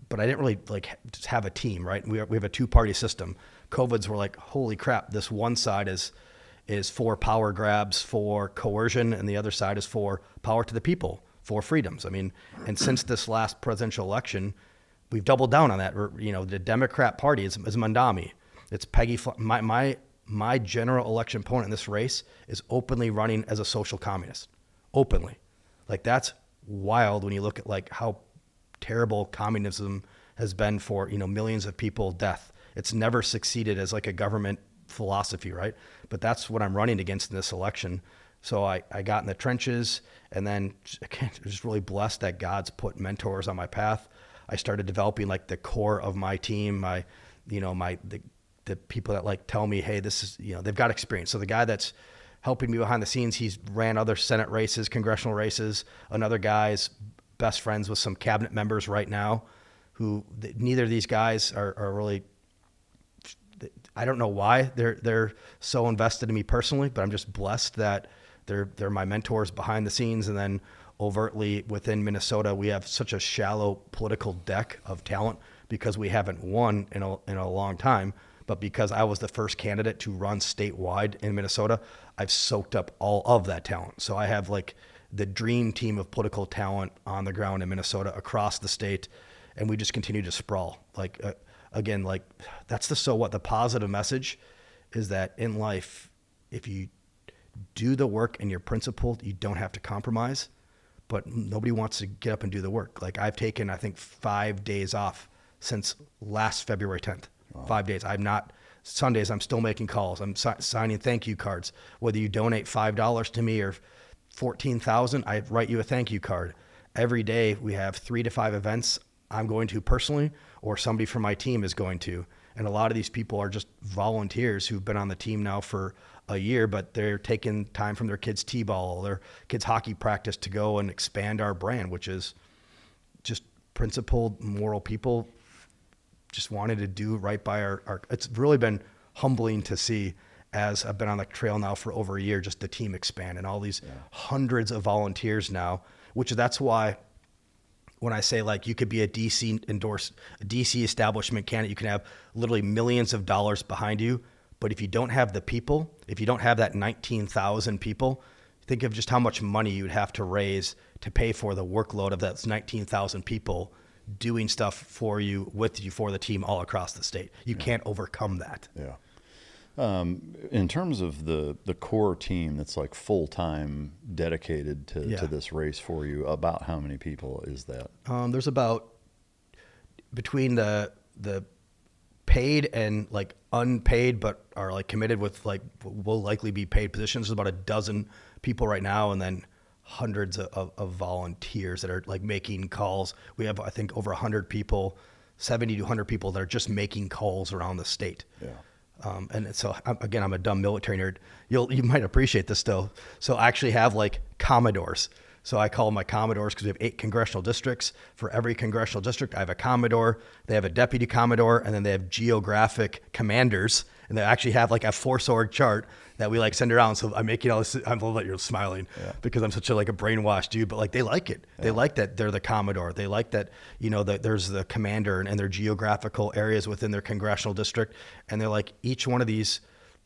but I didn't really like just have a team, right? We have a two-party system. COVIDs were like, holy crap, this one side is for power grabs, for coercion, and the other side is for power to the people, for freedoms. I mean, and since this last presidential election, we've doubled down on that. The Democrat Party is Mandami. It's Peggy. My general election opponent in this race is openly running as a social communist. Openly. Like, that's wild when you look at like how terrible communism has been for, millions of people, death. It's never succeeded as like a government philosophy, right? But that's what I'm running against in this election. So I got in the trenches, and then again, just really blessed that God's put mentors on my path. I started developing like the core of my team, the people that like tell me, hey, this is, they've got experience. So the guy that's helping me behind the scenes, he's ran other Senate races, congressional races. Another guy's best friends with some cabinet members right now, who neither of these guys are really, I don't know why they're so invested in me personally, but I'm just blessed that they're my mentors behind the scenes. And then overtly within Minnesota, we have such a shallow political deck of talent because we haven't won in a long time. But because I was the first candidate to run statewide in Minnesota, I've soaked up all of that talent. So I have like the dream team of political talent on the ground in Minnesota across the state, and we just continue to sprawl. Like, again, like that's the so what. The positive message is that in life, if you do the work and you're principled, you don't have to compromise. But nobody wants to get up and do the work. Like I've taken, I think, 5 days off since last February 10th. Wow. 5 days. Sundays, I'm still making calls. I'm signing thank you cards. Whether you donate $5 to me or 14,000, I write you a thank you card. Every day we have 3 to 5 events I'm going to personally, or somebody from my team is going to. And a lot of these people are just volunteers who've been on the team now for a year, but they're taking time from their kids' t-ball, their kids' hockey practice to go and expand our brand, which is just principled, moral people just wanted to do right by our it's really been humbling to see as I've been on the trail now for over a year, just the team expand and all these hundreds of volunteers now, which that's why when I say like you could be a DC establishment candidate, you can have literally millions of dollars behind you. But if you don't have the people, if you don't have that 19,000 people, think of just how much money you'd have to raise to pay for the workload of those 19,000 people doing stuff for you, with you, for the team all across the state. You can't overcome that. Yeah. In terms of the core team that's like full-time dedicated to this race for you, about how many people is that? There's about, between the paid and like unpaid, but are like committed with like will likely be paid positions, there's about a dozen people right now, and then hundreds of volunteers that are like making calls. We have, I think, over 100 people, 70 to 100 people that are just making calls around the state. Yeah. And so again, I'm a dumb military nerd. You might appreciate this though. So I actually have like commodores. So I call them my commodores because we have 8 congressional districts. For every congressional district, I have a commodore. They have a deputy commodore, and then they have geographic commanders. And they actually have like a force org chart that we like send around. So I'm making all this. I love that you're smiling because I'm such a brainwashed dude. But like they like it. Yeah. They like that they're the commodore. They like that that there's the commander and their geographical areas within their congressional district. And they're like each one of these.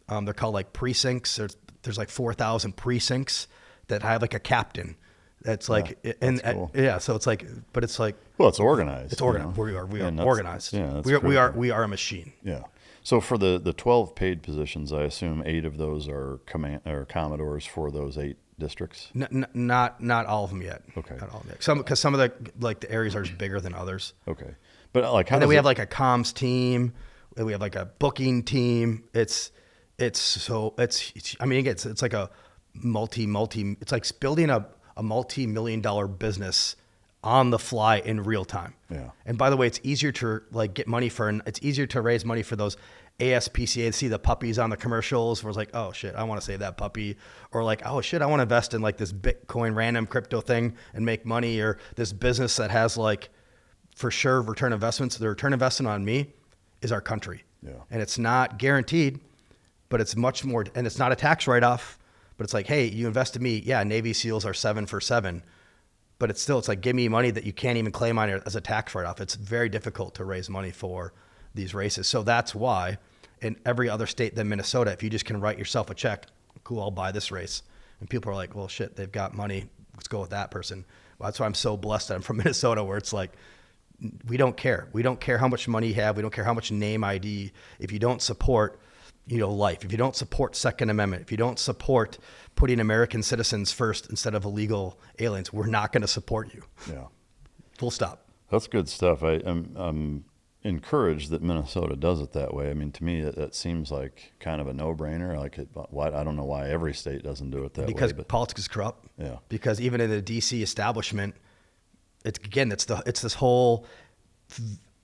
They're called like precincts. There's like 4,000 precincts that have like a captain. That's like, cool. So it's like, but it's like, well, it's organized. It's organized. We are organized. Yeah, we are a machine. Yeah. So for the 12 paid positions, I assume 8 of those are commodores for those 8 districts. Not all of them yet. Okay. Not all of them yet. Because some of the areas are just bigger than others. Okay. But like, how? And then we have like a comms team. And we have like a booking team. It's like a multi. It's like building a multi-million-dollar business on the fly in real time. Yeah. And by the way, it's easier to get money it's easier to raise money for those ASPCA, see the puppies on the commercials where it's like, oh shit, I want to save that puppy. Or like, oh shit, I want to invest in like this Bitcoin random crypto thing and make money, or this business that has like for sure return investments. The return investment on me is our country. Yeah. And it's not guaranteed, but it's much more, and it's not a tax write-off. But it's like, hey, you invested me. Yeah, Navy SEALs are 7 for 7. But it's like, give me money that you can't even claim on it as a tax write-off. It's very difficult to raise money for these races. So that's why in every other state than Minnesota, if you just can write yourself a check, cool, I'll buy this race. And people are like, well, shit, they've got money. Let's go with that person. Well, that's why I'm so blessed that I'm from Minnesota, where it's like, we don't care. We don't care how much money you have. We don't care how much name ID. If you don't support life, if you don't support Second Amendment, if you don't support putting American citizens first instead of illegal aliens, we're not going to support you. Yeah. Full stop. That's good stuff. I'm encouraged that Minnesota does it that way. I mean, to me, that seems like kind of a no-brainer. I don't know why every state doesn't do it that way. Because politics is corrupt. Yeah. Because even in the DC establishment, it's this whole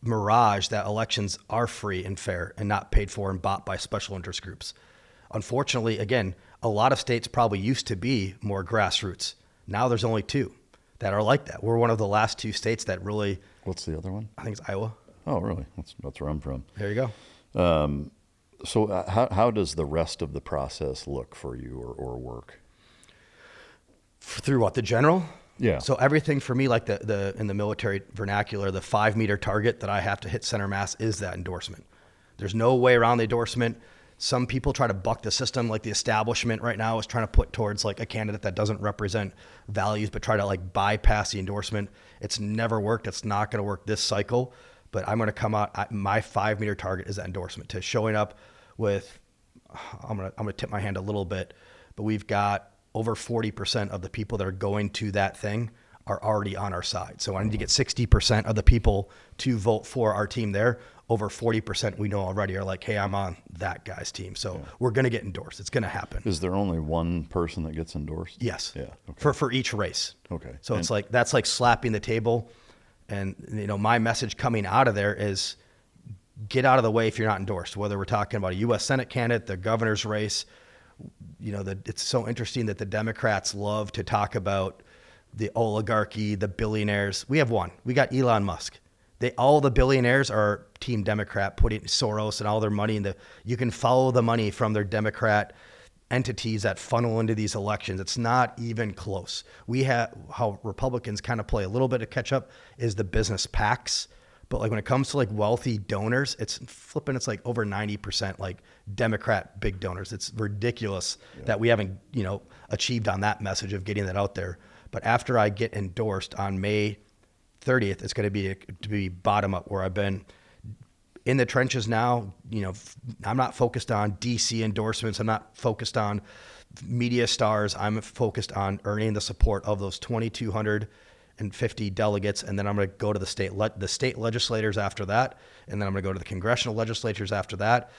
mirage that elections are free and fair and not paid for and bought by special interest groups. Unfortunately, again, a lot of states probably used to be more grassroots. Now there's only 2 that are like that. We're one of the last 2 states that really. What's the other one? I think it's Iowa. Oh, really? That's where I'm from. There you go. So how does the rest of the process look for you or work? Through what, the general? Yeah. So everything for me, like the in the military vernacular, the 5-meter target that I have to hit center mass is that endorsement. There's no way around the endorsement. Some people try to buck the system, like the establishment right now is trying to put towards like a candidate that doesn't represent values, but try to like bypass the endorsement. It's never worked. It's not going to work this cycle. But I'm going to come out. My 5-meter target is that endorsement, to showing up with. I'm going to tip my hand a little bit, but we've got over 40% of the people that are going to that thing are already on our side. So I need to get 60% of the people to vote for our team there. Over 40% we know already are like, hey, I'm on that guy's team. So we're going to get endorsed. It's going to happen. Is there only one person that gets endorsed? Yes. Yeah. Okay. For each race. Okay. So it's like, that's like slapping the table. And, my message coming out of there is get out of the way if you're not endorsed, whether we're talking about a U.S. Senate candidate, the governor's race. It's so interesting that the Democrats love to talk about the oligarchy, the billionaires. We have one. We got Elon Musk. All the billionaires are Team Democrat, putting Soros and all their money you can follow the money from their Democrat entities that funnel into these elections. It's not even close. We have how Republicans kind of play a little bit of catch up is the business PACs. But like when it comes to like wealthy donors, it's like over 90% like Democrat big donors. It's ridiculous that we haven't, achieved on that message of getting that out there. But after I get endorsed on May 30th, it's going to be bottom up, where I've been in the trenches now. I'm not focused on DC endorsements. I'm not focused on media stars. I'm focused on earning the support of those 2,250 delegates. And then I'm going to go to the state legislators after that. And then I'm going to go to the congressional legislatures after that.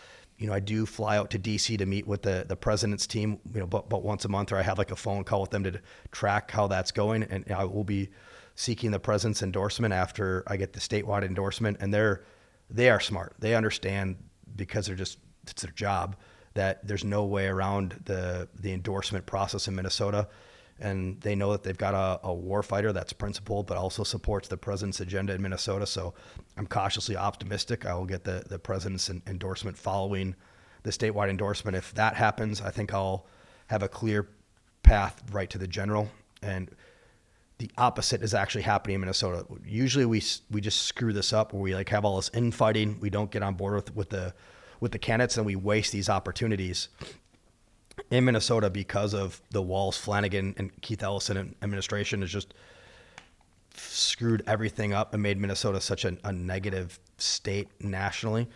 I do fly out to DC to meet with the president's team, but once a month, or I have like a phone call with them to track how that's going. And I will be seeking the president's endorsement after I get the statewide endorsement. And they are smart. They understand, because it's their job, that there's no way around the endorsement process in Minnesota. And they know that they've got a war fighter that's principled, but also supports the president's agenda in Minnesota. So I'm cautiously optimistic I will get the president's endorsement following the statewide endorsement. If that happens, I think I'll have a clear path right to the general. And the opposite is actually happening in Minnesota. Usually we just screw this up, where we like have all this infighting. We don't get on board with the candidates, and we waste these opportunities. In Minnesota, because of the Walz, Flanagan, and Keith Ellison administration, has just screwed everything up and made Minnesota such a negative state nationally.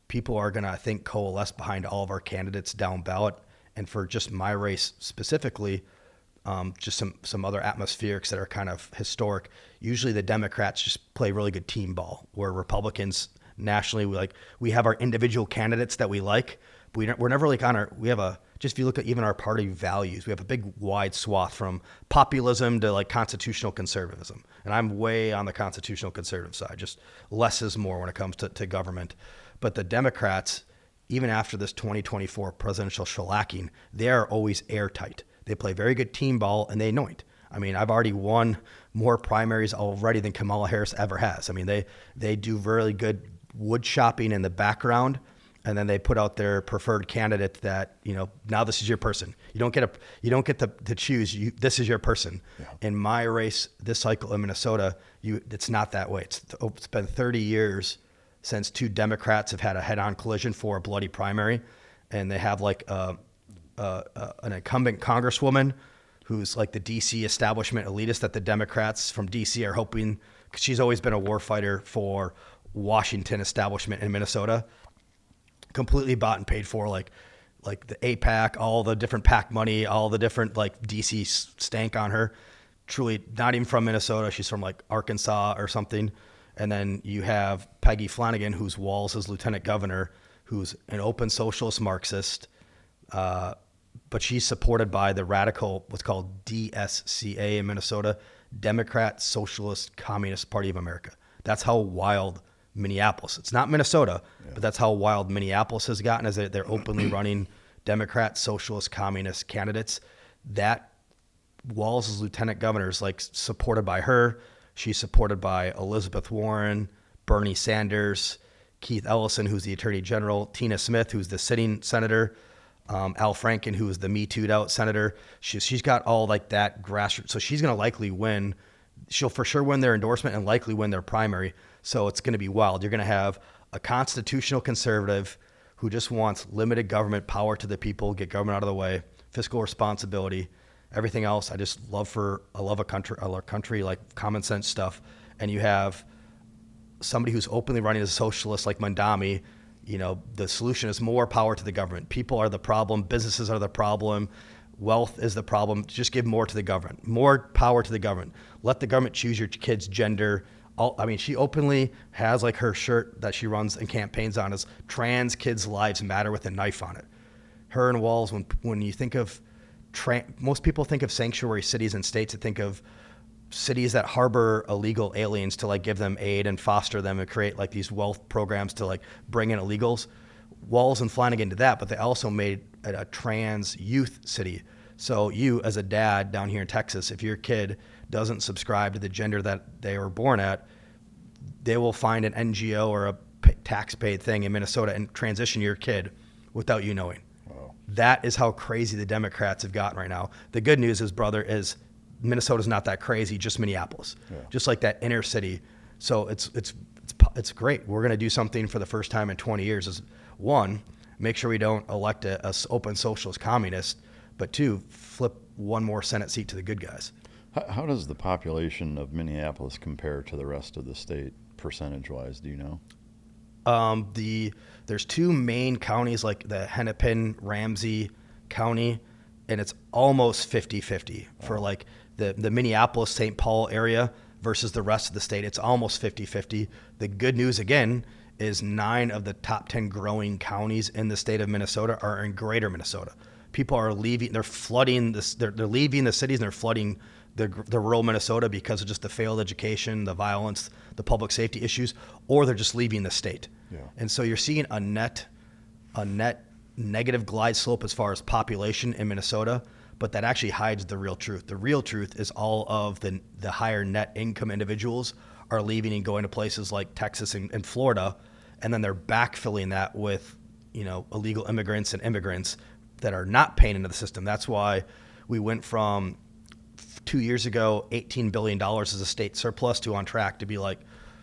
People are going to, I think, coalesce behind all of our candidates down ballot. And for just my race specifically, just some other atmospherics that are kind of historic. Usually the Democrats just play really good team ball, where Republicans nationally, we have our individual candidates that we like, but we're never like if you look at even our party values, we have a big wide swath from populism to like constitutional conservatism. And I'm way on the constitutional conservative side, just less is more when it comes to government. But the Democrats, even after this 2024 presidential shellacking, they are always airtight. They play very good team ball, and they anoint. I mean, I've already won more primaries already than Kamala Harris ever has. I mean, they do really good wood shopping in the background, and then they put out their preferred candidate that, now this is your person. You don't get to choose. This is your person. Yeah. In my race this cycle in Minnesota, it's not that way. It's been 30 years since two Democrats have had a head-on collision for a bloody primary, and they have like an incumbent congresswoman who's like the DC establishment elitist that the Democrats from DC are hoping, because she's always been a war fighter for Washington establishment in Minnesota, completely bought and paid for, like the APAC, all the different PAC money, all the different like DC stank on her. Truly not even from Minnesota. She's from like Arkansas or something. And then you have Peggy Flanagan, who's Walz's lieutenant governor, who's an open socialist Marxist, but she's supported by the radical, what's called DSCA in Minnesota, Democrat Socialist Communist Party of America. That's how wild Minneapolis. It's not Minnesota, but that's how wild Minneapolis has gotten, as they're openly running Democrat, Socialist, Communist candidates. That Walz's lieutenant governor is like supported by her. She's supported by Elizabeth Warren, Bernie Sanders, Keith Ellison, who's the Attorney General, Tina Smith, who's the sitting senator, Al Franken, who is the Me Too'd out senator. She's got all like that grassroots. So she's going to likely win. She'll for sure win their endorsement and likely win their primary. So it's going to be wild. You're going to have a constitutional conservative who just wants limited government, power to the people, get government out of the way, fiscal responsibility, everything else. I love a country, like common sense stuff. And you have somebody who's openly running as a socialist like Mandami. The solution is more power to the government. People are the problem. Businesses are the problem. Wealth is the problem. Just give more to the government, more power to the government. Let the government choose your kid's gender. She openly has like her shirt that she runs and campaigns on is trans kids' lives matter with a knife on it. Her and Walls, when you think of, most people think of sanctuary cities and states that think of cities that harbor illegal aliens to like give them aid and foster them and create like these wealth programs to like bring in illegals. Walls and Flanagan did that, but they also made it a trans youth city. So you, as a dad down here in Texas, if your kid doesn't subscribe to the gender that they were born at, they will find an NGO or a tax-paid thing in Minnesota and transition your kid without you knowing. Wow. That is how crazy the Democrats have gotten right now. The good news is, brother, is Minnesota's not that crazy, just Minneapolis, just like that inner city. So it's great. We're going to do something for the first time in 20 years. Is one, make sure we don't elect a open socialist communist, but two, flip one more Senate seat to the good guys. How does the population of Minneapolis compare to the rest of the state percentage-wise? Do you know? There's two main counties, like the Hennepin, Ramsey County, and it's almost 50-50 for like the Minneapolis, St. Paul area versus the rest of the state. It's almost 50-50. The good news, again, is 9 of the top 10 growing counties in the state of Minnesota are in greater Minnesota. People are leaving, they're flooding this, they're leaving the cities and they're flooding the rural Minnesota because of just the failed education, the violence, the public safety issues, or they're just leaving the state. Yeah. And so you're seeing a net negative glide slope as far as population in Minnesota, but that actually hides the real truth. The real truth is all of the higher net income individuals are leaving and going to places like Texas and Florida, and then they're backfilling that with, illegal immigrants and immigrants that are not paying into the system. That's why we went from 2 years ago, $18 billion as a state surplus to on track to be like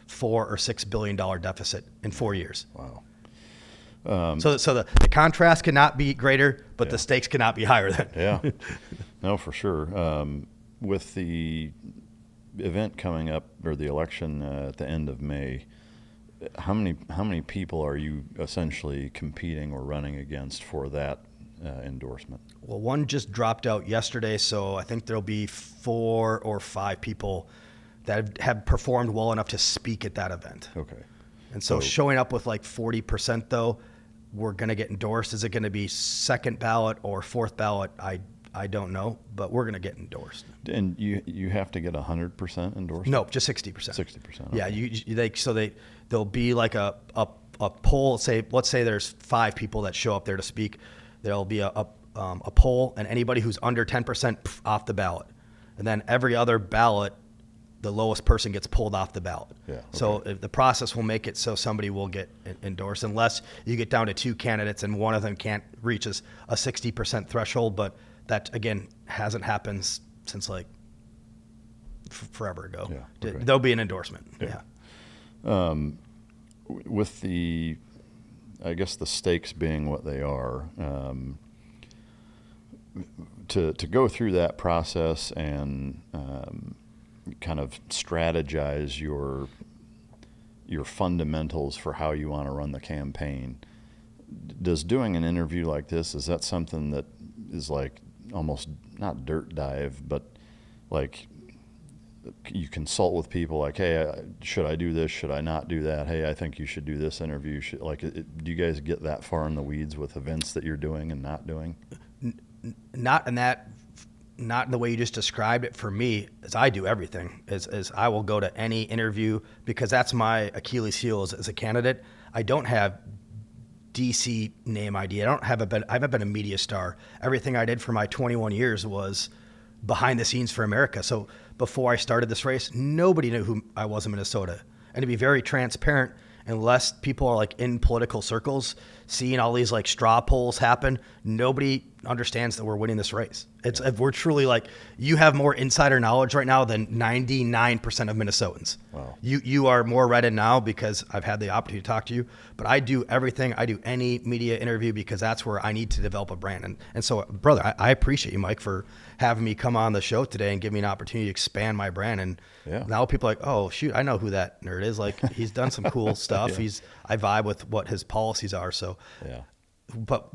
$4 or $6 billion deficit in 4 years. Wow. So the contrast cannot be greater, but the stakes cannot be higher then. Yeah, no, for sure. With the event coming up, or the election at the end of May, how many people are you essentially competing or running against for that endorsement? Well, one just dropped out yesterday, so I think there'll be 4 or 5 people that have performed well enough to speak at that event. Okay. And so showing up with like 40% though, we're going to get endorsed. Is it going to be second ballot or fourth ballot? I don't know, but we're going to get endorsed. And you have to get 100% endorsement? No, just 60%. 60%. Yeah, there'll be like a poll. Let's say there's 5 people that show up there to speak. There'll be a poll, and anybody who's under 10% off the ballot. And then every other ballot, the lowest person gets pulled off the ballot. Yeah, okay. So the process will make it so somebody will get endorsed, unless you get down to 2 candidates and one of them can't reach a 60% threshold. But that, again, hasn't happened since like forever ago. Yeah, okay. There'll be an endorsement. Yeah. With the, I guess the stakes being what they are, to go through that process and kind of strategize your fundamentals for how you want to run the campaign. Does doing an interview like this, is that something that is like almost not dirt dive, but like you consult with people like, hey, should I do this? Should I not do that? Hey, I think you should do this interview. Do you guys get that far in the weeds with events that you're doing and not doing? Not in the way you just described it. For me, as I do everything, is I will go to any interview because that's my Achilles heel as a candidate. I don't have DC name ID. I haven't been a media star. Everything I did for my 21 years was behind the scenes for America. So before I started this race, nobody knew who I was in Minnesota. And to be very transparent, unless people are like in political circles, seeing all these like straw polls happen, nobody understands that we're winning this race. We're truly like, you have more insider knowledge right now than 99% of Minnesotans. Wow. You are more read in now because I've had the opportunity to talk to you, but I do everything. I do any media interview because that's where I need to develop a brand. And so, brother, I appreciate you, Mike, for having me come on the show today and give me an opportunity to expand my brand. And now people are like, oh shoot, I know who that nerd is. Like, he's done some cool stuff. I vibe with what his policies are. So, but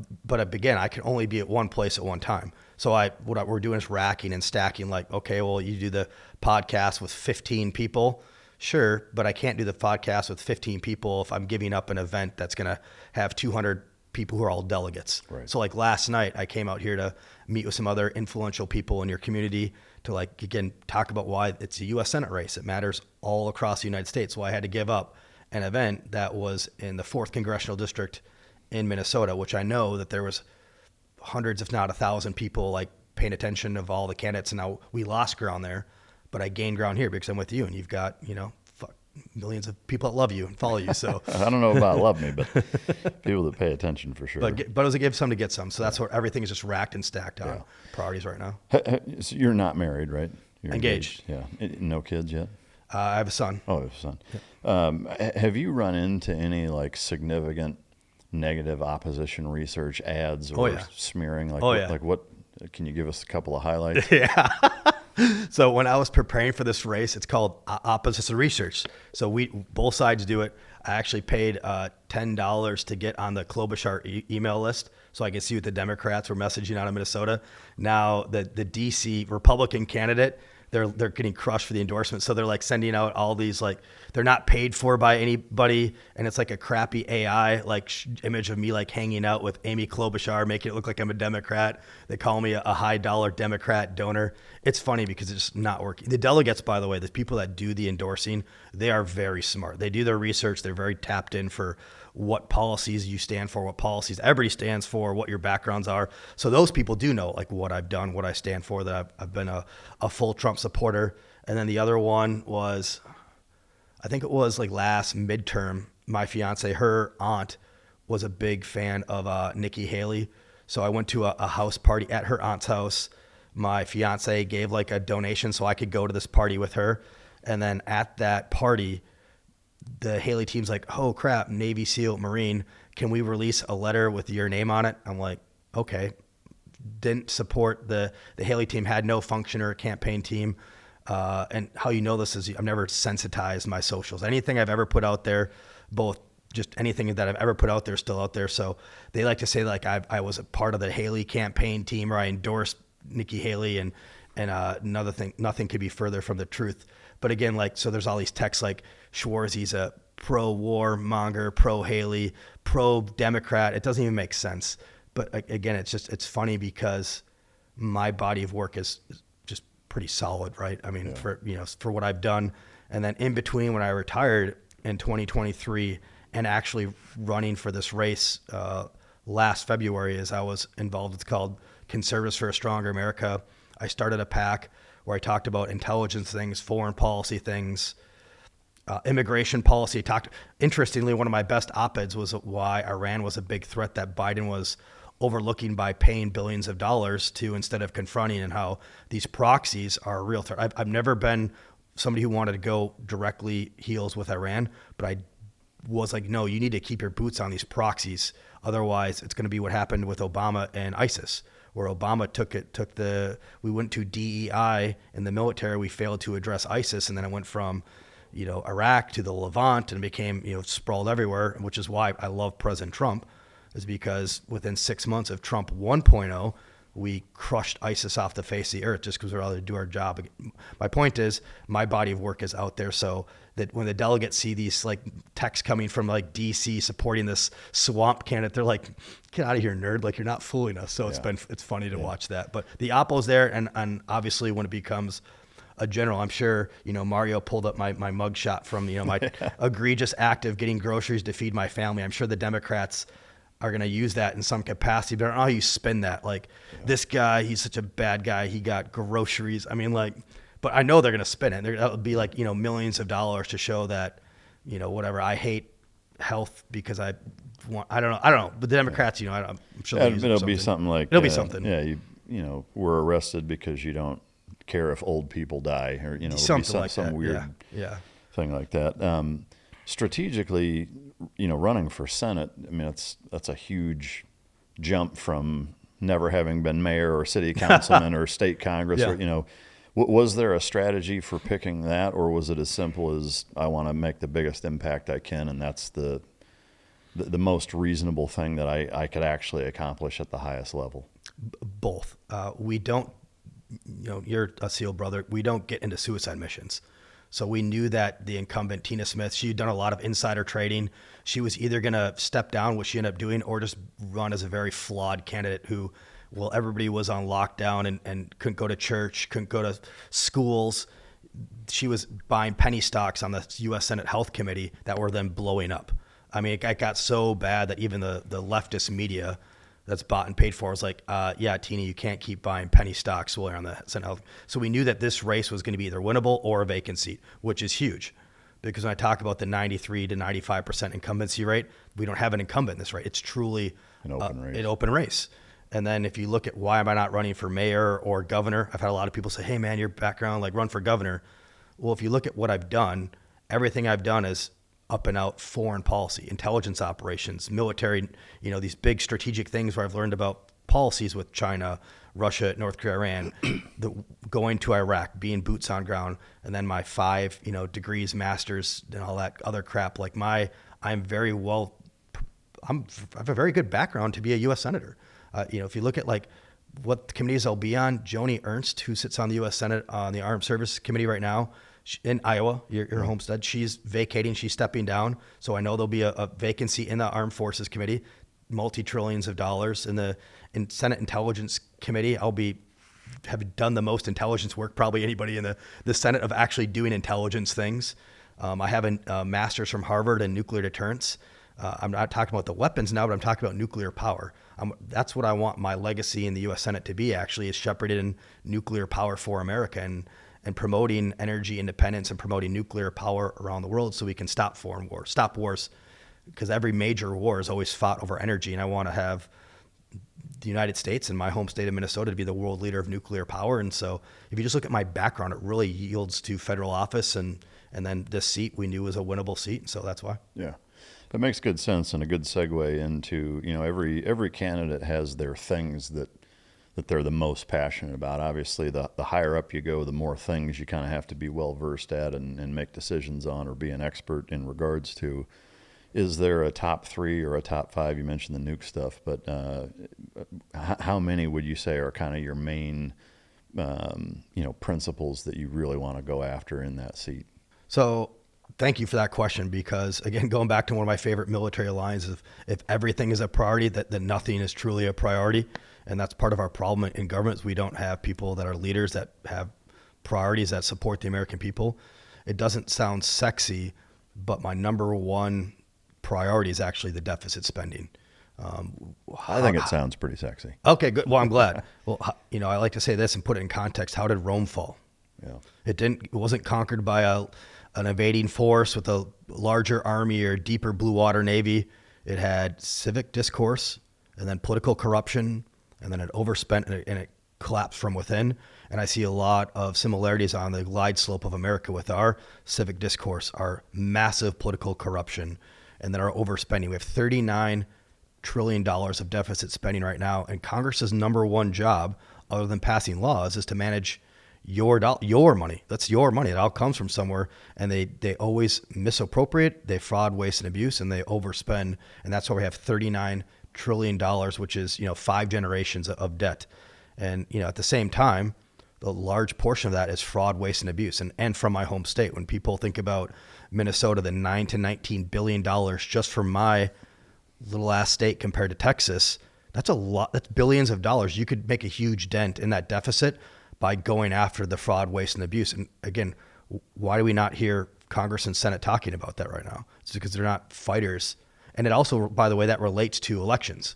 again, I can only be at one place at one time. So what we're doing is racking and stacking. Like, okay, well, you do the podcast with 15 people, sure, but I can't do the podcast with 15 people if I'm giving up an event that's going to have 200 people who are all delegates. Right. So like last night, I came out here to meet with some other influential people in your community to, like, again, talk about why it's a U.S. Senate race. It matters all across the United States. So I had to give up an event that was in the 4th Congressional District in Minnesota, which I know that there was hundreds, if not 1,000 people like paying attention of all the candidates. And now we lost ground there, but I gained ground here because I'm with you, and you've got, millions of people that love you and follow you. So I don't know about love me, but people that pay attention for sure. But it was a give some to get some. So that's what everything is, just racked and stacked on priorities right now. So you're not married, right? You're engaged. Yeah. No kids yet? I have a son. Oh, you have a son. Yeah. Have you run into any like significant negative opposition research ads or smearing? Like what? Can you give us a couple of highlights? Yeah. So when I was preparing for this race, it's called opposition research. So both sides do it. I actually paid $10 to get on the Klobuchar email list so I could see what the Democrats were messaging out of Minnesota. Now the DC Republican candidate, they're getting crushed for the endorsement. So they're like sending out all these, like, they're not paid for by anybody. And it's like a crappy AI, like image of me like hanging out with Amy Klobuchar, making it look like I'm a Democrat. They call me a high dollar Democrat donor. It's funny because it's just not working. The delegates, by the way, the people that do the endorsing, they are very smart. They do their research. They're very tapped in for what policies you stand for, what policies everybody stands for, what your backgrounds are. So those people do know like what I've done, what I stand for, that I've been a full Trump supporter. And then the other one was, I think it was like last midterm, my fiance, her aunt was a big fan of Nikki Haley. So I went to a house party at her aunt's house. My fiance gave like a donation so I could go to this party with her. And then at that party, the Haley team's like, oh crap, Navy SEAL Marine, can we release a letter with your name on it? I'm like, okay. Didn't support the Haley team, had no function or campaign team. And how you know this is I've never sensitized my socials. Anything I've ever put out there, both just anything that I've ever put out there is still out there. So they like to say like I was a part of the Haley campaign team, or I endorsed Nikki Haley, and another thing, nothing could be further from the truth. But again, like, so there's all these texts like Schwarze, he's a pro-war monger, pro-Haley, pro-Democrat. It doesn't even make sense. But again, it's funny because my body of work is just pretty solid, right? I mean, for what I've done. And then in between, when I retired in 2023 and actually running for this race last February, as I was involved, it's called Conservatives for a Stronger America. I started a PAC where I talked about intelligence things, foreign policy things, immigration policy. Interestingly, one of my best op-eds was why Iran was a big threat that Biden was overlooking by paying billions of dollars to, instead of confronting, and how these proxies are a real threat. I've never been somebody who wanted to go directly heels with Iran, but I was like, no, you need to keep your boots on these proxies. Otherwise, it's going to be what happened with Obama and ISIS, where Obama we went to DEI in the military, we failed to address ISIS, and then it went from, Iraq to the Levant and became, sprawled everywhere, which is why I love President Trump, is because within 6 months of Trump 1.0, we crushed ISIS off the face of the earth just because we're able to do our job. My point is, my body of work is out there, so that when the delegates see these like texts coming from like DC supporting this swamp candidate, they're like, get out of here, nerd. Like, you're not fooling us. So it's funny to watch that. But the oppo's there. And obviously when it becomes a general, I'm sure, Mario pulled up my mugshot from, my egregious act of getting groceries to feed my family. I'm sure the Democrats are going to use that in some capacity, but I don't know how you spin that. Like, this guy, he's such a bad guy. He got groceries. I mean, like, but I know they're going to spin it. That would be like, millions of dollars to show that, whatever. I hate health because I I don't know. But the Democrats, I'm sure it'll be something like it'll be something. Yeah, you were arrested because you don't care if old people die, or something like some that. weird thing like that. Strategically, running for Senate, I mean, that's a huge jump from never having been mayor or city councilman or state congress, or was there a strategy for picking that, or was it as simple as I want to make the biggest impact I can, and that's the most reasonable thing that I could actually accomplish at the highest level? Both. We don't, you're a SEAL brother. We don't get into suicide missions. So we knew that the incumbent, Tina Smith, she'd done a lot of insider trading. She was either going to step down, which she ended up doing, or just run as a very flawed candidate who, everybody was on lockdown and couldn't go to church, couldn't go to schools. She was buying penny stocks on the U.S. Senate Health Committee that were then blowing up. I mean, it got so bad that even the leftist media that's bought and paid for was like, Tina, you can't keep buying penny stocks while you're on the Senate Health. So we knew that this race was going to be either winnable or a vacant seat, which is huge. Because when I talk about the 93 to 95% incumbency rate, we don't have an incumbent in this race. It's truly an open race. And then if you look at why am I not running for mayor or governor, I've had a lot of people say, hey man, your background, like run for governor. Well, if you look at what I've done, everything I've done is up and out foreign policy, intelligence operations, military, these big strategic things where I've learned about policies with China, Russia, North Korea, Iran, going to Iraq, being boots on ground, and then my 5, degrees, masters, and all that other crap. Like I have a very good background to be a U.S. Senator. If you look at like what committees I'll be on, Joni Ernst, who sits on the U.S. Senate on the Armed Services Committee right now, in Iowa, your homestead, she's vacating, she's stepping down. So I know there'll be a vacancy in the Armed Forces Committee, multi-trillions of dollars. In Senate Intelligence Committee, have done the most intelligence work, probably anybody in the Senate, of actually doing intelligence things. I have a master's from Harvard in nuclear deterrence. I'm not talking about the weapons now, but I'm talking about nuclear power. That's what I want my legacy in the U.S. Senate to be, actually, is shepherding nuclear power for America and promoting energy independence and promoting nuclear power around the world so we can stop foreign wars, stop wars, because every major war is always fought over energy. And I want to have the United States and my home state of Minnesota to be the world leader of nuclear power. And so if you just look at my background, it really yields to federal office. And then this seat we knew was a winnable seat. And so that's why. Yeah. That makes good sense and a good segue into, every candidate has their things that they're the most passionate about. Obviously, the higher up you go, the more things you kind of have to be well-versed at and make decisions on or be an expert in regards to. Is there a top 3 or a top 5? You mentioned the nuke stuff, but how many would you say are kind of your main principles that you really want to go after in that seat? So thank you for that question, because, again, going back to one of my favorite military lines, if everything is a priority, then nothing is truly a priority. And that's part of our problem in government, is we don't have people that are leaders that have priorities that support the American people. It doesn't sound sexy, but my number one priority is actually the deficit spending. I think it sounds pretty sexy. Okay, good. Well, I'm glad. Well, I like to say this and put it in context. How did Rome fall? Yeah. It wasn't conquered by an invading force with a larger army or deeper blue water navy. It had civic discourse and then political corruption, and then it overspent and it collapsed from within. And I see a lot of similarities on the glide slope of America with our civic discourse, our massive political corruption, and then our overspending. We have $39 trillion of deficit spending right now, and Congress's number one job, other than passing laws, is to manage your money. That's your money. It all comes from somewhere, and they always misappropriate, they fraud, waste, and abuse, and they overspend, and that's why we have $39 trillion, which is 5 generations of debt. And at the same time, the large portion of that is fraud, waste, and abuse. And from my home state, when people think about Minnesota, the $9 to $19 billion just for my little ass state compared to Texas, that's a lot. That's billions of dollars. You could make a huge dent in that deficit by going after the fraud, waste, and abuse. And again, why do we not hear Congress and Senate talking about that right now? It's because they're not fighters. And it also, by the way, that relates to elections,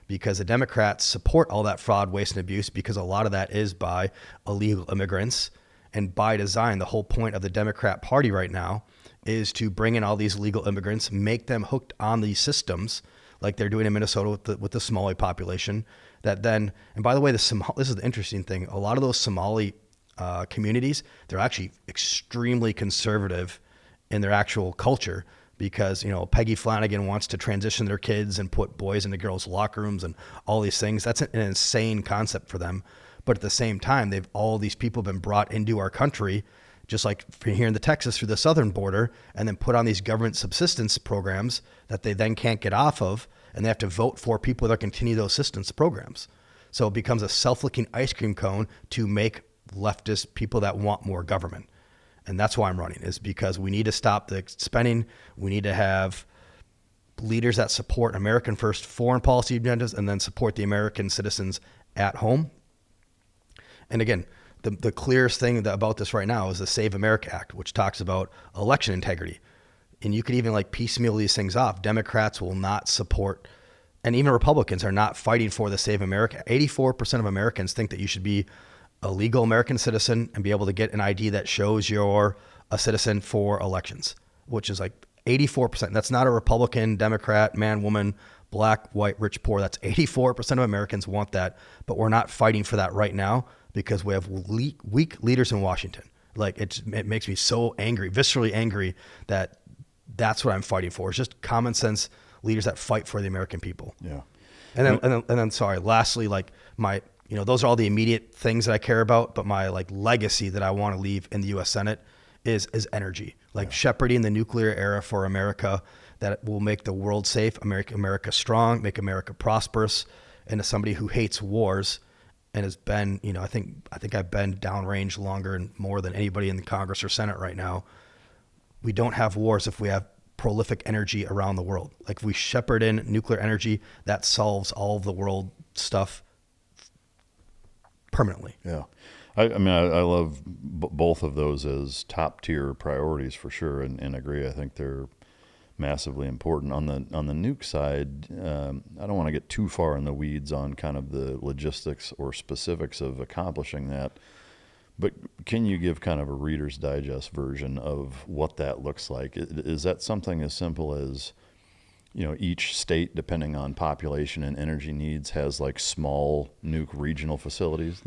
because the Democrats support all that fraud, waste, and abuse because a lot of that is by illegal immigrants. And by design, the whole point of the Democrat Party right now is to bring in all these illegal immigrants, make them hooked on these systems like they're doing in Minnesota with the Somali population. That then, and by the way, this is the interesting thing. A lot of those Somali communities, they're actually extremely conservative in their actual culture, because, Peggy Flanagan wants to transition their kids and put boys into girls' locker rooms and all these things. That's an insane concept for them. But at the same time, all these people have been brought into our country, just like here in the Texas through the southern border, and then put on these government subsistence programs that they then can't get off of, and they have to vote for people that continue those assistance programs. So it becomes a self-licking ice cream cone to make leftist people that want more government. And that's why I'm running, is because we need to stop the spending. We need to have leaders that support American first foreign policy agendas and then support the American citizens at home. And again, the clearest thing about this right now is the Save America Act, which talks about election integrity. And you could even piecemeal these things off. Democrats will not support, and even Republicans are not fighting for the Save America. 84% of Americans think that you should be a legal American citizen and be able to get an ID that shows you're a citizen for elections, which is 84%. That's not a Republican, Democrat, man, woman, black, white, rich, poor. That's 84% of Americans want that, but we're not fighting for that right now because we have weak leaders in Washington. It makes me so angry, viscerally angry, that's what I'm fighting for. It's just common sense leaders that fight for the American people. Yeah. And then sorry, lastly, those are all the immediate things that I care about, but my legacy that I want to leave in the U.S. Senate is energy, shepherding the nuclear era for America, that will make the world safe, make America strong, make America prosperous. And as somebody who hates wars and has been, I think I've been downrange longer and more than anybody in the Congress or Senate right now. We don't have wars if we have prolific energy around the world. If we shepherd in nuclear energy, that solves all of the world stuff permanently. Yeah. I love both of those as top tier priorities for sure, and agree. I think they're massively important. On the nuke side, I don't want to get too far in the weeds on kind of the logistics or specifics of accomplishing that, but can you give kind of a Reader's Digest version of what that looks like? Is that something as simple as, each state, depending on population and energy needs, has small nuke regional facilities?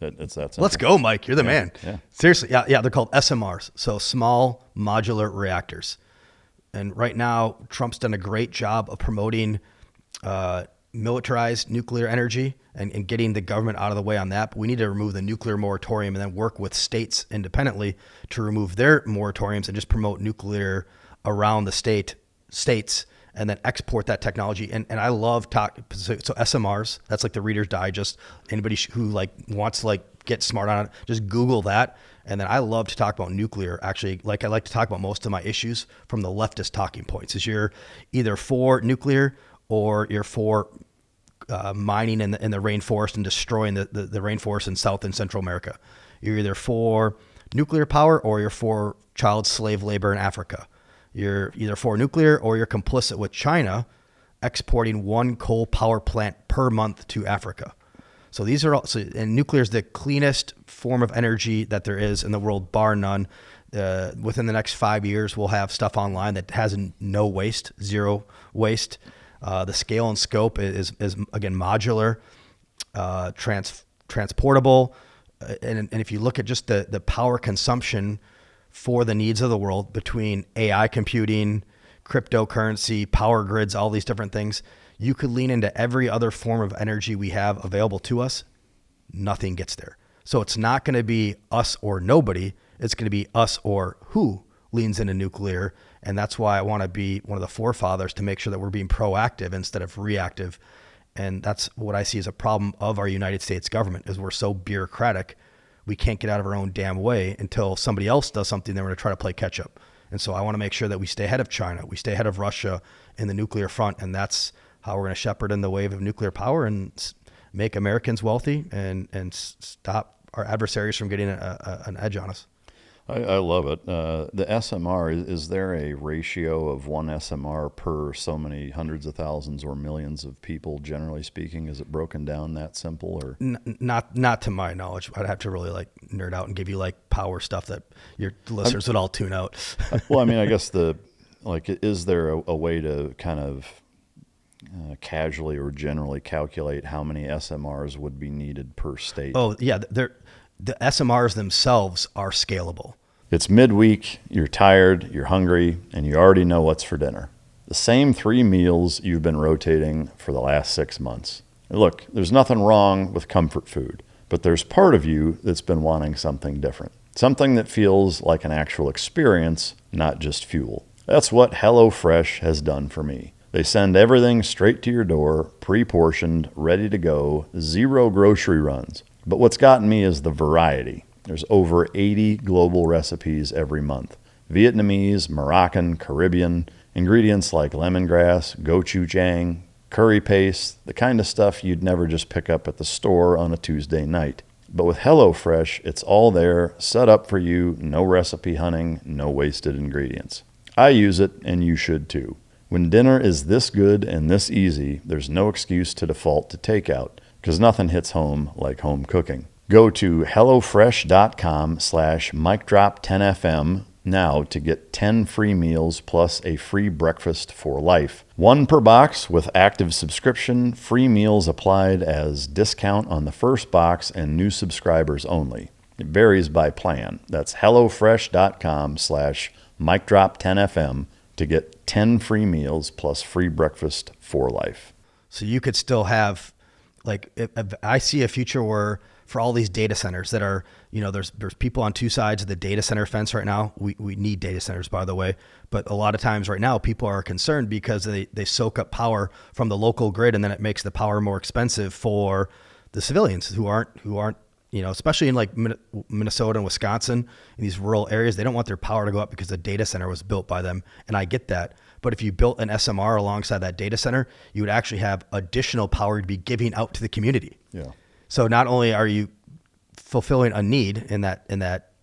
It's that simple. Let's go, Mike. You're the man. Yeah. Seriously. Yeah. They're called SMRs. So small modular reactors. And right now, Trump's done a great job of promoting militarized nuclear energy and getting the government out of the way on that. But we need to remove the nuclear moratorium and then work with states independently to remove their moratoriums and just promote nuclear around the states and then export that technology. And I love so SMRs, that's the Reader's Digest. Anybody who wants to get smart on it, just Google that. And then I love to talk about nuclear. Actually, I like to talk about most of my issues from the leftist talking points. Is you're either for nuclear or you're for mining in the rainforest and destroying the rainforest in South and Central America. You're either for nuclear power or you're for child slave labor in Africa. You're either for nuclear or you're complicit with China exporting one coal power plant per month to Africa. So these are all, and nuclear is the cleanest form of energy that there is in the world, bar none. Within the next 5 years, we'll have stuff online that has no waste, zero waste. The scale and scope is again, modular, transportable. And if you look at just the power consumption for the needs of the world between AI computing, cryptocurrency, power grids, all these different things, you could lean into every other form of energy we have available to us. Nothing gets there. So it's not going to be us or nobody. It's going to be us or who leans into nuclear. And that's why I want to be one of the forefathers to make sure that we're being proactive instead of reactive. And that's what I see as a problem of our United States government, is we're so bureaucratic. We can't get out of our own damn way until somebody else does something. Then we're going to try to play catch up. And so I want to make sure that we stay ahead of China. We stay ahead of Russia in the nuclear front. And that's how we're going to shepherd in the wave of nuclear power and make Americans wealthy and stop our adversaries from getting an edge on us. I love it. The SMR, is there a ratio of one SMR per so many hundreds of thousands or millions of people, generally speaking? Is it broken down that simple? Or Not to my knowledge. I'd have to really nerd out and give you power stuff that your listeners would all tune out. Well, I mean, I guess is there a way to kind of casually or generally calculate how many SMRs would be needed per state? Oh, yeah. The SMRs themselves are scalable. It's midweek, you're tired, you're hungry, and you already know what's for dinner. The same 3 meals you've been rotating for the last 6 months. Look, there's nothing wrong with comfort food, but there's part of you that's been wanting something different. Something that feels like an actual experience, not just fuel. That's what HelloFresh has done for me. They send everything straight to your door, pre-portioned, ready to go, 0 grocery runs. But what's gotten me is the variety. There's over 80 global recipes every month. Vietnamese, Moroccan, Caribbean, ingredients like lemongrass, gochujang, curry paste, the kind of stuff you'd never just pick up at the store on a Tuesday night. But with HelloFresh, it's all there, set up for you, no recipe hunting, no wasted ingredients. I use it, and you should too. When dinner is this good and this easy, there's no excuse to default to takeout, because nothing hits home like home cooking. Go to HelloFresh.com/MicDrop10FM now to get 10 free meals plus a free breakfast for life. 1 per box with active subscription, free meals applied as discount on the first box and new subscribers only. It varies by plan. That's HelloFresh.com/MicDrop10FM to get 10 free meals plus free breakfast for life. So you could still have, like, if I see a future where for all these data centers that are, there's people on 2 sides of the data center fence right now. We need data centers, by the way. But a lot of times right now, people are concerned because they soak up power from the local grid, and then it makes the power more expensive for the civilians who aren't, especially in like Minnesota and Wisconsin, in these rural areas. They don't want their power to go up because the data center was built by them. And I get that. But if you built an SMR alongside that data center, you would actually have additional power to be giving out to the community. Yeah. So not only are you fulfilling a need in that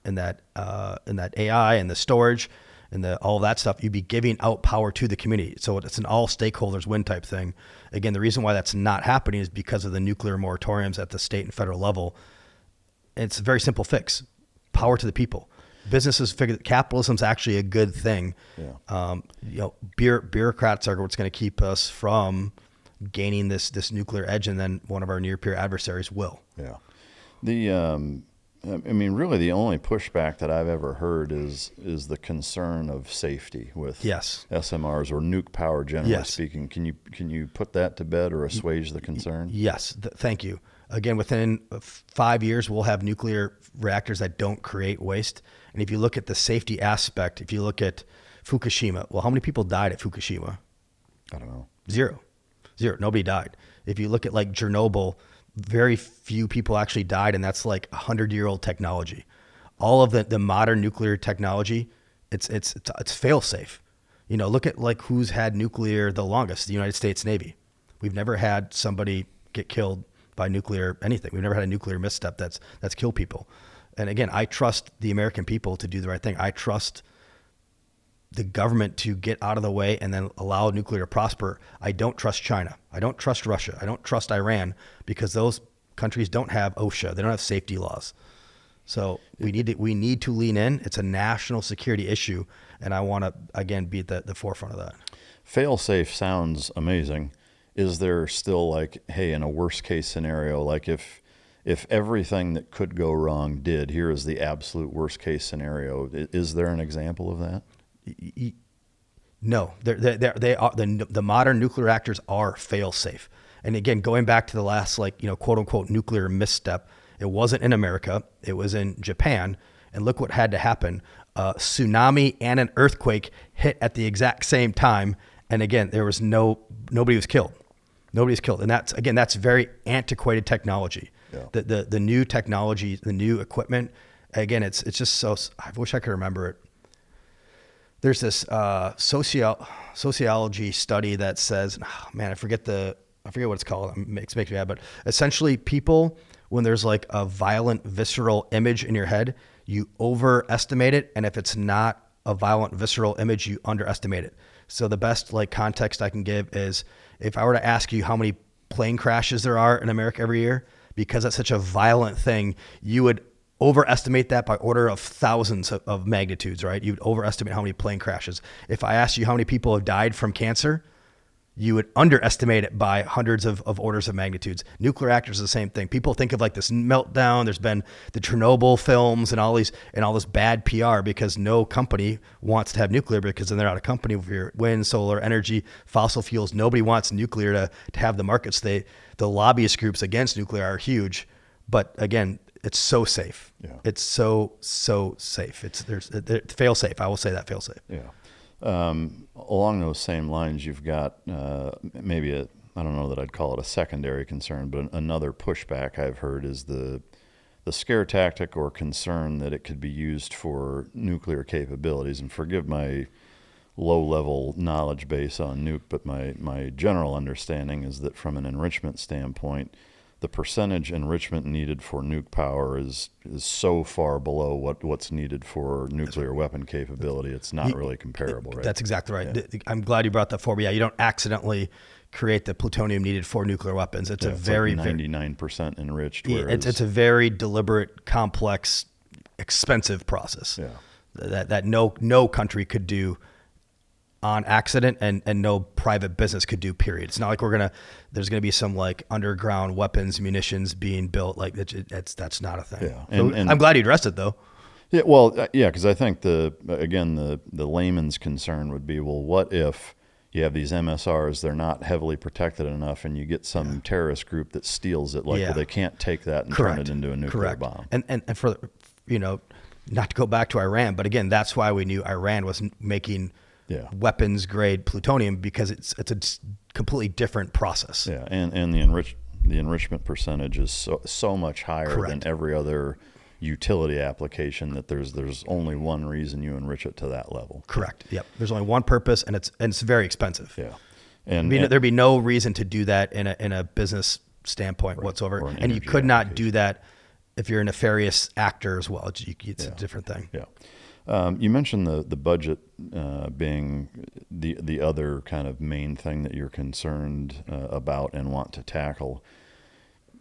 AI and the storage and all that stuff, you'd be giving out power to the community. So it's an all stakeholders win type thing. Again, the reason why that's not happening is because of the nuclear moratoriums at the state and federal level. It's a very simple fix: power to the people. Businesses figure that capitalism's actually a good thing. Yeah. Bureaucrats are what's going to keep us from gaining this nuclear edge, and then one of our near peer adversaries will. Yeah. Really the only pushback that I've ever heard is the concern of safety with SMRs or nuke power, generally speaking. Can you put that to bed or assuage the concern? Yes. Thank you. Again, within 5 years, we'll have nuclear reactors that don't create waste. And if you look at the safety aspect, if you look at Fukushima, well, how many people died at Fukushima? I don't know. Zero. Nobody died. If you look at like Chernobyl, very few people actually died, and that's like 100-year-old technology. All of the modern nuclear technology, it's fail safe. Look at like who's had nuclear the longest, the United States Navy. We've never had somebody get killed by nuclear anything. We've never had a nuclear misstep that's killed people. And again, I trust the American people to do the right thing. I trust the government to get out of the way and then allow nuclear to prosper. I don't trust China. I don't trust Russia. I don't trust Iran, because those countries don't have OSHA. They don't have safety laws. So we need to lean in. It's a national security issue, and I want to, again, be at the forefront of that. Fail-safe sounds amazing. Is there still, like, hey, in a worst case scenario, like if everything that could go wrong did, here is the absolute worst case scenario. Is there an example of that? No, they are the modern nuclear reactors are fail safe. And again, going back to the last, quote unquote nuclear misstep, it wasn't in America, it was in Japan. And look what had to happen. A tsunami and an earthquake hit at the exact same time. And again, there was nobody was killed. Nobody's killed. And that's very antiquated technology. Yeah. The new technology, the new equipment, again, it's just so, I wish I could remember it. There's this sociology study that says, I forget what it's called. It makes me mad, but essentially people, when there's like a violent, visceral image in your head, you overestimate it. And if it's not a violent, visceral image, you underestimate it. So the best context I can give is, if I were to ask you how many plane crashes there are in America every year, because it's such a violent thing, you would overestimate that by order of thousands of magnitudes, right? You'd overestimate how many plane crashes. If I asked you how many people have died from cancer, you would underestimate it by hundreds of orders of magnitudes. Nuclear reactors are the same thing. People think of like this meltdown. There's been the Chernobyl films and all this bad PR because no company wants to have nuclear because then they're out of company with your wind, solar, energy, fossil fuels. Nobody wants nuclear to have the markets. The lobbyist groups against nuclear are huge, but again, it's so safe. Yeah. It's so safe. It's fail safe. I will say that, fail safe. Yeah. Along those same lines, you've got maybe I don't know that I'd call it a secondary concern, but another pushback I've heard is the scare tactic or concern that it could be used for nuclear capabilities. And forgive my low-level knowledge base on nuke, but my general understanding is that from an enrichment standpoint, the percentage enrichment needed for nuke power is so far below what's needed for nuclear weapon capability. It's not really comparable, right? That's exactly right. Yeah. I'm glad you brought that forward. Yeah, you don't accidentally create the plutonium needed for nuclear weapons. It's it's like 99% enriched. It's a very deliberate, complex, expensive process. Yeah. That no country could do on accident and no private business could do, period. It's not like there's gonna be some like underground weapons, munitions being built. Like that's not a thing. Yeah. And I'm glad you addressed it though. Yeah, well, yeah, because I think the layman's concern would be, well, what if you have these MSRs, they're not heavily protected enough, and you get some terrorist group that steals it? Like, well, they can't take that and turn it into a nuclear bomb. And for not to go back to Iran, but again, that's why we knew Iran was making weapons grade plutonium, because it's a completely different process. Yeah, and the enrichment percentage is so much higher than every other utility application that there's only one reason you enrich it to that level. Correct. Yep. There's only one purpose, and it's very expensive. Yeah. And there'd be no reason to do that in a business standpoint whatsoever, and you could not do that if you're a nefarious actor as well. It's a different thing. Yeah. You mentioned the budget being the other kind of main thing that you're concerned about and want to tackle.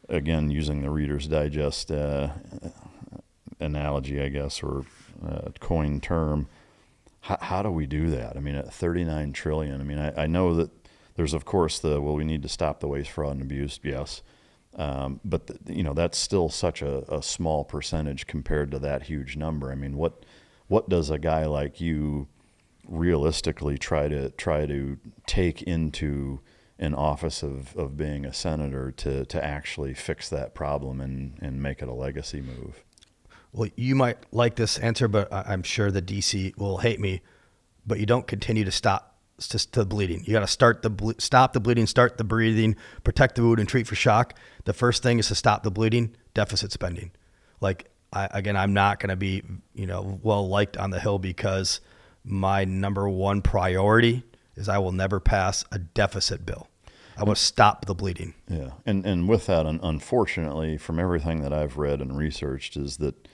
Again, using the Reader's Digest analogy, I guess, or coined term, how do we do that? I mean, at $39 trillion, I mean, I know that there's, of course, we need to stop the waste, fraud, and abuse, yes. But that's still such a small percentage compared to that huge number. I mean, what does a guy like you realistically try to take into an office of being a senator to actually fix that problem and make it a legacy move? Well, you might like this answer, but I'm sure the DC will hate me. But you don't continue to stop the bleeding. You got to stop the bleeding, start the breathing, protect the wound, and treat for shock. The first thing is to stop the bleeding. Deficit spending. Like, I'm not going to be well liked on the Hill, because my number one priority is I will never pass a deficit bill. I will stop the bleeding. Yeah, and with that, unfortunately, from everything that I've read and researched, is that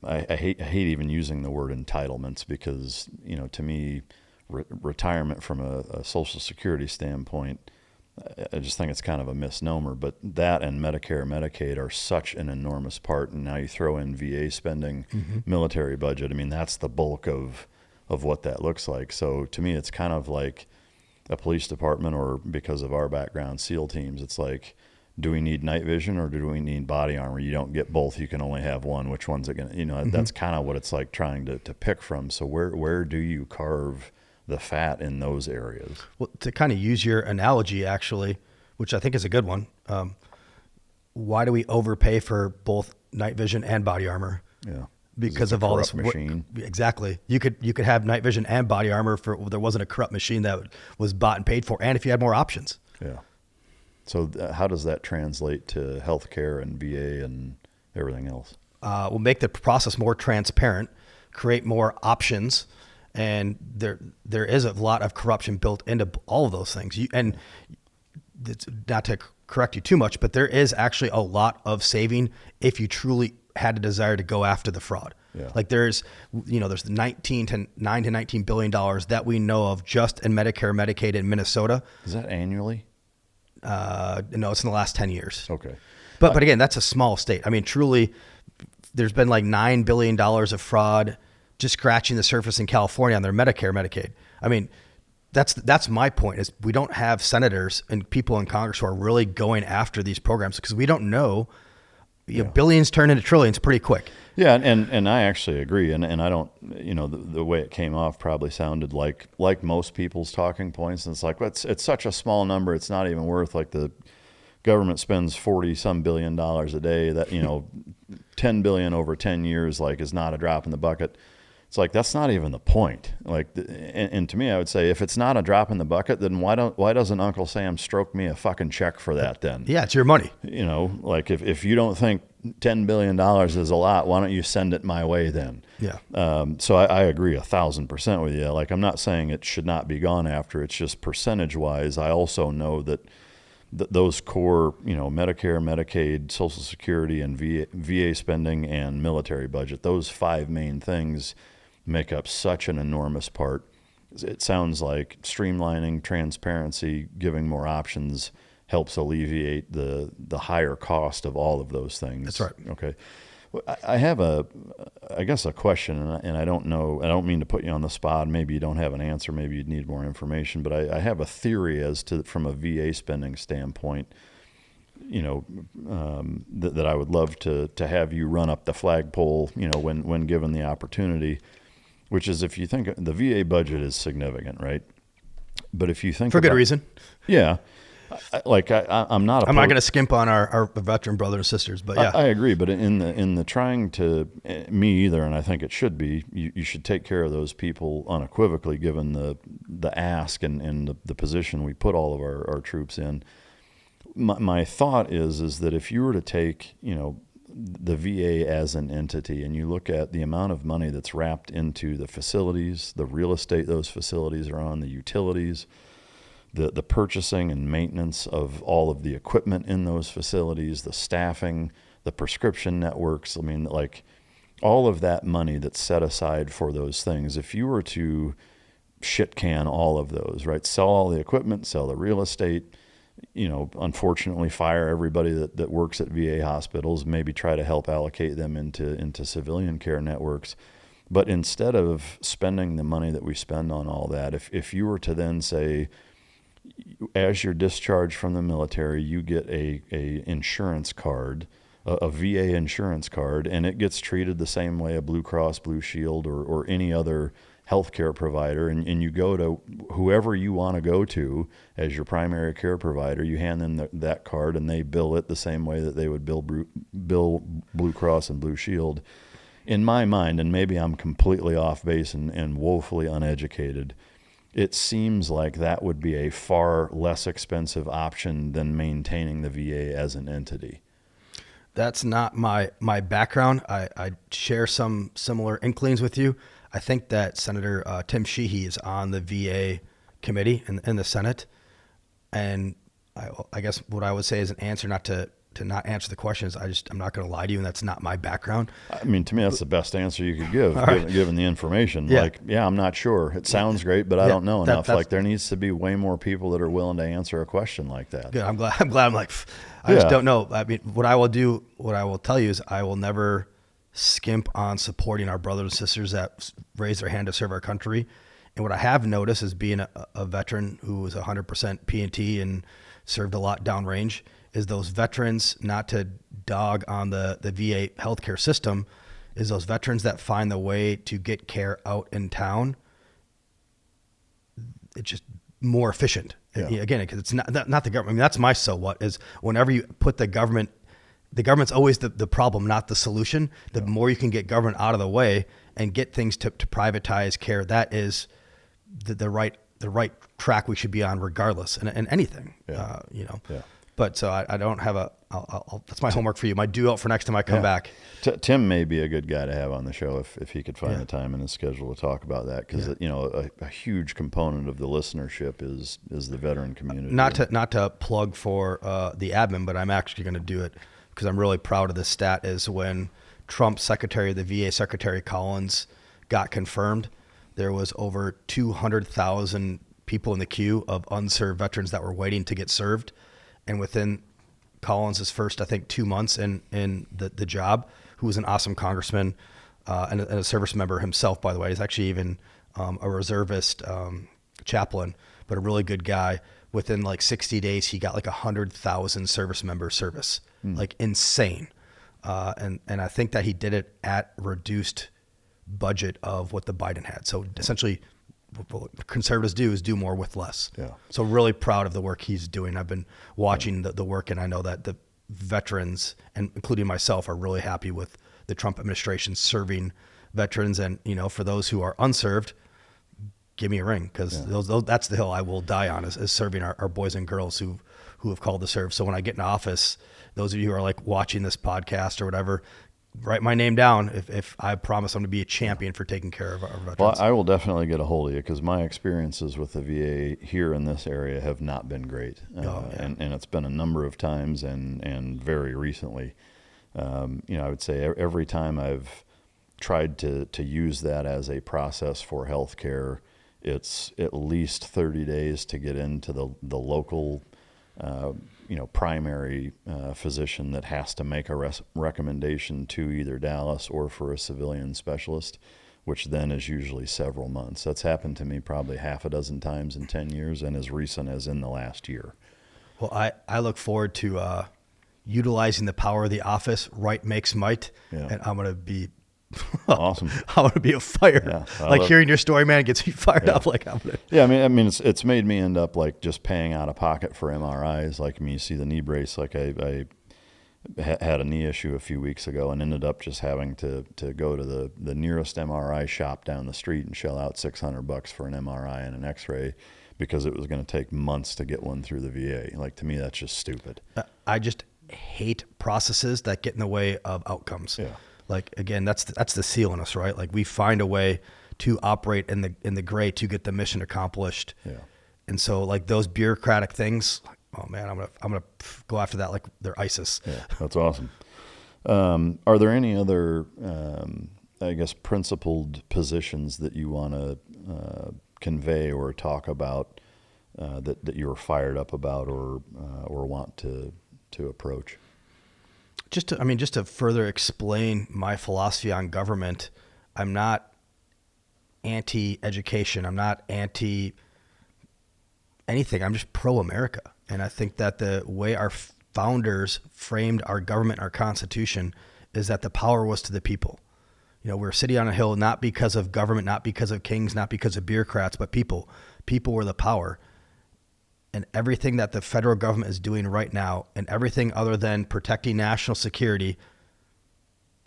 I hate even using the word entitlements, because to me, retirement from a Social Security standpoint, I just think it's kind of a misnomer. But that and Medicare, Medicaid are such an enormous part, and now you throw in VA spending, military budget. I mean, that's the bulk of what that looks like. So to me, it's kind of like a police department, or because of our background, SEAL teams. It's like, do we need night vision or do we need body armor? You don't get both. You can only have one. Which one's it gonna? That's kind of what it's like trying to pick from. So where do you carve the fat in those areas? Well, to kind of use your analogy, actually, which I think is a good one. Why do we overpay for both night vision and body armor? Yeah. Because of all this machine. Exactly. You could have night vision and body armor there wasn't a corrupt machine that was bought and paid for, and if you had more options. Yeah. So how does that translate to healthcare and VA and everything else? We'll make the process more transparent, create more options, and there is a lot of corruption built into all of those things. And it's not to correct you too much, but there is actually a lot of saving if you truly had a desire to go after the fraud. Yeah. Like there's the $9 to $19 billion that we know of just in Medicare, Medicaid in Minnesota. Is that annually? No, it's in the last 10 years. Okay. But again, that's a small state. I mean, truly, there's been like $9 billion of fraud just scratching the surface in California on their Medicare, Medicaid. I mean, that's my point, is we don't have senators and people in Congress who are really going after these programs because we don't know, billions turn into trillions pretty quick. Yeah, and I actually agree, and I don't, the way it came off probably sounded like most people's talking points, and it's like, it's such a small number, it's not even worth, like, the government spends $40-some billion a day, that, $10 billion over 10 years, like, is not a drop in the bucket. It's like, that's not even the point. Like, and to me, I would say, if it's not a drop in the bucket, then why doesn't Uncle Sam stroke me a fucking check for that then? Yeah, it's your money. Like, if you don't think $10 billion is a lot, why don't you send it my way then? Yeah. So I agree 1,000% with you. Like, I'm not saying it should not be gone after. It's just percentage wise. I also know that those core, Medicare, Medicaid, Social Security, and VA spending and military budget, those 5 main things make up such an enormous part. It sounds like streamlining, transparency, giving more options helps alleviate the higher cost of all of those things. That's right. Okay. Well, I have a question, and I don't know, I don't mean to put you on the spot. Maybe you don't have an answer. Maybe you'd need more information, but I have a theory as to, from a VA spending standpoint, that I would love to have you run up the flagpole, when given the opportunity, which is, if you think the VA budget is significant, right? But if you think for good reason. Yeah. I'm not going to skimp on our veteran brothers and sisters, but yeah. I agree. But in the trying to, me either, and I think it should be, you should take care of those people unequivocally, given the ask and the position we put all of our troops in. My thought is that if you were to take, the VA as an entity, and you look at the amount of money that's wrapped into the facilities, the real estate those facilities are on, the utilities, the purchasing and maintenance of all of the equipment in those facilities, the staffing, the prescription networks, I mean, like, all of that money that's set aside for those things, if you were to shit can all of those, right, sell all the equipment, sell the real estate, unfortunately fire everybody that works at VA hospitals, maybe try to help allocate them into civilian care networks. But instead of spending the money that we spend on all that, if you were to then say, as you're discharged from the military, you get a insurance card, a VA insurance card, and it gets treated the same way a Blue Cross Blue Shield or any other healthcare provider, and you go to whoever you want to go to as your primary care provider, you hand them that card, and they bill it the same way that they would bill Blue Cross and Blue Shield. In my mind, and maybe I'm completely off base and woefully uneducated, it seems like that would be a far less expensive option than maintaining the VA as an entity. That's not my background. I share some similar inklings with you. I think that Senator Tim Sheehy is on the VA committee in the Senate. And I guess what I would say is an answer, not to not answer the question, is I'm not going to lie to you, and that's not my background. I mean, to me, that's the best answer you could give, given the information. Yeah. Like, yeah, I'm not sure. It sounds great, but I don't know enough. Like, there needs to be way more people that are willing to answer a question like that. Good. I'm glad. I'm like, I just don't know. I mean, what I will tell you is I will never skimp on supporting our brothers and sisters that raise their hand to serve our country. And what I have noticed is, being a veteran who was 100% P&T and served a lot downrange, is those veterans, not to dog on the VA healthcare system, is those veterans that find the way to get care out in town. It's just more efficient. Yeah. Again, because it's not the government. I mean, that's my so what, is whenever you put the government's always the problem, not the solution. The more you can get government out of the way and get things to privatize care, that is the right track we should be on, regardless, and anything. Yeah. Yeah. But so I don't have that's my homework for you. My due out for next time I come back. Tim may be a good guy to have on the show if he could find the time in his schedule to talk about that, because a huge component of the listenership is the veteran community. Not to plug for the admin, but I'm actually going to do it because I'm really proud of this stat. Is when Trump's secretary, the VA Secretary Collins, got confirmed, there was over 200,000 people in the queue of unserved veterans that were waiting to get served. And within Collins' first, I think, 2 months in the job, who was an awesome congressman and a service member himself, by the way. He's actually even a reservist chaplain, but a really good guy. Within like 60 days, he got like 100,000 service member service, like insane. And I think that he did it at reduced budget of what the Biden had. So essentially what conservatives do is do more with less. Yeah. So really proud of the work he's doing. I've been watching the work, and I know that the veterans, and including myself, are really happy with the Trump administration serving veterans. And, you know, for those who are unserved, give me a ring, because that's the hill I will die on, is serving our boys and girls who have called to serve. So when I get in office, those of you who are like watching this podcast or whatever, write my name down if I promise I'm going to be a champion for taking care of our veterans. Well, I will definitely get a hold of you, because my experiences with the VA here in this area have not been great. And it's been a number of times and very recently. You know, I would say every time I've tried to use that as a process for healthcare, it's at least 30 days to get into the local primary physician that has to make a recommendation to either Dallas or for a civilian specialist, which then is usually several months. That's happened to me probably half a dozen times in 10 years, and as recent as in the last year. Well, I look forward to utilizing the power of the office. Right makes might, and I'm going to be awesome. I want to be a fire. Yeah, like hearing your story, man, gets me fired up. Like I'm gonna. Yeah, I mean, it's made me end up like just paying out of pocket for MRIs. Like, I mean, you see the knee brace. Like I had a knee issue a few weeks ago and ended up just having to go to the nearest MRI shop down the street and shell out $600 for an MRI and an X-ray, because it was going to take months to get one through the VA. Like, to me, that's just stupid. I just hate processes that get in the way of outcomes. Yeah. Like, again, that's the seal in us, right? Like, we find a way to operate in the gray to get the mission accomplished. Yeah. And so, like, those bureaucratic things, oh man, I'm gonna go after that like they're ISIS. Yeah, that's awesome. Are there any other, I guess, principled positions that you want to convey or talk about that you're fired up about or want to approach? Just to further explain my philosophy on government, I'm not anti-education. I'm not anti-anything. I'm just pro-America. And I think that the way our founders framed our government, our Constitution, is that the power was to the people. You know, we're a city on a hill, not because of government, not because of kings, not because of bureaucrats, but people. People were the power. And everything that the federal government is doing right now, and everything other than protecting national security,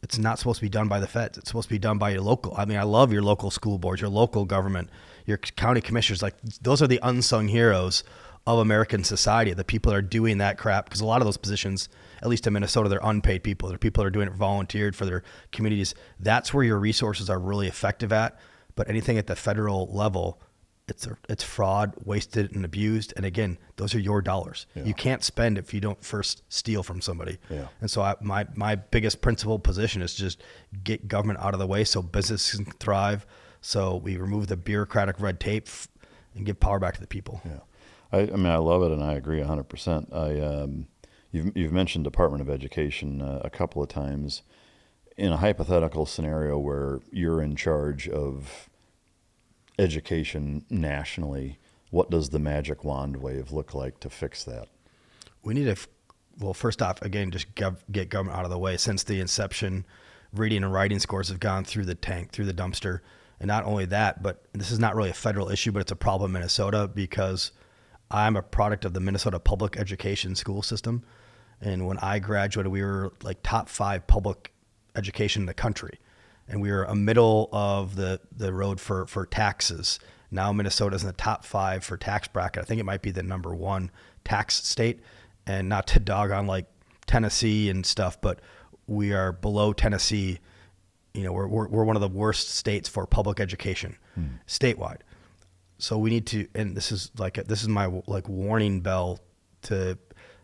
it's not supposed to be done by the feds. It's supposed to be done by your local. I mean, I love your local school boards, your local government, your county commissioners. Like, those are the unsung heroes of American society, the people that are doing that crap. Because a lot of those positions, at least in Minnesota, they're unpaid people. They're people that are doing it volunteered for their communities. That's where your resources are really effective at. But anything at the federal level, it's fraud, wasted, and abused. And again, those are your dollars. Yeah. You can't spend if you don't first steal from somebody. Yeah. And so my biggest principal position is just get government out of the way so businesses can thrive. So we remove the bureaucratic red tape and give power back to the people. Yeah. I mean, I love it, and I agree 100%. You've mentioned Department of Education a couple of times. In a hypothetical scenario where you're in charge of education nationally, what does the magic wand wave look like to fix that? We need well, first off, again, just get government out of the way. Since the inception, reading and writing scores have gone through the tank, through the dumpster. And not only that, but this is not really a federal issue, but it's a problem in Minnesota, because I'm a product of the Minnesota public education school system. And when I graduated, we were like top 5 public education in the country. And we were a middle of the road for taxes. Now Minnesota's in the top 5 for tax bracket. I think it might be the number 1 tax state. And not to dog on like Tennessee and stuff, but we are below Tennessee. You know, we're one of the worst states for public education statewide. So we need to, and this is my like warning bell to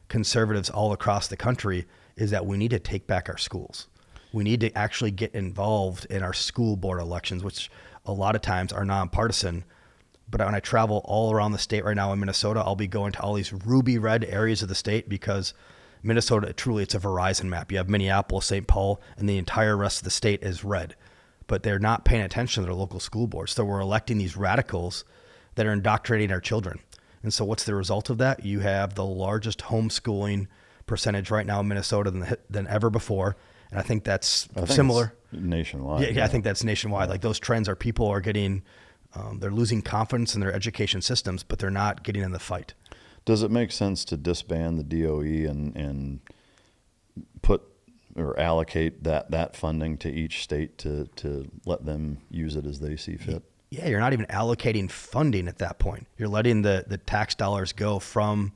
conservatives all across the country, is that we need to take back our schools. We need to actually get involved in our school board elections, which a lot of times are nonpartisan. But when I travel all around the state right now in Minnesota, I'll be going to all these ruby red areas of the state, because Minnesota, truly, it's a Verizon map. You have Minneapolis, St. Paul, and the entire rest of the state is red. But they're not paying attention to their local school boards. So we're electing these radicals, that are indoctrinating our children. And so what's the result of that? You have the largest homeschooling percentage right now in Minnesota than ever before. And I think that's similar. Nationwide. Yeah, I think that's nationwide. Like those trends are people are getting, they're losing confidence in their education systems, but they're not getting in the fight. Does it make sense to disband the DOE and put or allocate that funding to each state to let them use it as they see fit? Yeah, you're not even allocating funding at that point. You're letting the tax dollars go from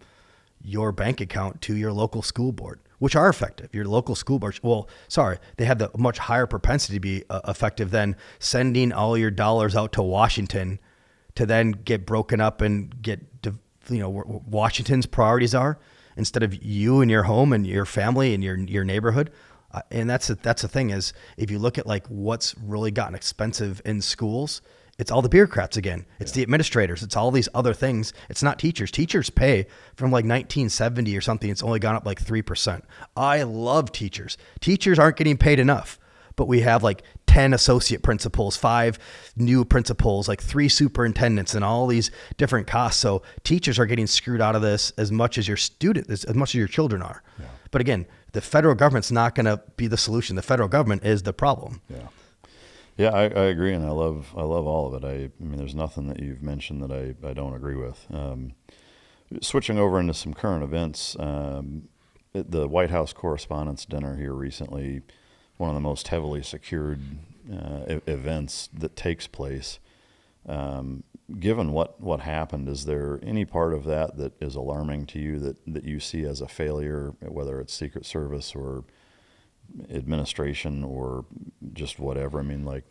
your bank account to your local school board, which are effective. Your local school board, they have the much higher propensity to be effective than sending all your dollars out to Washington to then get broken up and get, where Washington's priorities are instead of you and your home and your family and your neighborhood. And that's the thing is, if you look at like what's really gotten expensive in schools, it's all the bureaucrats again. It's the administrators. It's all these other things. It's not teachers. Teachers pay from like 1970 or something. It's only gone up like 3%. I love teachers. Teachers aren't getting paid enough, but we have like 10 associate principals, 5 new principals, like 3 superintendents and all these different costs. So teachers are getting screwed out of this as much as your as much as your children are. Yeah. But again, the federal government's not going to be the solution. The federal government is the problem. Yeah. Yeah, I agree, and I love all of it. I mean, there's nothing that you've mentioned that I don't agree with. Switching over into some current events, at the White House Correspondents' Dinner here recently, one of the most heavily secured events that takes place. Given what happened, is there any part of that is alarming to you that you see as a failure, whether it's Secret Service or administration or just whatever? I mean, like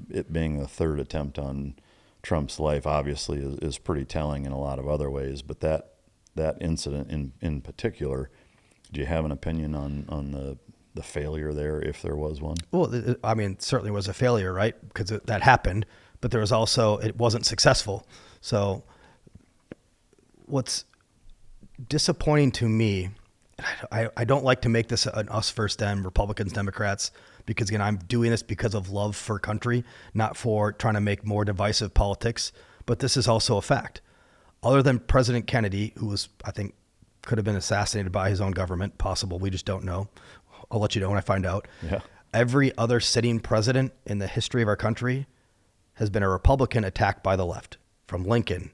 it being the third attempt on Trump's life obviously is pretty telling in a lot of other ways, but that incident in particular, do you have an opinion on the failure there, if there was one? Well, I mean, it certainly was a failure, right? Because that happened, but there was also, it wasn't successful. So what's disappointing to me, I don't like to make this an us versus them, Republicans, Democrats, because again, I'm doing this because of love for country, not for trying to make more divisive politics. But this is also a fact. Other than President Kennedy, who was, I think, could have been assassinated by his own government, possible, we just don't know. I'll let you know when I find out. Yeah. Every other sitting president in the history of our country has been a Republican attacked by the left, from Lincoln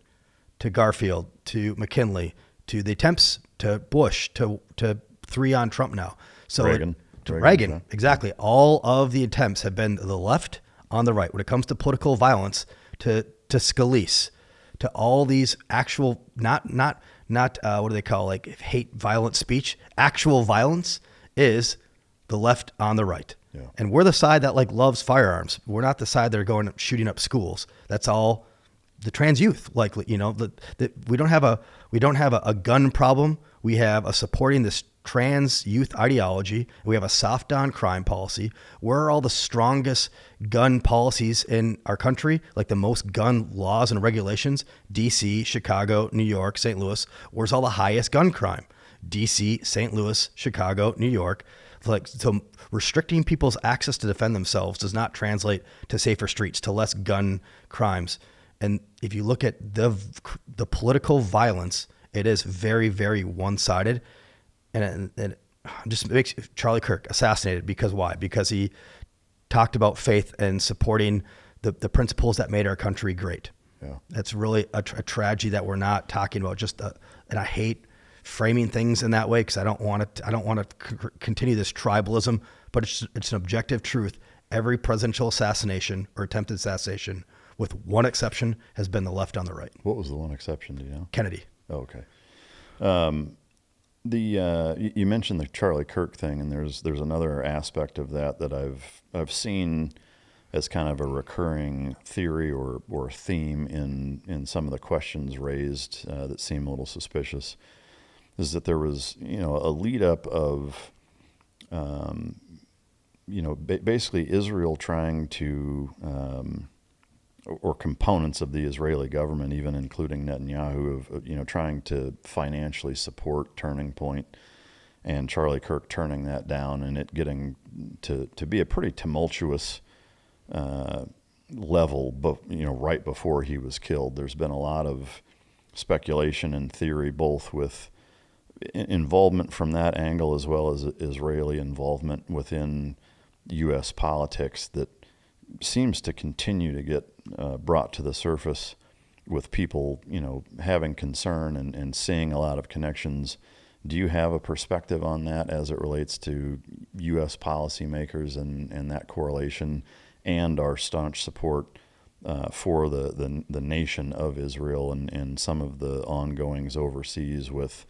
to Garfield to McKinley to the attempts to Bush to 3 on Trump now. So Reagan, exactly. All of the attempts have been the left on the right. When it comes to political violence, to Scalise, to all these actual, not what do they call, like hate, violent speech, actual violence is the left on the right. Yeah. And we're the side that like loves firearms. We're not the side that are going shooting up schools. That's all the trans youth, likely, we don't have a gun problem. We have a supporting this trans youth ideology. We have a soft on crime policy. Where are all the strongest gun policies in our country? Like the most gun laws and regulations, DC, Chicago, New York, St. Louis. Where's all the highest gun crime? DC, St. Louis, Chicago, New York. Like, so restricting people's access to defend themselves does not translate to safer streets, to less gun crimes. And if you look at the political violence, it is very, very one-sided. And it just makes Charlie Kirk assassinated because why? Because he talked about faith and supporting the principles that made our country great. Yeah. That's really a tragedy that we're not talking about. And I hate framing things in that way because I don't want to continue this tribalism, but it's an objective truth. Every presidential assassination or attempted assassination, with one exception, has been the left on the right. What was the one exception? Do you know? Kennedy. Oh, okay. You mentioned the Charlie Kirk thing, and there's another aspect of that I've seen as kind of a recurring theory or theme in some of the questions raised that seem a little suspicious, is that there was a lead up of basically Israel trying to or components of the Israeli government, even including Netanyahu, of trying to financially support Turning Point, and Charlie Kirk turning that down, and it getting to be a pretty tumultuous level, but right before he was killed. There's been a lot of speculation and theory, both with involvement from that angle as well as Israeli involvement within U.S. politics, that seems to continue to get brought to the surface, with people having concern and seeing a lot of connections. Do you have a perspective on that as it relates to U.S. policymakers and that correlation, and our staunch support for the nation of Israel and some of the ongoings overseas with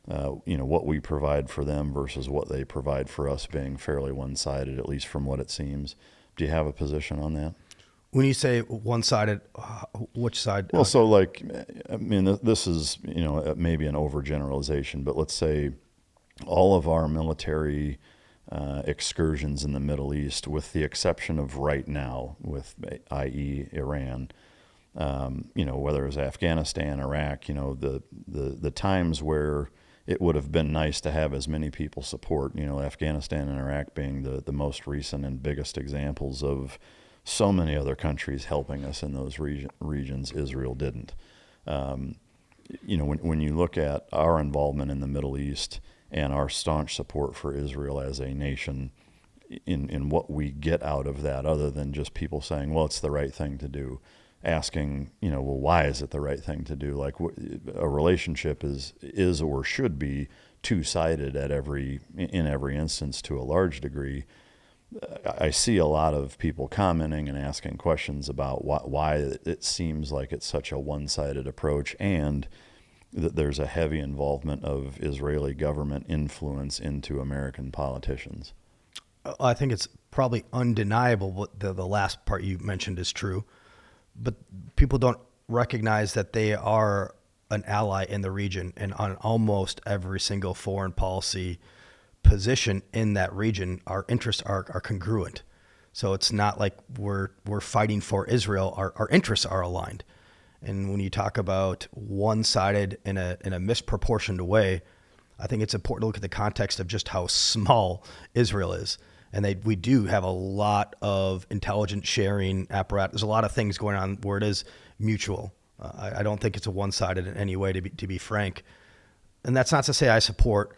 what we provide for them versus what they provide for us being fairly one-sided, at least from what it seems? Do you have a position on that? When you say one-sided, which side? Well, so this is, maybe an overgeneralization, but let's say all of our military excursions in the Middle East, with the exception of right now, with i.e. Iran, whether it was Afghanistan, Iraq, the times where it would have been nice to have as many people support, Afghanistan and Iraq being the most recent and biggest examples of so many other countries helping us in those regions. Israel didn't. When you look at our involvement in the Middle East and our staunch support for Israel as a nation, in what we get out of that, other than just people saying, well, it's the right thing to do, asking, well, why is it the right thing to do? Like, a relationship is or should be two-sided in every instance to a large degree. I see a lot of people commenting and asking questions about why it seems like it's such a one-sided approach, and that there's a heavy involvement of Israeli government influence into American politicians. I think it's probably undeniable what the last part you mentioned is true, but people don't recognize that they are an ally in the region, and on almost every single foreign policy position in that region, our interests are congruent. So it's not like we're fighting for Israel. Our interests are aligned. And when you talk about one-sided in a misproportioned way, I think it's important to look at the context of just how small Israel is. And we do have a lot of intelligence sharing apparatus. There's a lot of things going on where it is mutual. I don't think it's a one-sided in any way, to be frank. And that's not to say I support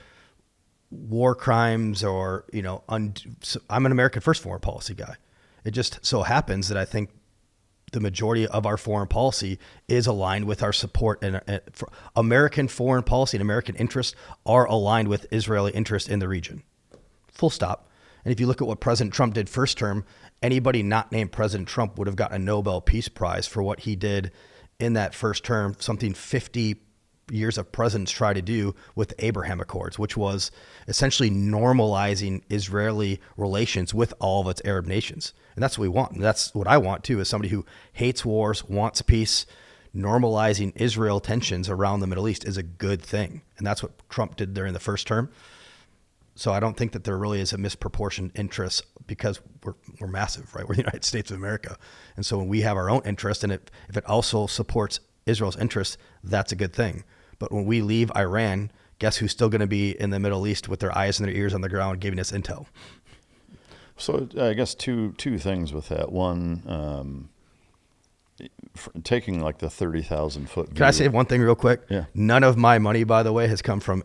war crimes or, I'm an American first foreign policy guy. It just so happens that I think the majority of our foreign policy is aligned with our support, and for American foreign policy and American interests are aligned with Israeli interests in the region. Full stop. And if you look at what President Trump did first term, anybody not named President Trump would have gotten a Nobel Peace Prize for what he did in that first term, something 50 years of presidents try to do with the Abraham Accords, which was essentially normalizing Israeli relations with all of its Arab nations. And that's what we want. And that's what I want too, as somebody who hates wars, wants peace. Normalizing Israel tensions around the Middle East is a good thing. And that's what Trump did during the first term. So I don't think that there really is a misproportioned interest, because we're massive, right? We're the United States of America. And so when we have our own interest, and if it also supports Israel's interests, that's a good thing. But when we leave Iran, guess who's still going to be in the Middle East with their eyes and their ears on the ground giving us intel? So I guess two things with that. One, taking like the 30,000 foot view. Can I say one thing real quick? Yeah. None of my money, by the way, has come from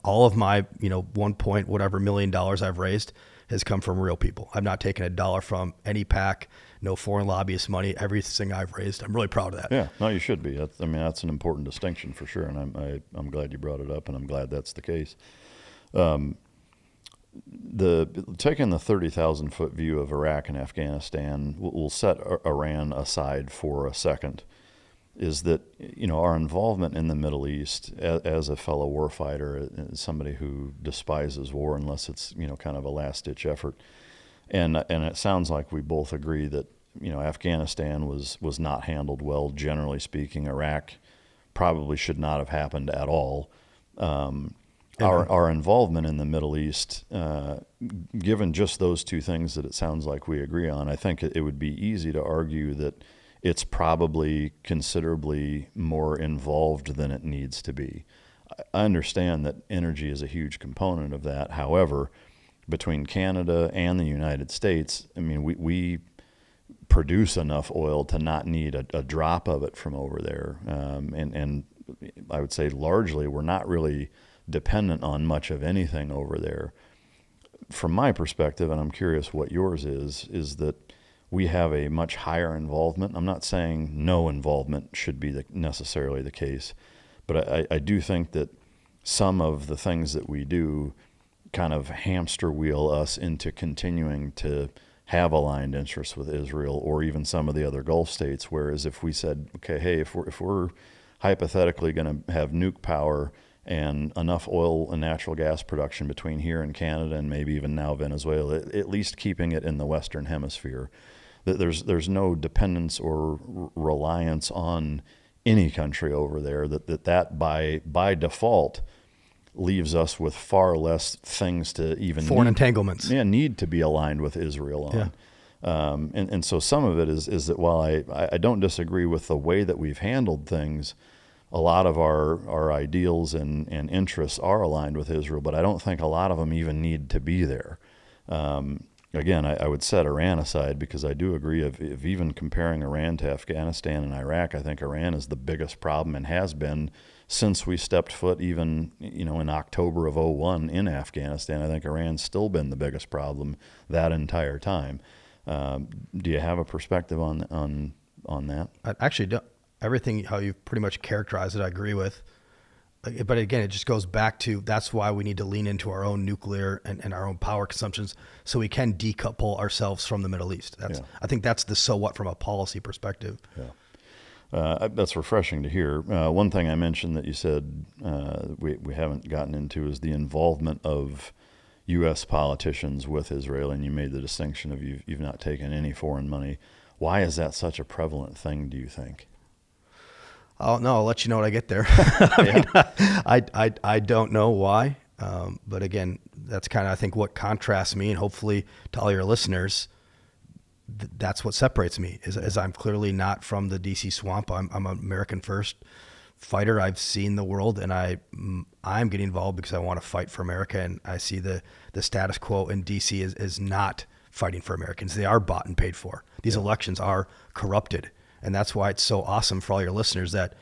all of my, $1 million I've raised has come from real people. I've not taken a dollar from any PAC, no foreign lobbyist money. Everything I've raised, I'm really proud of that. Yeah, no, you should be. That's an important distinction for sure, and I'm glad you brought it up, and I'm glad that's the case. Taking the 30,000 foot view of Iraq and Afghanistan, we'll set Iran aside for a second. Is that our involvement in the Middle East as a fellow warfighter, somebody who despises war unless it's kind of a last ditch effort, and it sounds like we both agree that Afghanistan was not handled well, generally speaking. Iraq probably should not have happened at all. Our involvement in the Middle East, given just those two things that it sounds like we agree on, I think it would be easy to argue that it's probably considerably more involved than it needs to be. I understand that energy is a huge component of that. However, between Canada and the United States, we produce enough oil to not need a drop of it from over there. And I would say largely we're not really dependent on much of anything over there. From my perspective, and I'm curious what yours is that we have a much higher involvement. I'm not saying no involvement should be necessarily the case, but I do think that some of the things that we do kind of hamster wheel us into continuing to have aligned interests with Israel or even some of the other Gulf states. Whereas if we said, okay, hey, if we're hypothetically going to have nuke power and enough oil and natural gas production between here and Canada and maybe even now Venezuela, at least keeping it in the Western Hemisphere, that there's no dependence or reliance on any country over there, that by default leaves us with far less things to even foreign entanglements. Yeah, need to be aligned with Israel on. Yeah. And so some of it is that while I don't disagree with the way that we've handled things, a lot of our ideals and interests are aligned with Israel, but I don't think a lot of them even need to be there. Again, I would set Iran aside because I do agree if even comparing Iran to Afghanistan and Iraq, I think Iran is the biggest problem and has been since we stepped foot even, in October of 2001 in Afghanistan. I think Iran's still been the biggest problem that entire time. Do you have a perspective on that? I actually don't. Everything, how you've pretty much characterized it, I agree with. But again, it just goes back to that's why we need to lean into our own nuclear and our own power consumptions so we can decouple ourselves from the Middle East. I think that's the so what from a policy perspective. Yeah. That's refreshing to hear. One thing I mentioned that you said we haven't gotten into is the involvement of U.S. politicians with Israel, and you made the distinction of you've not taken any foreign money. Why is that such a prevalent thing, do you think? Oh no, I'll let you know when I get there. I don't know why, but again, that's kind of I think what contrasts me, and hopefully to all your listeners, that's what separates me. Is I'm clearly not from the DC swamp. I'm an American first fighter. I've seen the world, and I'm getting involved because I want to fight for America, and I see the status quo in DC is not fighting for Americans. They are bought and paid for. These elections are corrupted. And that's why it's so awesome for all your listeners that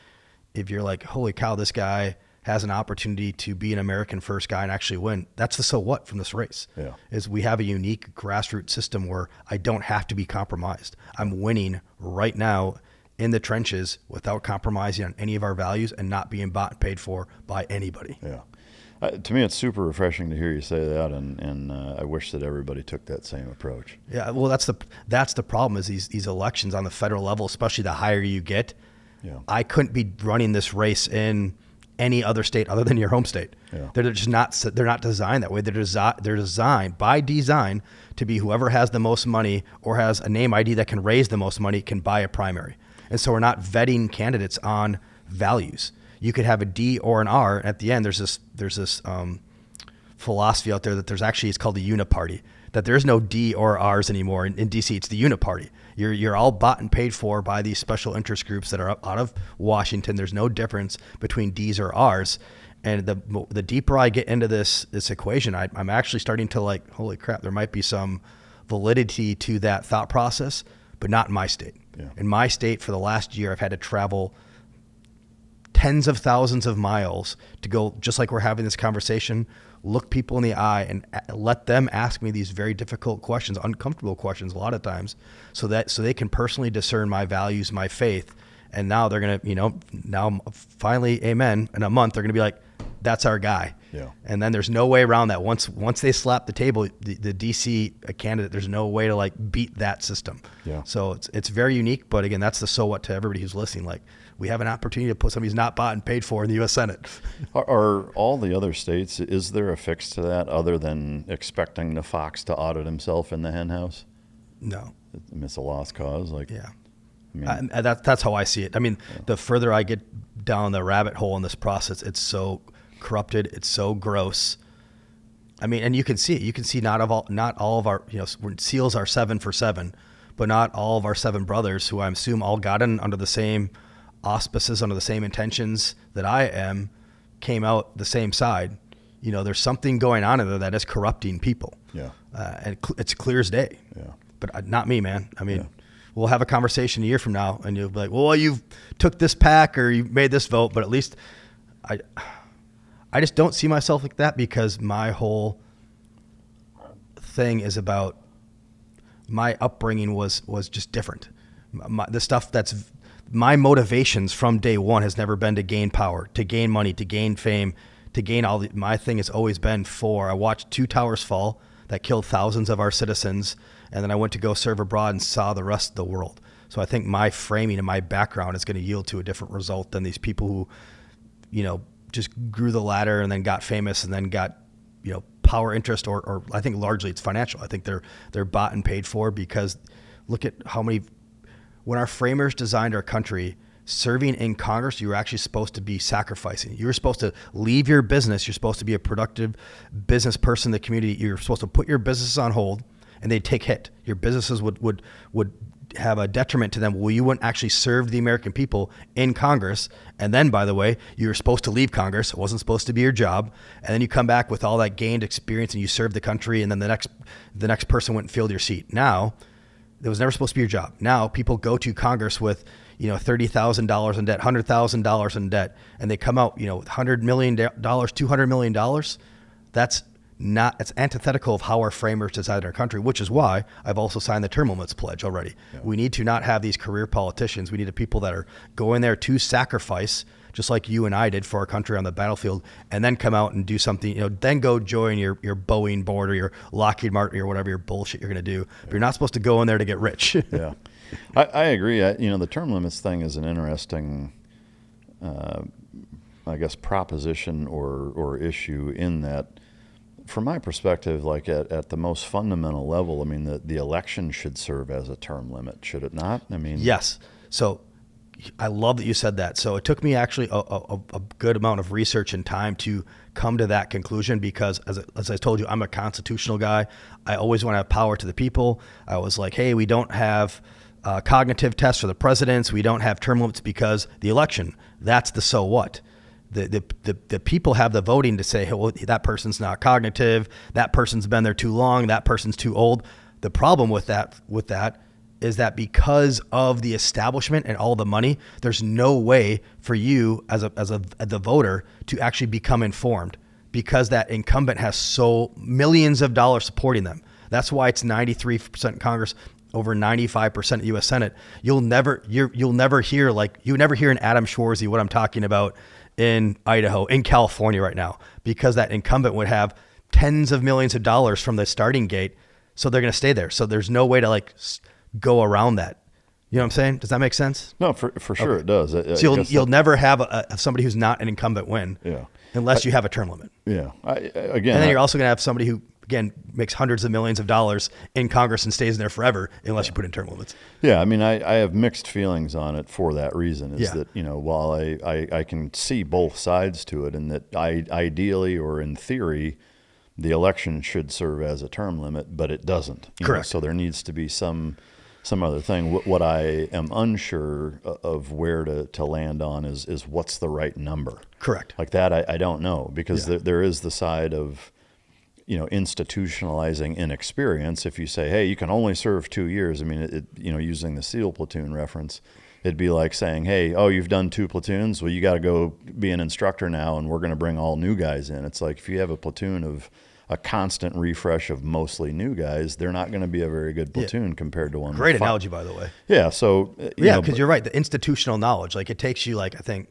if you're like, holy cow, this guy has an opportunity to be an American first guy and actually win. That's the so what from this race. Is we have a unique grassroots system where I don't have to be compromised. I'm winning right now in the trenches without compromising on any of our values and not being bought and paid for by anybody. Yeah. To me, it's super refreshing to hear you say that, and I wish that everybody took that same approach. Yeah, well, that's the problem is these elections on the federal level, especially the higher you get. Yeah. I couldn't be running this race in any other state other than your home state. Yeah. They're just not. They're not designed that way. They're designed by design to be whoever has the most money or has a name ID that can raise the most money can buy a primary. And so we're not vetting candidates on values. You could have a D or an R. At the end, there's this philosophy out there that there's actually, it's called the uniparty, that there's no D or R's anymore. In DC, it's the uniparty. You're all bought and paid for by these special interest groups that are out of Washington. There's no difference between D's or R's. And the deeper I get into this equation, I'm actually starting to like, holy crap, there might be some validity to that thought process, but not in my state. Yeah. In my state, for the last year, I've had to travel tens of thousands of miles to go, just like we're having this conversation, look people in the eye and let them ask me these very difficult questions, uncomfortable questions a lot of times, so they can personally discern my values, my faith. And now they're going to, now finally, amen, in a month, they're going to be like, that's our guy. Yeah. And then there's no way around that. Once they slap the table, the DC candidate, there's no way to like beat that system. Yeah. So it's very unique. But again, that's the so what to everybody who's listening. Like, we have an opportunity to put somebody who's not bought and paid for in the U.S. Senate. Are all the other states, is there a fix to that other than expecting the fox to audit himself in the hen house? No. It's a lost cause. Like, yeah. I mean, that's how I see it. I mean, the further I get down the rabbit hole in this process, it's so corrupted. It's so gross. I mean, and you can see it. You can see not all of our, SEALs are 7 for 7, but not all of our 7 brothers who I assume all got in under the same auspices, under the same intentions that I am, came out the same side. There's something going on in there that is corrupting people. Yeah. And it's clear as day. Yeah. But not me, man. I mean, we'll have a conversation a year from now, and you'll be like, well, you took this pack or you made this vote, but at least I just don't see myself like that, because my whole thing is about my upbringing was just different. The stuff that's my motivations from day one has never been to gain power, to gain money, to gain fame, to gain my thing has always been I watched 2 towers fall that killed thousands of our citizens, and then I went to go serve abroad and saw the rest of the world. So I think my framing and my background is going to yield to a different result than these people who, just grew the ladder and then got famous and then got, power interest, or I think largely it's financial. I think they're bought and paid for, because look at how many, when our framers designed our country, serving in Congress, you were actually supposed to be sacrificing. You were supposed to leave your business. You're supposed to be a productive business person in the community. You're supposed to put your business on hold, and they'd take hit. Your businesses would have a detriment to them. Well, you wouldn't actually serve the American people in Congress. And then, by the way, you were supposed to leave Congress. It wasn't supposed to be your job. And then you come back with all that gained experience and you serve the country. And then the next person went and filled your seat. Now, it was never supposed to be your job. Now people go to Congress with, $30,000 in debt, $100,000 in debt, and they come out, $100 million, $200 million. It's antithetical of how our framers designed our country, which is why I've also signed the term limits pledge already. Yeah. We need to not have these career politicians. We need the people that are going there to sacrifice, just like you and I did for our country on the battlefield, and then come out and do something, then go join your Boeing board or your Lockheed Martin or whatever your bullshit you're going to do. But you're not supposed to go in there to get rich. Yeah, I agree. The term limits thing is an interesting, proposition or issue, in that, from my perspective, like at the most fundamental level, the election should serve as a term limit, should it not? Yes. So I love that you said that. So it took me actually a good amount of research and time to come to that conclusion, because as I told you, I'm a constitutional guy. I always want to have power to the people. I was like, hey, we don't have cognitive tests for the presidents. We don't have term limits because the election, that's the so what. The people have the voting to say, hey, well, that person's not cognitive, that person's been there too long, that person's too old. The problem with that is that because of the establishment and all the money, there's no way for you as the voter to actually become informed, because that incumbent has so millions of dollars supporting them. That's why it's 93% in Congress, over 95% in the U.S. Senate. You'll never hear an Adam Schwarze, what I'm talking about, in Idaho, in California right now, because that incumbent would have tens of millions of dollars from the starting gate. So they're going to stay there. So there's no way to go around that. You know what I'm saying? Does that make sense? No, for sure. Okay. It does. So you'll never have somebody who's not an incumbent win, unless you have a term limit. Yeah. And then you're also going to have somebody who, again, makes hundreds of millions of dollars in Congress and stays in there forever unless you put in term limits. Yeah, I have mixed feelings on it for that reason, that, while I can see both sides to it, and that ideally or in theory, the election should serve as a term limit, but it doesn't. Correct. So there needs to be some other thing. What I am unsure of where to land on is what's the right number. Correct. Like that, I don't know, because there is the side of, institutionalizing inexperience. If you say, hey, you can only serve 2 years, using the SEAL platoon reference, it'd be like saying, hey, you've done 2 platoons, well, you got to go be an instructor now, and we're going to bring all new guys in. It's like, if you have a platoon of a constant refresh of mostly new guys, they're not going to be a very good platoon compared to one. Great analogy, by the way. Yeah. So because you're right, the institutional knowledge, it takes you I think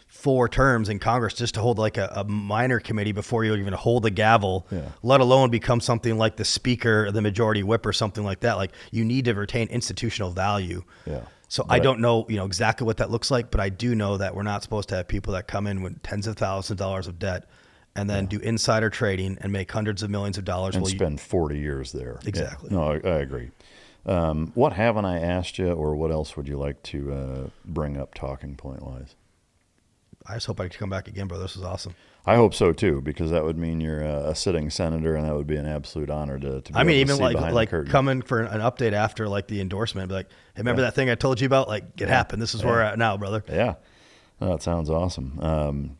4 terms in Congress just to hold a minor committee before you even hold a gavel, let alone become something like the speaker, the majority whip, or something like that. You need to retain institutional value. Yeah. So I don't know, exactly what that looks like, but I do know that we're not supposed to have people that come in with tens of thousands of dollars of debt and then do insider trading and make hundreds of millions of dollars. And spend 40 years there. Exactly. Yeah. No, I agree. What haven't I asked you, or what else would you like to bring up talking point wise? I just hope I can come back again, brother. This was awesome. I hope so too, because that would mean you're a sitting senator, and that would be an absolute honor to be able even to see behind the curtain. Coming for an update after the endorsement, be like, hey, remember that thing I told you about? It happened. This is where we're at now, brother. Yeah. No, that sounds awesome.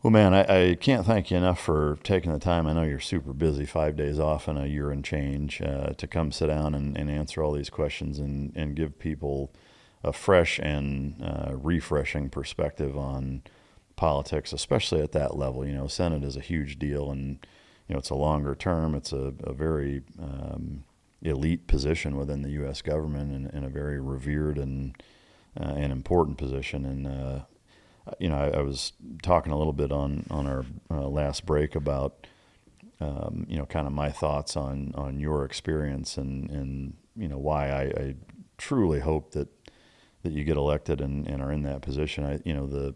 Well, man, I can't thank you enough for taking the time. I know you're super busy, 5 days off and a year and change, to come sit down and answer all these questions and give people a fresh and refreshing perspective on politics, especially at that level. You know, Senate is a huge deal, and you know it's a longer term. It's a very elite position within the U.S. government, and a very revered and important position. And you know, I was talking a little bit on our last break about you know, kind of my thoughts on your experience and you know why I truly hope that you get elected and are in that position. You know,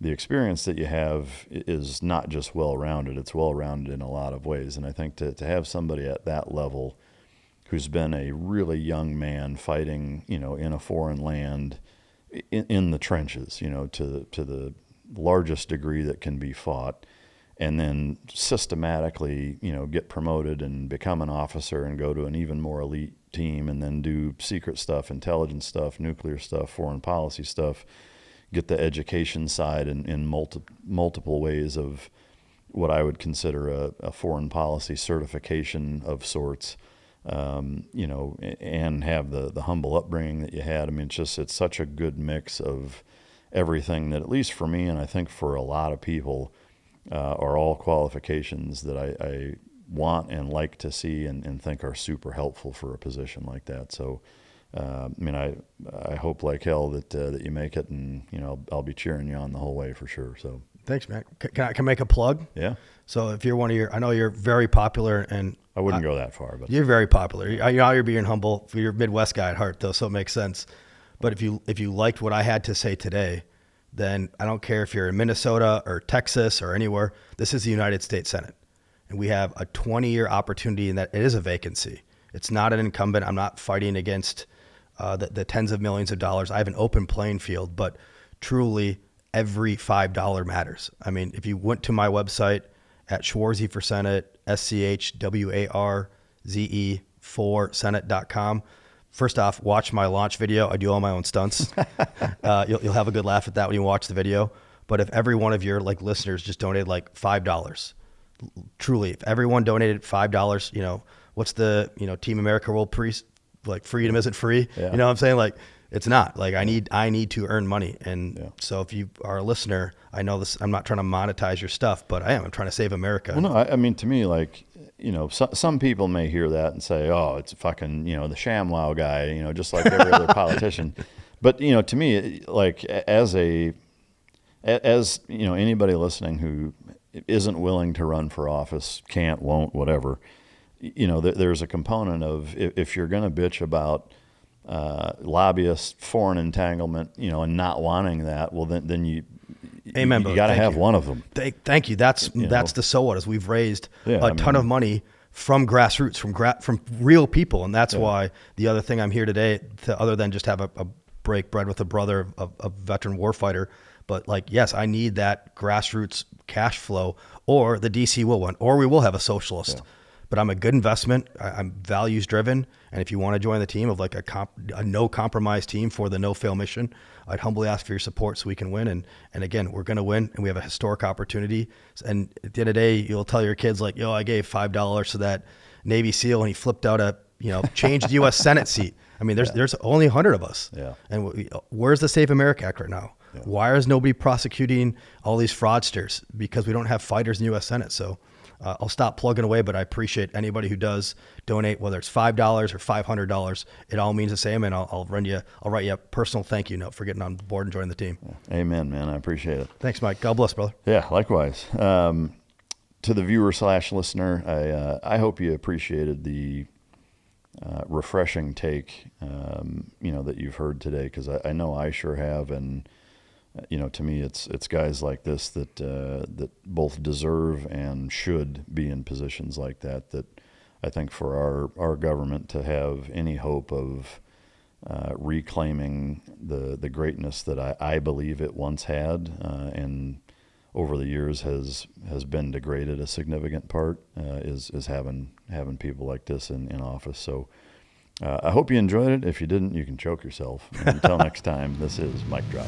the experience that you have is not just well-rounded, it's well-rounded in a lot of ways. And I think to have somebody at that level who's been a really young man fighting, you know, in a foreign land, in the trenches, you know, to the largest degree that can be fought, and then systematically, you know, get promoted and become an officer and go to an even more elite team, and then do secret stuff, intelligence stuff, nuclear stuff, foreign policy stuff, get the education side in multiple ways of what I would consider a foreign policy certification of sorts. You know, and have the humble upbringing that you had. I mean, it's such a good mix of everything that, at least for me, and I think for a lot of people, are all qualifications that I want and like to see and think are super helpful for a position like that. So, I mean, I hope like hell that you make it, and you know, I'll be cheering you on the whole way for sure. So. Thanks, man. Can I make a plug? Yeah. So if you're one of I know you're very popular, and I wouldn't go that far, but you're very popular. You're being humble. You're a Midwest guy at heart, though, so it makes sense. But if you liked what I had to say today, then I don't care if you're in Minnesota or Texas or anywhere. This is the United States Senate, and we have a 20-year opportunity, and that it is a vacancy. It's not an incumbent. I'm not fighting against the tens of millions of dollars. I have an open playing field, but truly, every $5 matters. I mean, if you went to my website at Schwarze for Senate, SCHWARZE for Senate.com. First off, watch my launch video. I do all my own stunts. You'll have a good laugh at that when you watch the video. But if every one of your listeners just donated $5, truly, if everyone donated $5, you know, what's the, you know, Team America World Peace, freedom isn't free. Yeah. You know what I'm saying? It's not. I need to earn money. And so if you are a listener, I know this, I'm not trying to monetize your stuff, but I'm trying to save America. Well, no, I mean, to me, you know, some people may hear that and say, oh, it's fucking, you know, the ShamWow guy, you know, just like every other politician. But, you know, to me, as you know, anybody listening who isn't willing to run for office, can't, won't, whatever, you know, there's a component of, if you're going to bitch about lobbyists, foreign entanglement, you know, and not wanting that, well, then you got to have one of them. Thank you. That's the so what is we've raised a ton of money from grassroots, from real people, and that's why the other thing I'm here today, other than just have a break bread with a brother, a veteran warfighter, but yes, I need that grassroots cash flow, or the DC will win, or we will have a socialist. Yeah. But I'm a good investment. I'm values driven. And if you want to join the team of a no compromise team for the no fail mission, I'd humbly ask for your support so we can win. And again, we're going to win, and we have a historic opportunity. And at the end of the day, you'll tell your kids yo, I gave $5 to that Navy SEAL and he flipped out a, changed U.S. Senate seat. I mean, there's only 100 of us. Yeah. And where's the Save America Act right now? Yeah. Why is nobody prosecuting all these fraudsters? Because we don't have fighters in the U.S. Senate. So I'll stop plugging away, but I appreciate anybody who does donate, whether it's $5 or $500. It all means the same, and I'll write you a personal thank you note for getting on board and joining the team. Amen, man. I appreciate it. Thanks, Mike. God bless, brother. Yeah, likewise. To the viewer/listener, I hope you appreciated the refreshing take, that you've heard today, because I know I sure have, and to me, it's guys like this that both deserve and should be in positions like that. That I think for our government to have any hope of reclaiming the greatness that I believe it once had, and over the years has been degraded a significant part, is having people like this in office. So I hope you enjoyed it. If you didn't, you can choke yourself. Until next time, this is Mic Drop.